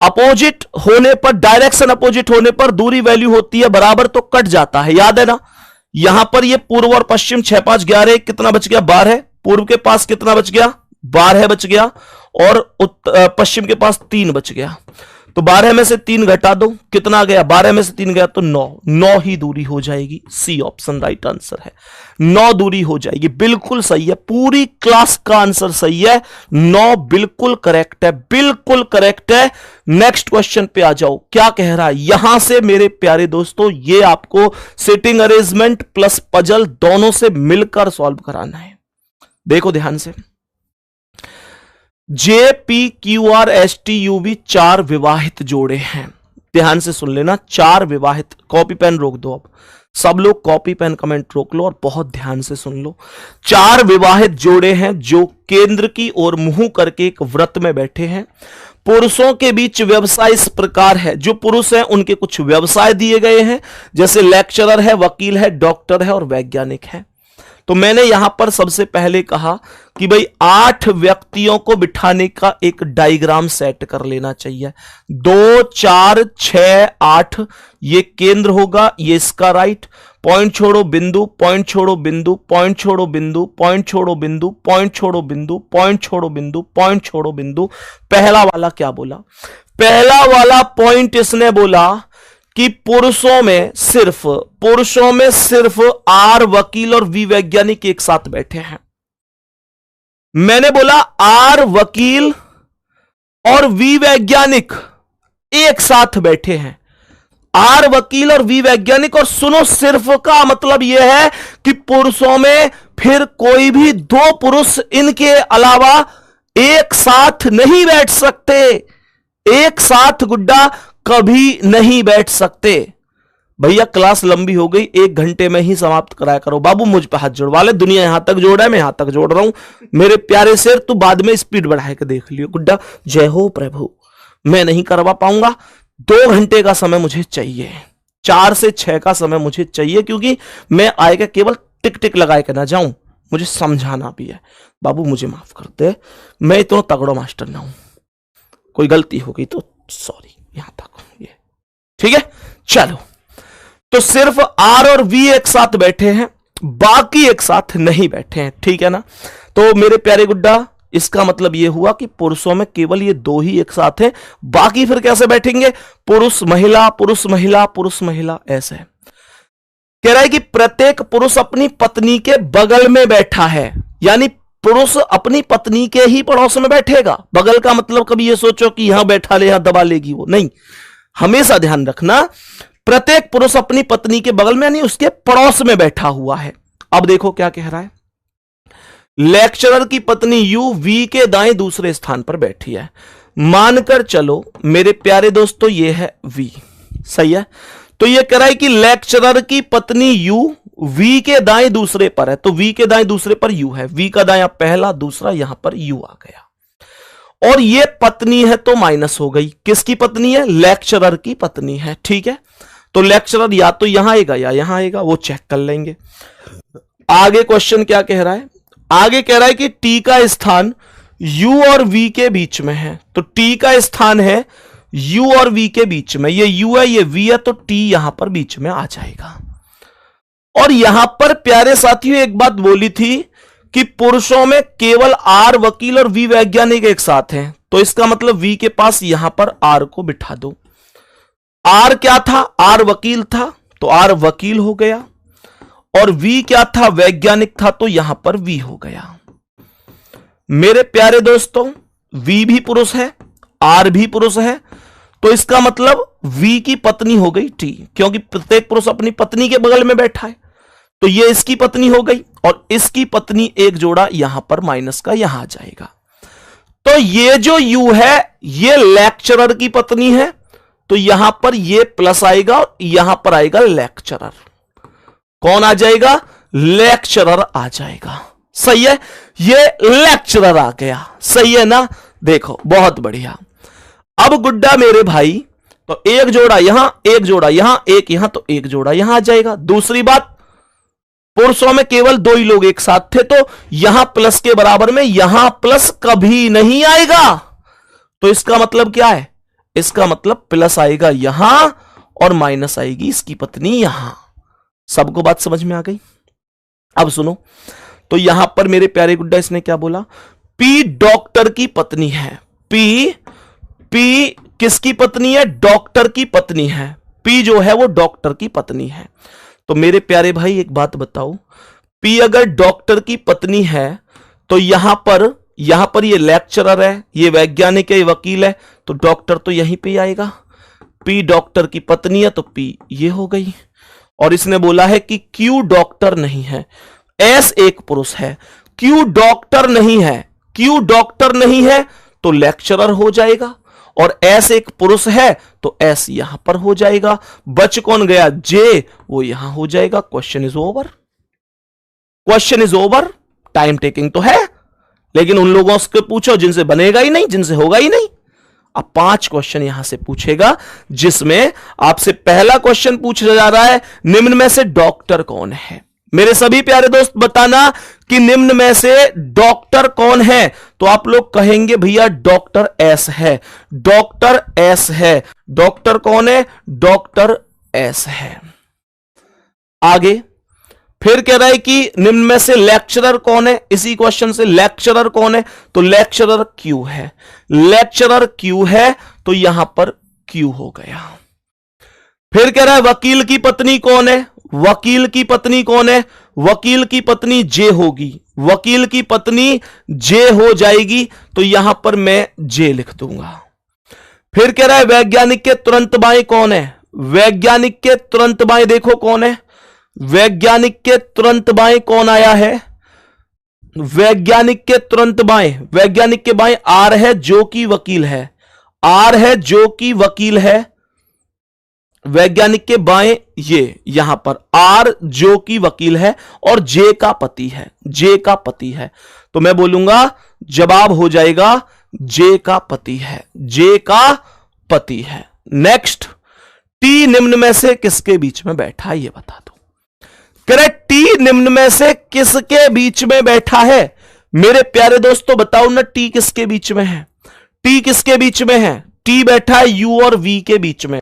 अपोजिट होने पर, डायरेक्शन अपोजिट होने पर दूरी वैल्यू होती है बराबर, तो कट जाता है, याद है ना। यहां पर ये पूर्व और पश्चिम 6 5 11, कितना बच गया? 12। पूर्व के पास कितना बच गया? 12 बच गया। और पश्चिम के पास 3 बच गया, तो 12 में से 3 घटा दो, कितना गया? 12 में से 3 गया तो 9, 9 ही दूरी हो जाएगी। सी ऑप्शन राइट आंसर है, 9 दूरी हो जाएगी। बिल्कुल सही है, पूरी क्लास का आंसर सही है, 9 बिल्कुल करेक्ट है, बिल्कुल करेक्ट है। नेक्स्ट क्वेश्चन पे आ जाओ, क्या कह रहा है यहां से मेरे प्यारे दोस्तों? ये आपको सिटिंग अरेंजमेंट प्लस पजल दोनों से मिलकर सॉल्व कराना है। देखो ध्यान से, JPQRSTUV 4 विवाहित जोड़े हैं। ध्यान से सुन लेना, 4 विवाहित। कॉपी पेन रोक दो, अब सब लोग कॉपी पेन कमेंट रोक लो और बहुत ध्यान से सुन लो। 4 विवाहित जोड़े हैं जो केंद्र की ओर मुंह करके एक व्रत में बैठे हैं। पुरुषों के बीच व्यवसाय इस प्रकार है, जो पुरुष हैं उनके कुछ व्यवसाय दिए गए हैं, जैसे लेक्चरर है, वकील है, डॉक्टर है और वैज्ञानिक है। तो मैंने यहां पर सबसे पहले कहा कि भाई 8 व्यक्तियों को बिठाने का एक डायग्राम सेट कर लेना चाहिए। 2 4 6 8 ये केंद्र होगा, ये इसका राइट। पॉइंट छोड़ो बिंदु, पॉइंट छोड़ो बिंदु, पॉइंट छोड़ो बिंदु, पॉइंट छोड़ो बिंदु, पॉइंट छोड़ो बिंदु, पॉइंट छोड़ो बिंदु, पॉइंट छोड़ो बिंदु। पहला वाला क्या बोला? पहला वाला पॉइंट इसने बोला कि पुरुषों में सिर्फ आर वकील और वी वैज्ञानिक एक साथ बैठे हैं। मैंने बोला आर वकील और वी वैज्ञानिक एक साथ बैठे हैं। आर वकील और वी वैज्ञानिक, और सुनो, सिर्फ का मतलब यह है कि पुरुषों में फिर कोई भी 2 पुरुष इनके अलावा एक साथ नहीं बैठ सकते। एक साथ गुड्डा कभी नहीं बैठ सकते। भैया क्लास लंबी हो गई, 1 घंटे में ही समाप्त कराया करो। बाबू मुझ पे हाथ जोड़वा ले, दुनिया यहां तक जोड़ा है, मैं यहां तक जोड़ रहा हूं। मेरे प्यारे शेर, तू बाद में स्पीड बढ़ा के देख लियो। गुड्डा जय हो प्रभु, मैं नहीं करवा पाऊंगा, 2 घंटे का समय मुझे चाहिए, 4 से 6 का समय मुझे चाहिए, क्योंकि मैं आएगा केवल टिक टिक लगाए के ना जाऊं, मुझे समझाना भी है। बाबू मुझे माफ कर दे, मैं इतना तगड़ो मास्टर ना हूं, कोई गलती हो गई तो सॉरी, यहां तक ये ठीक है। चलो, तो सिर्फ आर और वी एक साथ बैठे हैं, बाकी एक साथ नहीं बैठे हैं, ठीक है ना। तो मेरे प्यारे गुड्डा, इसका मतलब यह हुआ कि पुरुषों में केवल ये 2 ही एक साथ हैं, बाकी फिर कैसे बैठेंगे? पुरुष महिला, पुरुष महिला, पुरुष महिला, ऐसे। कह रहा है कि प्रत्येक पुरुष अपनी पत्नी के बगल में बैठा है, यानी पुरुष अपनी पत्नी के ही पड़ोस में बैठेगा। बगल का मतलब कभी ये सोचो कि यहां बैठा ले, यहां दबा लेगी, वो नहीं। हमेशा ध्यान रखना, प्रत्येक पुरुष अपनी पत्नी के बगल में यानी उसके पड़ोस में बैठा हुआ है। अब देखो क्या कह रहा है, लेक्चरर की पत्नी यू वी के दाएं दूसरे स्थान पर बैठी है। मानकर चलो मेरे प्यारे दोस्तों, ये है वी, सही है। तो ये कह रहा है कि लेक्चरर की पत्नी यू वी के दाएं दूसरे पर है, तो वी के दाएं दूसरे पर यू है, वी का दाएं पहला, दूसरा, यहां पर यू आ गया। और ये पत्नी है तो माइनस हो गई, किसकी पत्नी है? लेक्चरर की पत्नी है, ठीक है। तो लेक्चरर या तो यहां आएगा या यहां आएगा, वो चेक कर लेंगे। आगे क्वेश्चन क्या कह रहा है? आगे कह रहा है कि टी का स्थान u और v के बीच में है, तो t का स्थान है u और v के बीच में, ये u है, ये v है, तो t यहां पर बीच में आ जाएगा। और यहां पर प्यारे साथियों एक बात बोली थी कि पुरुषों में केवल r वकील और v वैज्ञानिक एक साथ हैं, तो इसका मतलब v के पास यहां पर r को बिठा दो। r क्या था? r वकील था, तो r वकील हो गया, और v क्या था? वैज्ञानिक था, तो यहां पर v हो गया। मेरे प्यारे दोस्तों, v भी पुरुष है, r भी पुरुष है, तो इसका मतलब v की पत्नी हो गई t, क्योंकि प्रत्येक पुरुष अपनी पत्नी के बगल में बैठा है, तो ये इसकी पत्नी हो गई, और इसकी पत्नी एक जोड़ा यहां पर माइनस का यहां आ जाएगा। तो ये जो u है ये लेक्चरर की पत्नी है, तो यहां पर ये प्लस आएगा और यहां पर आएगा लेक्चरर। कौन आ जाएगा? लेक्चरर आ जाएगा, सही है। ये लेक्चरर आ गया, सही है ना। देखो बहुत बढ़िया। अब गुड्डा मेरे भाई, तो एक जोड़ा यहां, एक जोड़ा यहां, एक यहां, तो एक जोड़ा यहां आ जाएगा। दूसरी बात, पुरुषों में केवल 2 ही लोग एक साथ थे, तो यहां प्लस के बराबर में यहां प्लस कभी नहीं आएगा, तो इसका मतलब क्या है? इसका मतलब प्लस आएगा यहां और माइनस आएगी इसकी पत्नी यहां। सबको बात समझ में आ गई? अब सुनो, तो यहां पर मेरे प्यारे गुड्डा इसने क्या बोला? पी डॉक्टर की पत्नी है। पी किसकी पत्नी है? डॉक्टर की पत्नी है। पी जो है वो डॉक्टर की पत्नी है। तो मेरे प्यारे भाई एक बात बताओ, पी अगर डॉक्टर की पत्नी है तो यहां पर ये लेक्चरर है, ये वैज्ञानिक है, ये वकील है, तो डॉक्टर तो यहीं पे आएगा। पी डॉक्टर की पत्नी है तो पी ये हो गई। और इसने बोला है कि क्यू डॉक्टर नहीं है, एस एक पुरुष है। क्यू डॉक्टर नहीं है, क्यू डॉक्टर नहीं है तो लेक्चरर हो जाएगा, और एस एक पुरुष है तो एस यहां पर हो जाएगा। बच कौन गया? जे, वो यहां हो जाएगा। Question is over, question is over. Time taking तो है, लेकिन उन लोगों से पूछो जिनसे बनेगा ही नहीं, जिनसे होगा ही नहीं। अब 5 क्वेश्चन यहां से पूछेगा, जिसमें आपसे पहला क्वेश्चन पूछा जा रहा है, निम्न में से डॉक्टर कौन है? मेरे सभी प्यारे दोस्त बताना कि निम्न में से डॉक्टर कौन है? तो आप लोग कहेंगे भैया डॉक्टर एस है, डॉक्टर एस है। डॉक्टर कौन है? डॉक्टर एस है। आगे फिर कह रहा है कि निम्न में से लेक्चरर कौन है? इसी क्वेश्चन से लेक्चरर कौन है? तो लेक्चरर क्यू है, लेक्चरर क्यू है, तो यहां पर क्यू हो गया। फिर कह रहा है वकील की पत्नी कौन है? वकील की पत्नी कौन है? वकील की पत्नी जे होगी, वकील की पत्नी जे हो जाएगी, तो यहां पर मैं जे लिख दूंगा। फिर कह रहा है वैज्ञानिक के तुरंत बाएं कौन है? वैज्ञानिक के तुरंत बाएं देखो कौन है? वैज्ञानिक के तुरंत बाएं कौन आया है? वैज्ञानिक के तुरंत बाएं, वैज्ञानिक के बाएं आर है जो कि वकील है, आर है जो कि वकील है, वैज्ञानिक के बाएं ये यहां पर आर जो कि वकील है और जे का पति है, जे का पति है, तो मैं बोलूंगा जवाब हो जाएगा जे का पति है, जे का पति है। नेक्स्ट, टी निम्न में से किसके बीच में बैठा है ये बता दो। करेक्ट, टी निम्न में से किसके बीच में बैठा है मेरे प्यारे दोस्तों, बताओ ना टी किसके बीच में है, टी किसके बीच में है, टी बैठा है यू और वी के बीच में,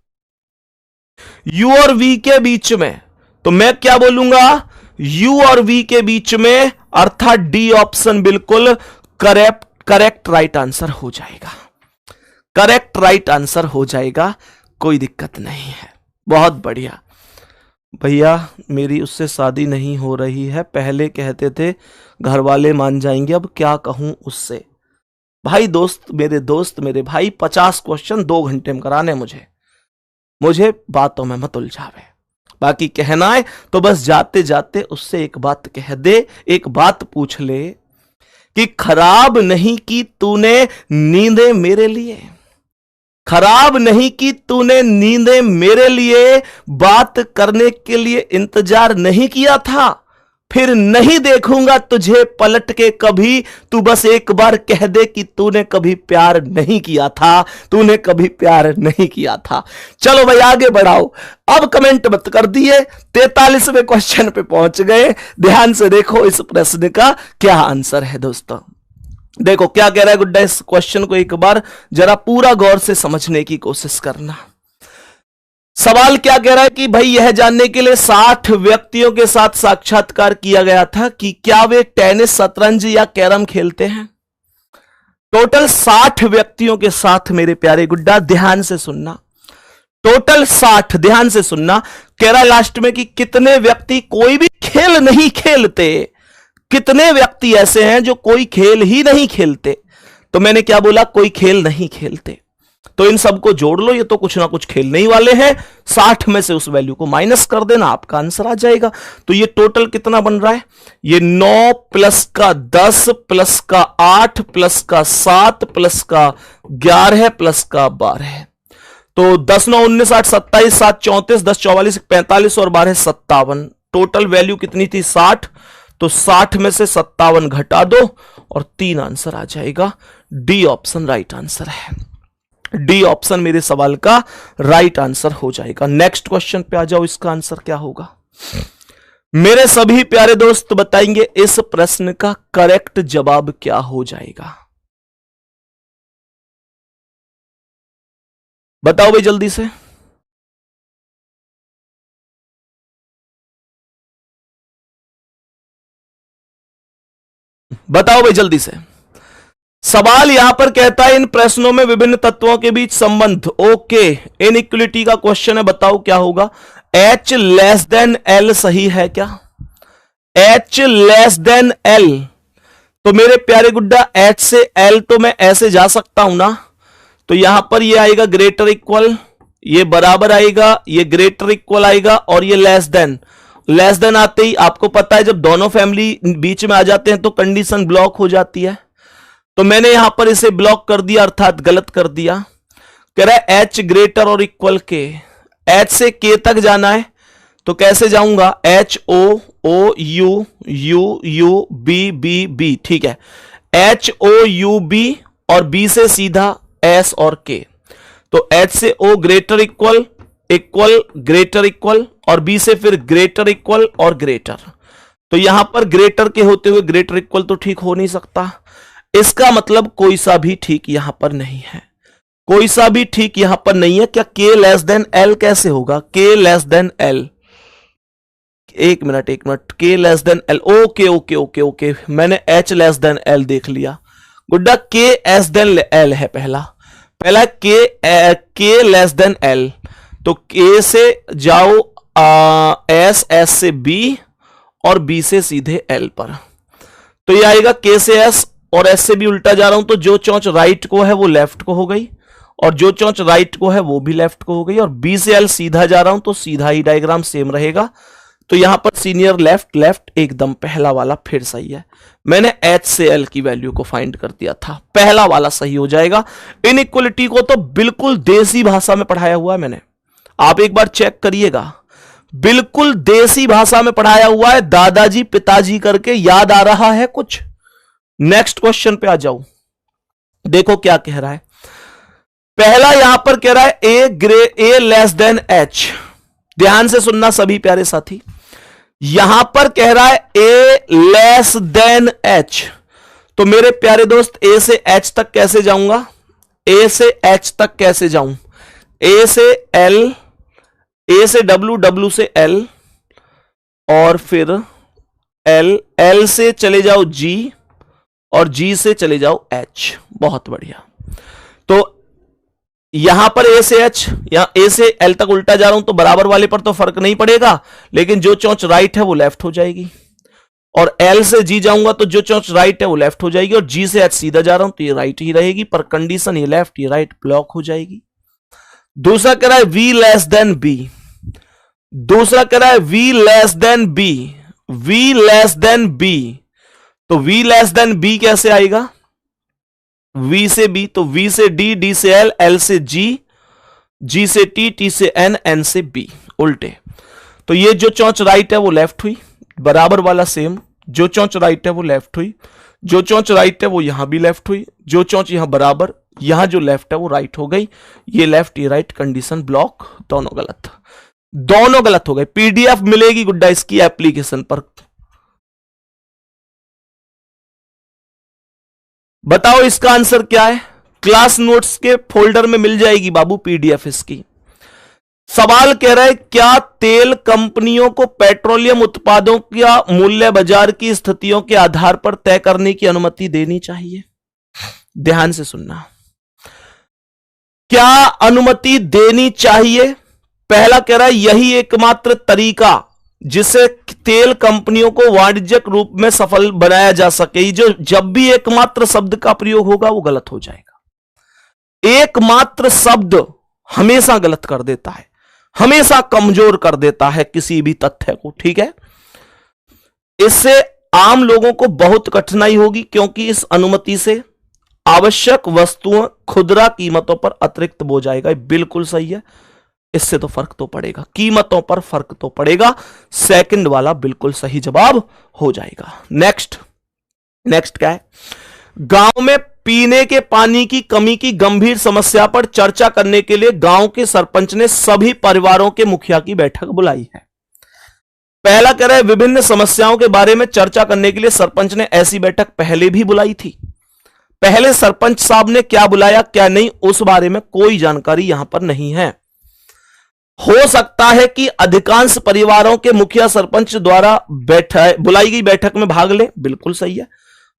यू और वी के बीच में, तो मैं क्या बोलूंगा यू और वी के बीच में, अर्थात डी ऑप्शन बिल्कुल करेक्ट राइट आंसर हो जाएगा, करेक्ट राइट आंसर हो जाएगा, कोई दिक्कत नहीं है। बहुत बढ़िया भैया, मेरी उससे शादी नहीं हो रही है, पहले कहते थे घर वाले मान जाएंगे, अब क्या कहूं उससे। भाई दोस्त मेरे भाई 50 क्वेश्चन 2 घंटे में कराने, मुझे बातों में मत उलझावे, बाकी कहना है तो बस जाते जाते उससे एक बात कह दे, एक बात पूछ ले कि खराब नहीं की तूने नींदें मेरे लिए, खराब नहीं की तूने नींदें मेरे लिए, बात करने के लिए इंतजार नहीं किया था, फिर नहीं देखूंगा तुझे पलट के कभी, तू बस एक बार कह दे कि तूने कभी प्यार नहीं किया था, तूने कभी प्यार नहीं किया था। चलो भाई आगे बढ़ाओ, अब कमेंट मत कर दिए, 43वें क्वेश्चन पे पहुंच गए, ध्यान से देखो इस प्रश्न का क्या आंसर है दोस्तों। देखो क्या कह रहा है गुड्डा, इस क्वेश्चन को एक बार जरा पूरा गौर से समझने की कोशिश करना। सवाल क्या कह रहा है कि भाई यह जानने के लिए 60 व्यक्तियों के साथ साक्षात्कार किया गया था कि क्या वे टेनिस, शतरंज या कैरम खेलते हैं। टोटल 60 व्यक्तियों के साथ मेरे प्यारे गुड्डा ध्यान से सुनना, टोटल 60, ध्यान से सुनना, कह रहा है लास्ट में कि कितने व्यक्ति कोई भी खेल नहीं खेलते, कितने व्यक्ति ऐसे हैं जो कोई खेल ही नहीं खेलते। तो मैंने क्या बोला, कोई खेल नहीं खेलते, तो इन सबको जोड़ लो, ये तो कुछ ना कुछ खेलने ही वाले हैं, 60 में से उस वैल्यू को माइनस कर देना, आपका आंसर आ जाएगा। तो ये टोटल कितना बन रहा है, ये 9 प्लस का 10 प्लस का 8 प्लस का 7 प्लस का 11 प्लस का 12, तो 10 9 19 8 27 7 34 10 44 45 और 12 57, टोटल वैल्यू कितनी थी 60, तो 60 में से 57 घटा दो और 3 आंसर आ जाएगा। डी ऑप्शन राइट आंसर है, डी ऑप्शन मेरे सवाल का राइट आंसर हो जाएगा। नेक्स्ट क्वेश्चन पे आ जाओ, इसका आंसर क्या होगा मेरे सभी प्यारे दोस्त, बताएंगे इस प्रश्न का करेक्ट जवाब क्या हो जाएगा। बताओ भाई जल्दी से, बताओ भाई जल्दी से। सवाल यहां पर कहता है इन प्रश्नों में विभिन्न तत्वों के बीच संबंध, ओके, इनइक्वलिटी का क्वेश्चन है, बताओ क्या होगा। H लेस देन L सही है क्या, H लेस देन L, तो मेरे प्यारे गुड्डा H से L तो मैं ऐसे जा सकता हूं ना, तो यहां पर ये आएगा ग्रेटर इक्वल, ये बराबर आएगा, ये ग्रेटर इक्वल आएगा, और ये लेस देन आते ही आपको पता है जब दोनों फैमिली बीच में आ जाते हैं तो कंडीशन ब्लॉक हो जाती है, तो मैंने यहां पर इसे ब्लॉक कर दिया, अर्थात गलत कर दिया। कह रहा है H ग्रेटर और इक्वल के, H से K तक जाना है, तो कैसे जाऊंगा, H O O U U U B B B, ठीक है, H O U B और B से सीधा S और K, तो H से O greater equal equal greater equal, और B से फिर ग्रेटर इक्वल और ग्रेटर, तो यहां पर ग्रेटर के होते हुए ग्रेटर इक्वल तो ठीक हो नहीं सकता, इसका मतलब कोई सा भी ठीक यहां पर नहीं है, कोई सा भी ठीक यहां पर नहीं है। क्या K लेस देन L कैसे होगा, K लेस देन L, एक minute K less than L, okay okay okay okay, मैंने H लेस देन L देख लिया गुड्डा, K एस देन L है पहला K लेस देन L, तो K से जाओ S, S से B और B से सीधे L पर, तो ये आएगा K से S और S से भी उल्टा जा रहा हूं, तो जो चौंच राइट को है वो लेफ्ट को हो गई, और जो चौंच राइट को है वो भी लेफ्ट को हो गई, और B से L सीधा जा रहा हूं तो सीधा ही डायग्राम सेम रहेगा, तो यहां पर सीनियर लेफ्ट एकदम पहला वाला फिर सही है, मैंने H से L की वैल्यू को फाइंड कर दिया था, पहला वाला सही हो जाएगा। इनइक्वलिटी को तो बिल्कुल देसी भाषा में पढ़ाया हुआ है मैंने, आप एक बार चेक करिएगा, बिल्कुल देसी भाषा में पढ़ाया हुआ है, दादाजी पिताजी करके। याद आ रहा है कुछ? नेक्स्ट क्वेश्चन पे आ जाओ, देखो क्या कह रहा है। पहला यहां पर कह रहा है ए लेस देन एच। ध्यान से सुनना सभी प्यारे साथी, यहां पर कह रहा है ए लेस देन एच। तो मेरे प्यारे दोस्त ए से एच तक कैसे जाऊंगा? ए से एच तक कैसे जाऊं? ए से एल, ए से डब्ल्यू, डब्ल्यू से एल, और फिर एल, एल से चले जाओ जी, और जी से चले जाओ एच। बहुत बढ़िया। तो यहां पर ए से एच, यहां ए से एल तक उल्टा जा रहा हूं तो बराबर वाले पर तो फर्क नहीं पड़ेगा, लेकिन जो चौंच राइट है वो लेफ्ट हो जाएगी। और एल से जी जाऊंगा तो जो चौंच राइट है वो लेफ्ट हो जाएगी, और जी से एच सीधा जा रहा हूं तो ये राइट ही रहेगी, पर कंडीशन ये लेफ्ट ये राइट ब्लॉक हो जाएगी। दूसरा कह रहा है वी लेस देन बी। दूसरा कह रहा है V less than B, V less than B. तो वी लेस देन बी कैसे आएगा? वी से बी, तो वी से डी, डी से एल, एल से जी, जी से टी, टी से एन, एन से बी, उल्टे। तो ये जो चौंच राइट है वो लेफ्ट हुई, बराबर वाला सेम। जो चौंच राइट है वो लेफ्ट हुई, जो चौंच राइट है वो यहां भी लेफ्ट हुई, जो चौंच यहां बराबर, यहां जो लेफ्ट है वो राइट हो गई। ये लेफ्ट ये राइट, कंडीशन ब्लॉक, दोनों गलत, दोनों गलत हो गए। पीडीएफ मिलेगी गुड्डा इसकी एप्लीकेशन पर। बताओ इसका आंसर क्या है? क्लास नोट्स के फोल्डर में मिल जाएगी बाबू पीडीएफ इसकी। सवाल कह रहा है क्या तेल कंपनियों को पेट्रोलियम उत्पादों का मूल्य बाजार की स्थितियों के आधार पर तय करने की अनुमति देनी चाहिए? ध्यान से सुनना, क्या अनुमति देनी चाहिए? पहला कह रहा है यही एकमात्र तरीका जिससे तेल कंपनियों को वाणिज्यिक रूप में सफल बनाया जा सके। जो जब भी एकमात्र शब्द का प्रयोग होगा वो गलत हो जाएगा। एकमात्र शब्द हमेशा गलत कर देता है, हमेशा कमजोर कर देता है किसी भी तथ्य को, ठीक है। इससे आम लोगों को बहुत कठिनाई होगी, क्योंकि इस अनुमति से आवश्यक वस्तुओं खुदरा कीमतों पर अतिरिक्त बोझ आएगा। बिल्कुल सही है, इससे तो फर्क तो पड़ेगा, कीमतों पर फर्क तो पड़ेगा। सेकंड वाला बिल्कुल सही जवाब हो जाएगा। नेक्स्ट, नेक्स्ट क्या है? गांव में पीने के पानी की कमी की गंभीर समस्या पर चर्चा करने के लिए गांव के सरपंच ने सभी परिवारों के मुखिया की बैठक बुलाई है। पहला कह रहा है विभिन्न समस्याओं के बारे में चर्चा करने के लिए सरपंच ने ऐसी बैठक पहले भी बुलाई थी। पहले सरपंच साहब ने क्या बुलाया क्या नहीं, उस बारे में कोई जानकारी यहां पर नहीं है। हो सकता है कि अधिकांश परिवारों के मुखिया सरपंच द्वारा बुलाई गई बैठक में भाग ले। बिल्कुल सही है।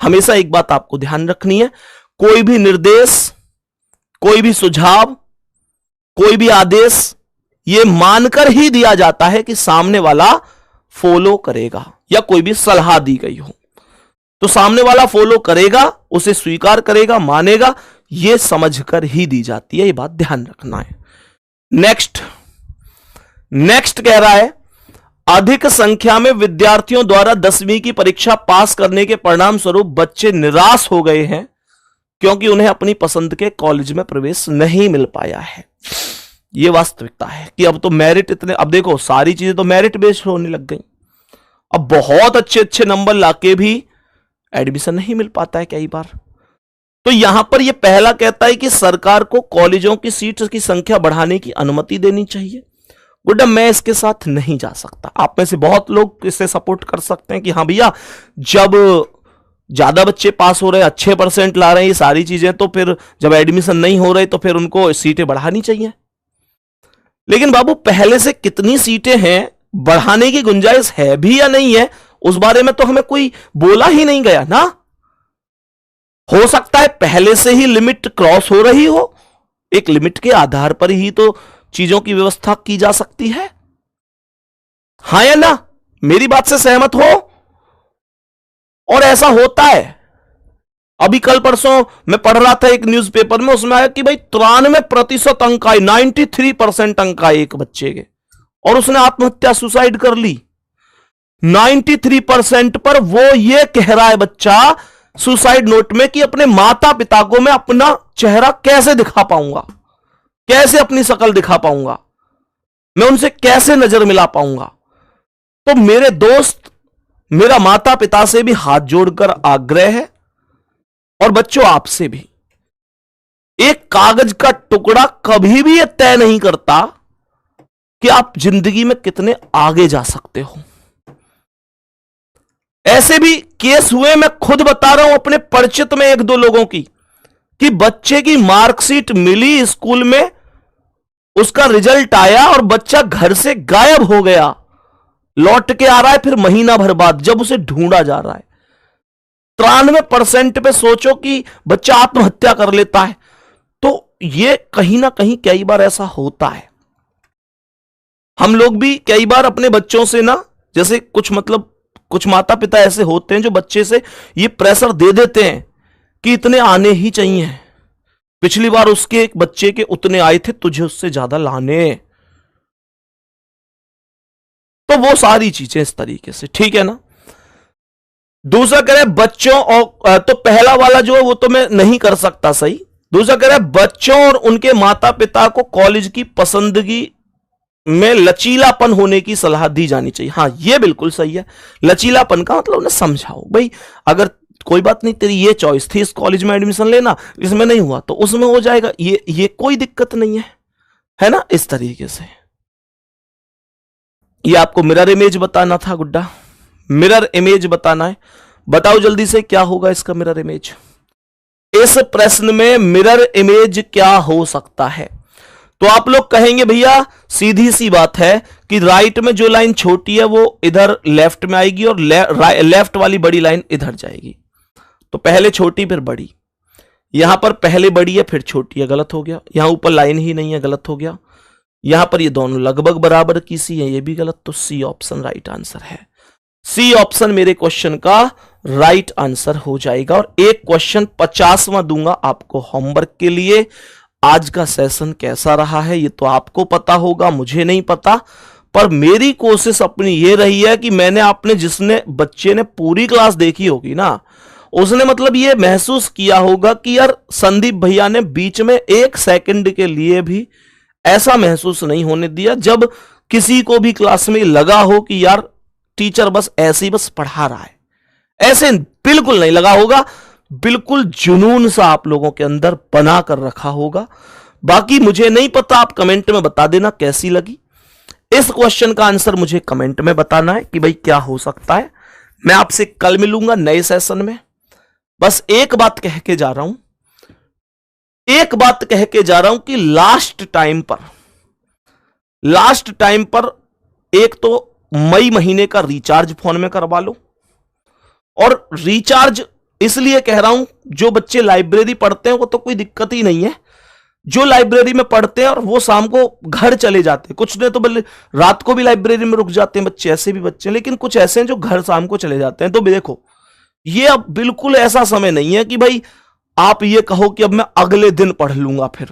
हमेशा एक बात आपको ध्यान रखनी है, कोई भी निर्देश, कोई भी सुझाव, कोई भी आदेश यह मानकर ही दिया जाता है कि सामने वाला फॉलो करेगा, या कोई भी सलाह दी गई हो तो सामने वाला फॉलो करेगा, उसे स्वीकार करेगा, मानेगा, यह समझकर ही दी जाती है। यह बात ध्यान रखना है। नेक्स्ट, नेक्स्ट कह रहा है अधिक संख्या में विद्यार्थियों द्वारा 10वीं की परीक्षा पास करने के परिणाम स्वरूप बच्चे निराश हो गए हैं, क्योंकि उन्हें अपनी पसंद के कॉलेज में प्रवेश नहीं मिल पाया है। यह वास्तविकता है कि अब तो मेरिट इतने, अब देखो सारी चीजें तो मेरिट बेस्ड होने लग गई। अब बहुत अच्छे अच्छे नंबर लाके भी एडमिशन नहीं मिल पाता है कई बार। तो यहां पर यह पहला कहता है कि सरकार को कॉलेजों की सीट की संख्या बढ़ाने की अनुमति देनी चाहिए। गुड्डा मैं इसके साथ नहीं जा सकता। आप में से बहुत लोग इससे सपोर्ट कर सकते हैं कि हाँ भैया, जब ज्यादा बच्चे पास हो रहे हैं, अच्छे परसेंट ला रहे हैं, ये सारी चीजें, तो फिर जब एडमिशन नहीं हो रही तो फिर उनको सीटें बढ़ानी चाहिए। लेकिन बाबू पहले से कितनी सीटें हैं, बढ़ाने की गुंजाइश है भी या नहीं है, उस बारे में तो हमें कोई बोला ही नहीं गया ना। हो सकता है पहले से ही लिमिट क्रॉस हो रही हो, एक लिमिट के आधार पर ही तो चीजों की व्यवस्था की जा सकती है। हां या ना? मेरी बात से सहमत हो? और ऐसा होता है। अभी कल परसों मैं पढ़ रहा था एक न्यूज़पेपर में, उसमें आया कि भाई 93% अंक आए, 93% अंक आए एक बच्चे के, और उसने आत्महत्या सुसाइड कर ली। 93% पर वो ये कह रहा है बच्चा सुसाइड नोट में कि अपने माता पिता को मैं अपना चेहरा कैसे दिखा पाऊंगा, कैसे अपनी शक्ल दिखा पाऊंगा। मैं उनसे कैसे नजर मिला पाऊंगा? तो मेरे दोस्त, मेरा माता पिता से भी हाथ जोड़कर आग्रह है, और बच्चों आपसे भी, एक कागज का टुकड़ा कभी भी यह तय नहीं करता कि आप जिंदगी में कितने आगे जा सकते हो। ऐसे भी केस हुए, मैं खुद बता रहा हूं अपने परिचित में एक दो लोगों की, कि बच्चे की मार्कशीट मिली स्कूल में, उसका रिजल्ट आया और बच्चा घर से गायब हो गया, लौट के आ रहा है फिर महीना भर बाद जब उसे ढूंढा जा रहा है। 93% पे सोचो कि बच्चा आत्महत्या कर लेता है। तो ये कहीं ना कहीं कई बार ऐसा होता है। हम लोग भी कई बार अपने बच्चों से ना, जैसे कुछ माता पिता ऐसे होते हैं जो बच्चे से ये प्रेशर दे देते हैं कि इतने आने ही चाहिए, पिछली बार उसके एक बच्चे के उतने आए थे, तुझे उससे ज्यादा लाने। तो वो सारी चीजें इस तरीके से, ठीक है ना। दूसरा कह रहे बच्चों और, तो पहला वाला जो है वो तो मैं नहीं कर सकता सही। दूसरा कह रहे बच्चों और उनके माता पिता को कॉलेज की पसंदगी में लचीलापन होने की सलाह दी जानी चाहिए। हाँ, ये बिल्कुल सही है। लचीलापन का मतलब उन्हें समझाओ, भाई अगर कोई बात नहीं, तेरी ये चॉइस थी इस कॉलेज में एडमिशन लेना, इसमें नहीं हुआ तो उसमें हो जाएगा, ये कोई दिक्कत नहीं है ना, इस तरीके से। ये आपको मिरर इमेज बताना था गुड्डा, मिरर इमेज बताना है। बताओ जल्दी से क्या होगा इसका मिरर इमेज। इस प्रश्न में मिरर इमेज क्या हो सकता है? तो आप लोग कहेंगे भैया सीधी सी बात है कि राइट में जो लाइन छोटी है वो इधर लेफ्ट में आएगी और लेफ्ट वाली बड़ी लाइन इधर जाएगी। तो पहले छोटी फिर बड़ी, यहां पर पहले बड़ी है फिर छोटी है, गलत हो गया। यहां ऊपर लाइन ही नहीं है, गलत हो गया। यहां पर ये दोनों लगभग बराबर की सी है, ये भी गलत। तो सी ऑप्शन राइट आंसर है। सी ऑप्शन मेरे क्वेश्चन का राइट आंसर हो जाएगा। और एक क्वेश्चन 50वां दूंगा आपको होमवर्क के लिए। आज का सेशन कैसा रहा है ये तो आपको पता होगा, मुझे नहीं पता, पर मेरी कोशिश अपनी ये रही है कि मैंने आपने, जिसने बच्चे ने पूरी क्लास देखी होगी ना, उसने मतलब ये महसूस किया होगा कि यार संदीप भैया ने बीच में एक सेकंड के लिए भी ऐसा महसूस नहीं होने दिया जब किसी को भी क्लास में लगा हो कि यार टीचर बस ऐसे ही बस पढ़ा रहा है। ऐसे बिल्कुल नहीं लगा होगा, बिल्कुल जुनून सा आप लोगों के अंदर बना कर रखा होगा। बाकी मुझे नहीं पता, आप कमेंट में बता देना कैसी लगी। इस क्वेश्चन का आंसर मुझे कमेंट में बताना है कि भाई क्या हो सकता है। मैं आपसे कल मिलूंगा नए सेशन में। बस एक बात कह के जा रहा हूं, एक बात कह के जा रहा हूं कि लास्ट टाइम पर एक तो मई महीने का रिचार्ज फोन में करवा लो। और रिचार्ज इसलिए कह रहा हूं, जो बच्चे लाइब्रेरी पढ़ते हैं वो तो कोई दिक्कत ही नहीं है। जो लाइब्रेरी में पढ़ते हैं और वो शाम को घर चले जाते हैं, कुछ ने तो बल्कि रात को भी लाइब्रेरी में रुक जाते हैं बच्चे, ऐसे भी बच्चे, लेकिन कुछ ऐसे हैं जो घर शाम को चले जाते हैं। तो देखो, ये अब बिल्कुल ऐसा समय नहीं है कि भाई आप ये कहो कि अब मैं अगले दिन पढ़ लूंगा। फिर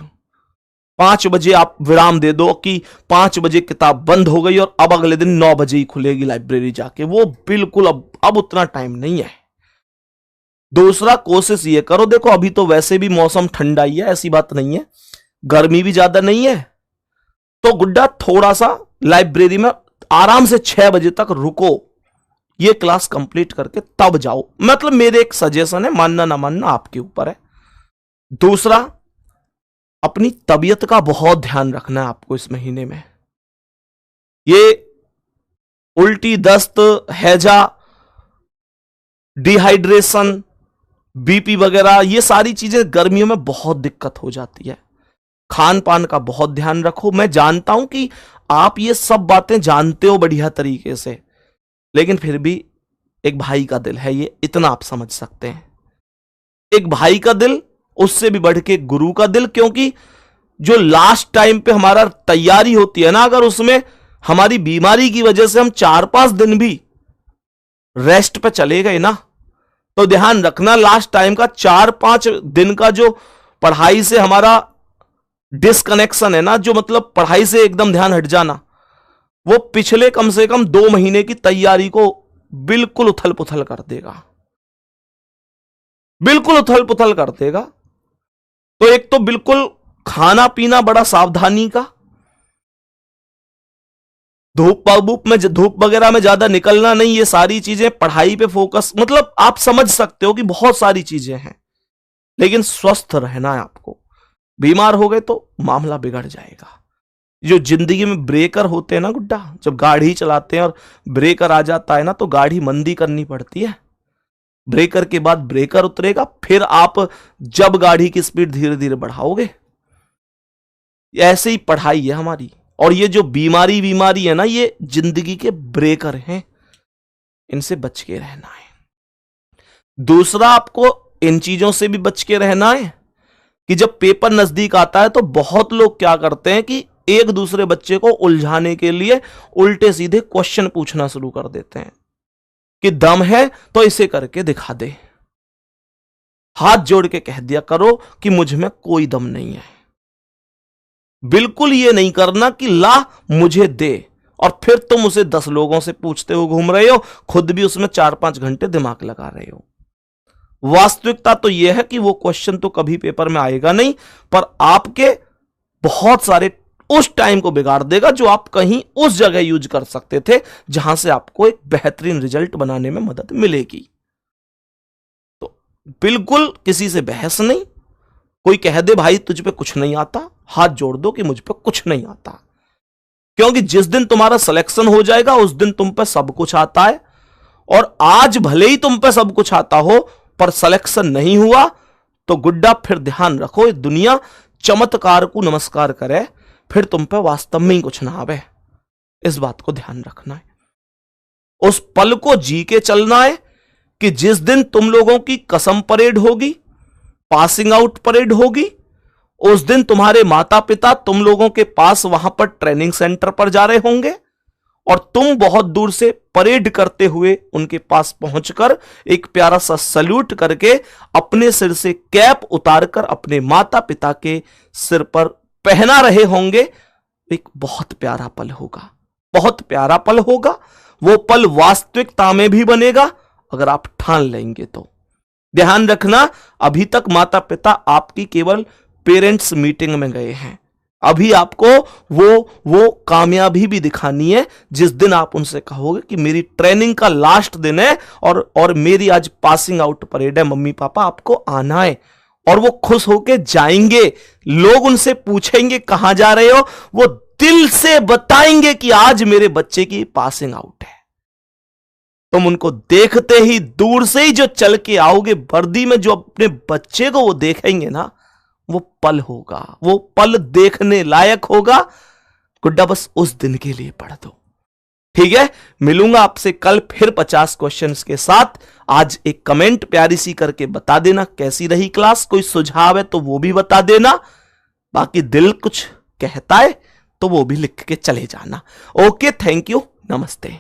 5 बजे आप विराम दे दो कि 5 बजे किताब बंद हो गई और अब अगले दिन 9 बजे ही खुलेगी लाइब्रेरी जाके, वो बिल्कुल अब उतना टाइम नहीं है। दूसरा, कोशिश ये करो, देखो अभी तो वैसे भी मौसम ठंडा ही है, ऐसी बात नहीं है, गर्मी भी ज्यादा नहीं है। तो गुड्डा थोड़ा सा लाइब्रेरी में आराम से 6 बजे तक रुको, ये क्लास कंप्लीट करके तब जाओ। मतलब मेरे एक सजेशन है, मानना ना मानना आपके ऊपर है। दूसरा, अपनी तबीयत का बहुत ध्यान रखना है आपको इस महीने में। ये उल्टी, दस्त, हैजा, डिहाइड्रेशन, बीपी वगैरह, ये सारी चीजें गर्मियों में बहुत दिक्कत हो जाती है। खान पान का बहुत ध्यान रखो। मैं जानता हूं कि आप ये सब बातें जानते हो बढ़िया तरीके से, लेकिन फिर भी एक भाई का दिल है, ये इतना आप समझ सकते हैं। एक भाई का दिल, उससे भी बढ़ के गुरु का दिल, क्योंकि जो लास्ट टाइम पे हमारा तैयारी होती है ना, अगर उसमें हमारी बीमारी की वजह से हम 4-5 दिन भी रेस्ट पे चले गए ना, तो ध्यान रखना लास्ट टाइम का 4-5 दिन का जो पढ़ाई से हमारा डिसकनेक्शन है ना, जो मतलब पढ़ाई से एकदम ध्यान हट जाना, वो पिछले कम से कम 2 महीने की तैयारी को बिल्कुल उथल पुथल कर देगा, बिल्कुल उथल पुथल कर देगा। तो एक तो बिल्कुल खाना पीना बड़ा सावधानी का, धूप वगैरह में ज्यादा निकलना नहीं, ये सारी चीजें, पढ़ाई पे फोकस, मतलब आप समझ सकते हो कि बहुत सारी चीजें हैं, लेकिन स्वस्थ रहना है आपको। बीमार हो गए तो मामला बिगड़ जाएगा। जो जिंदगी में ब्रेकर होते हैं ना गुड्डा, जब गाड़ी चलाते हैं और ब्रेकर आ जाता है ना, तो गाड़ी मंदी करनी पड़ती है। ब्रेकर के बाद ब्रेकर उतरेगा, फिर आप जब गाड़ी की स्पीड धीरे धीरे बढ़ाओगे। ऐसे ही पढ़ाई है हमारी, और ये जो बीमारी है ना, ये जिंदगी के ब्रेकर हैं, इनसे बच के रहना है। दूसरा, आपको इन चीजों से भी बच के रहना है कि जब पेपर नजदीक आता है तो बहुत लोग क्या करते हैं कि एक दूसरे बच्चे को उलझाने के लिए उल्टे सीधे क्वेश्चन पूछना शुरू कर देते हैं कि दम है तो इसे करके दिखा दे। हाथ जोड़ के कह दिया करो कि मुझ में कोई दम नहीं है। बिल्कुल ये नहीं करना कि ला मुझे दे, और फिर तुम उसे 10 लोगों से पूछते हो घूम रहे हो, खुद भी उसमें 4-5 घंटे दिमाग लगा रहे हो। वास्तविकता तो यह है कि वो क्वेश्चन तो कभी पेपर में आएगा नहीं, पर आपके बहुत सारे उस टाइम को बिगाड़ देगा जो आप कहीं उस जगह यूज कर सकते थे जहां से आपको एक बेहतरीन रिजल्ट बनाने में मदद मिलेगी। तो बिल्कुल किसी से बहस नहीं। कोई कह दे भाई तुझ पे कुछ नहीं आता, हाथ जोड़ दो कि मुझ पे कुछ नहीं आता, क्योंकि जिस दिन तुम्हारा सिलेक्शन हो जाएगा उस दिन तुम पे सब कुछ आता है। और आज भले ही तुम पे सब कुछ आता हो पर सिलेक्शन नहीं हुआ तो गुड्डा फिर ध्यान रखो, ये दुनिया चमत्कार को नमस्कार करे, फिर तुम पे वास्तव में ही कुछ ना आवे। इस बात को ध्यान रखना है, उस पल को जी के चलना है कि जिस दिन तुम लोगों की कसम परेड होगी, पासिंग आउट परेड होगी, उस दिन तुम्हारे माता पिता तुम लोगों के पास वहां पर ट्रेनिंग सेंटर पर जा रहे होंगे और तुम बहुत दूर से परेड करते हुए उनके पास पहुंचकर एक प्यारा सा सल्यूट करके अपने सिर से कैप उतारकर अपने माता पिता के सिर पर पहना रहे होंगे। एक बहुत प्यारा पल होगा, बहुत प्यारा पल होगा। वो पल वास्तविकता में भी बनेगा अगर आप ठान लेंगे तो। ध्यान रखना, अभी तक माता पिता आपकी केवल पेरेंट्स मीटिंग में गए हैं। अभी आपको वो कामयाबी भी दिखानी है जिस दिन आप उनसे कहोगे कि मेरी ट्रेनिंग का लास्ट दिन है और मेरी आज पासिंग आउट परेड है, मम्मी पापा आपको आना है। और वो खुश होके जाएंगे। लोग उनसे पूछेंगे कहां जा रहे हो, वो दिल से बताएंगे कि आज मेरे बच्चे की पासिंग आउट है। तुम उनको देखते ही, दूर से ही जो चल के आओगे वर्दी में, जो अपने बच्चे को वो देखेंगे ना, वो पल होगा, वो पल देखने लायक होगा। गुड्डा बस उस दिन के लिए पढ़ दो, ठीक है। मिलूंगा आपसे कल फिर 50 क्वेश्चंस के साथ। आज एक कमेंट प्यारी सी करके बता देना कैसी रही क्लास, कोई सुझाव है तो वो भी बता देना, बाकी दिल कुछ कहता है तो वो भी लिख के चले जाना। ओके, थैंक यू, नमस्ते।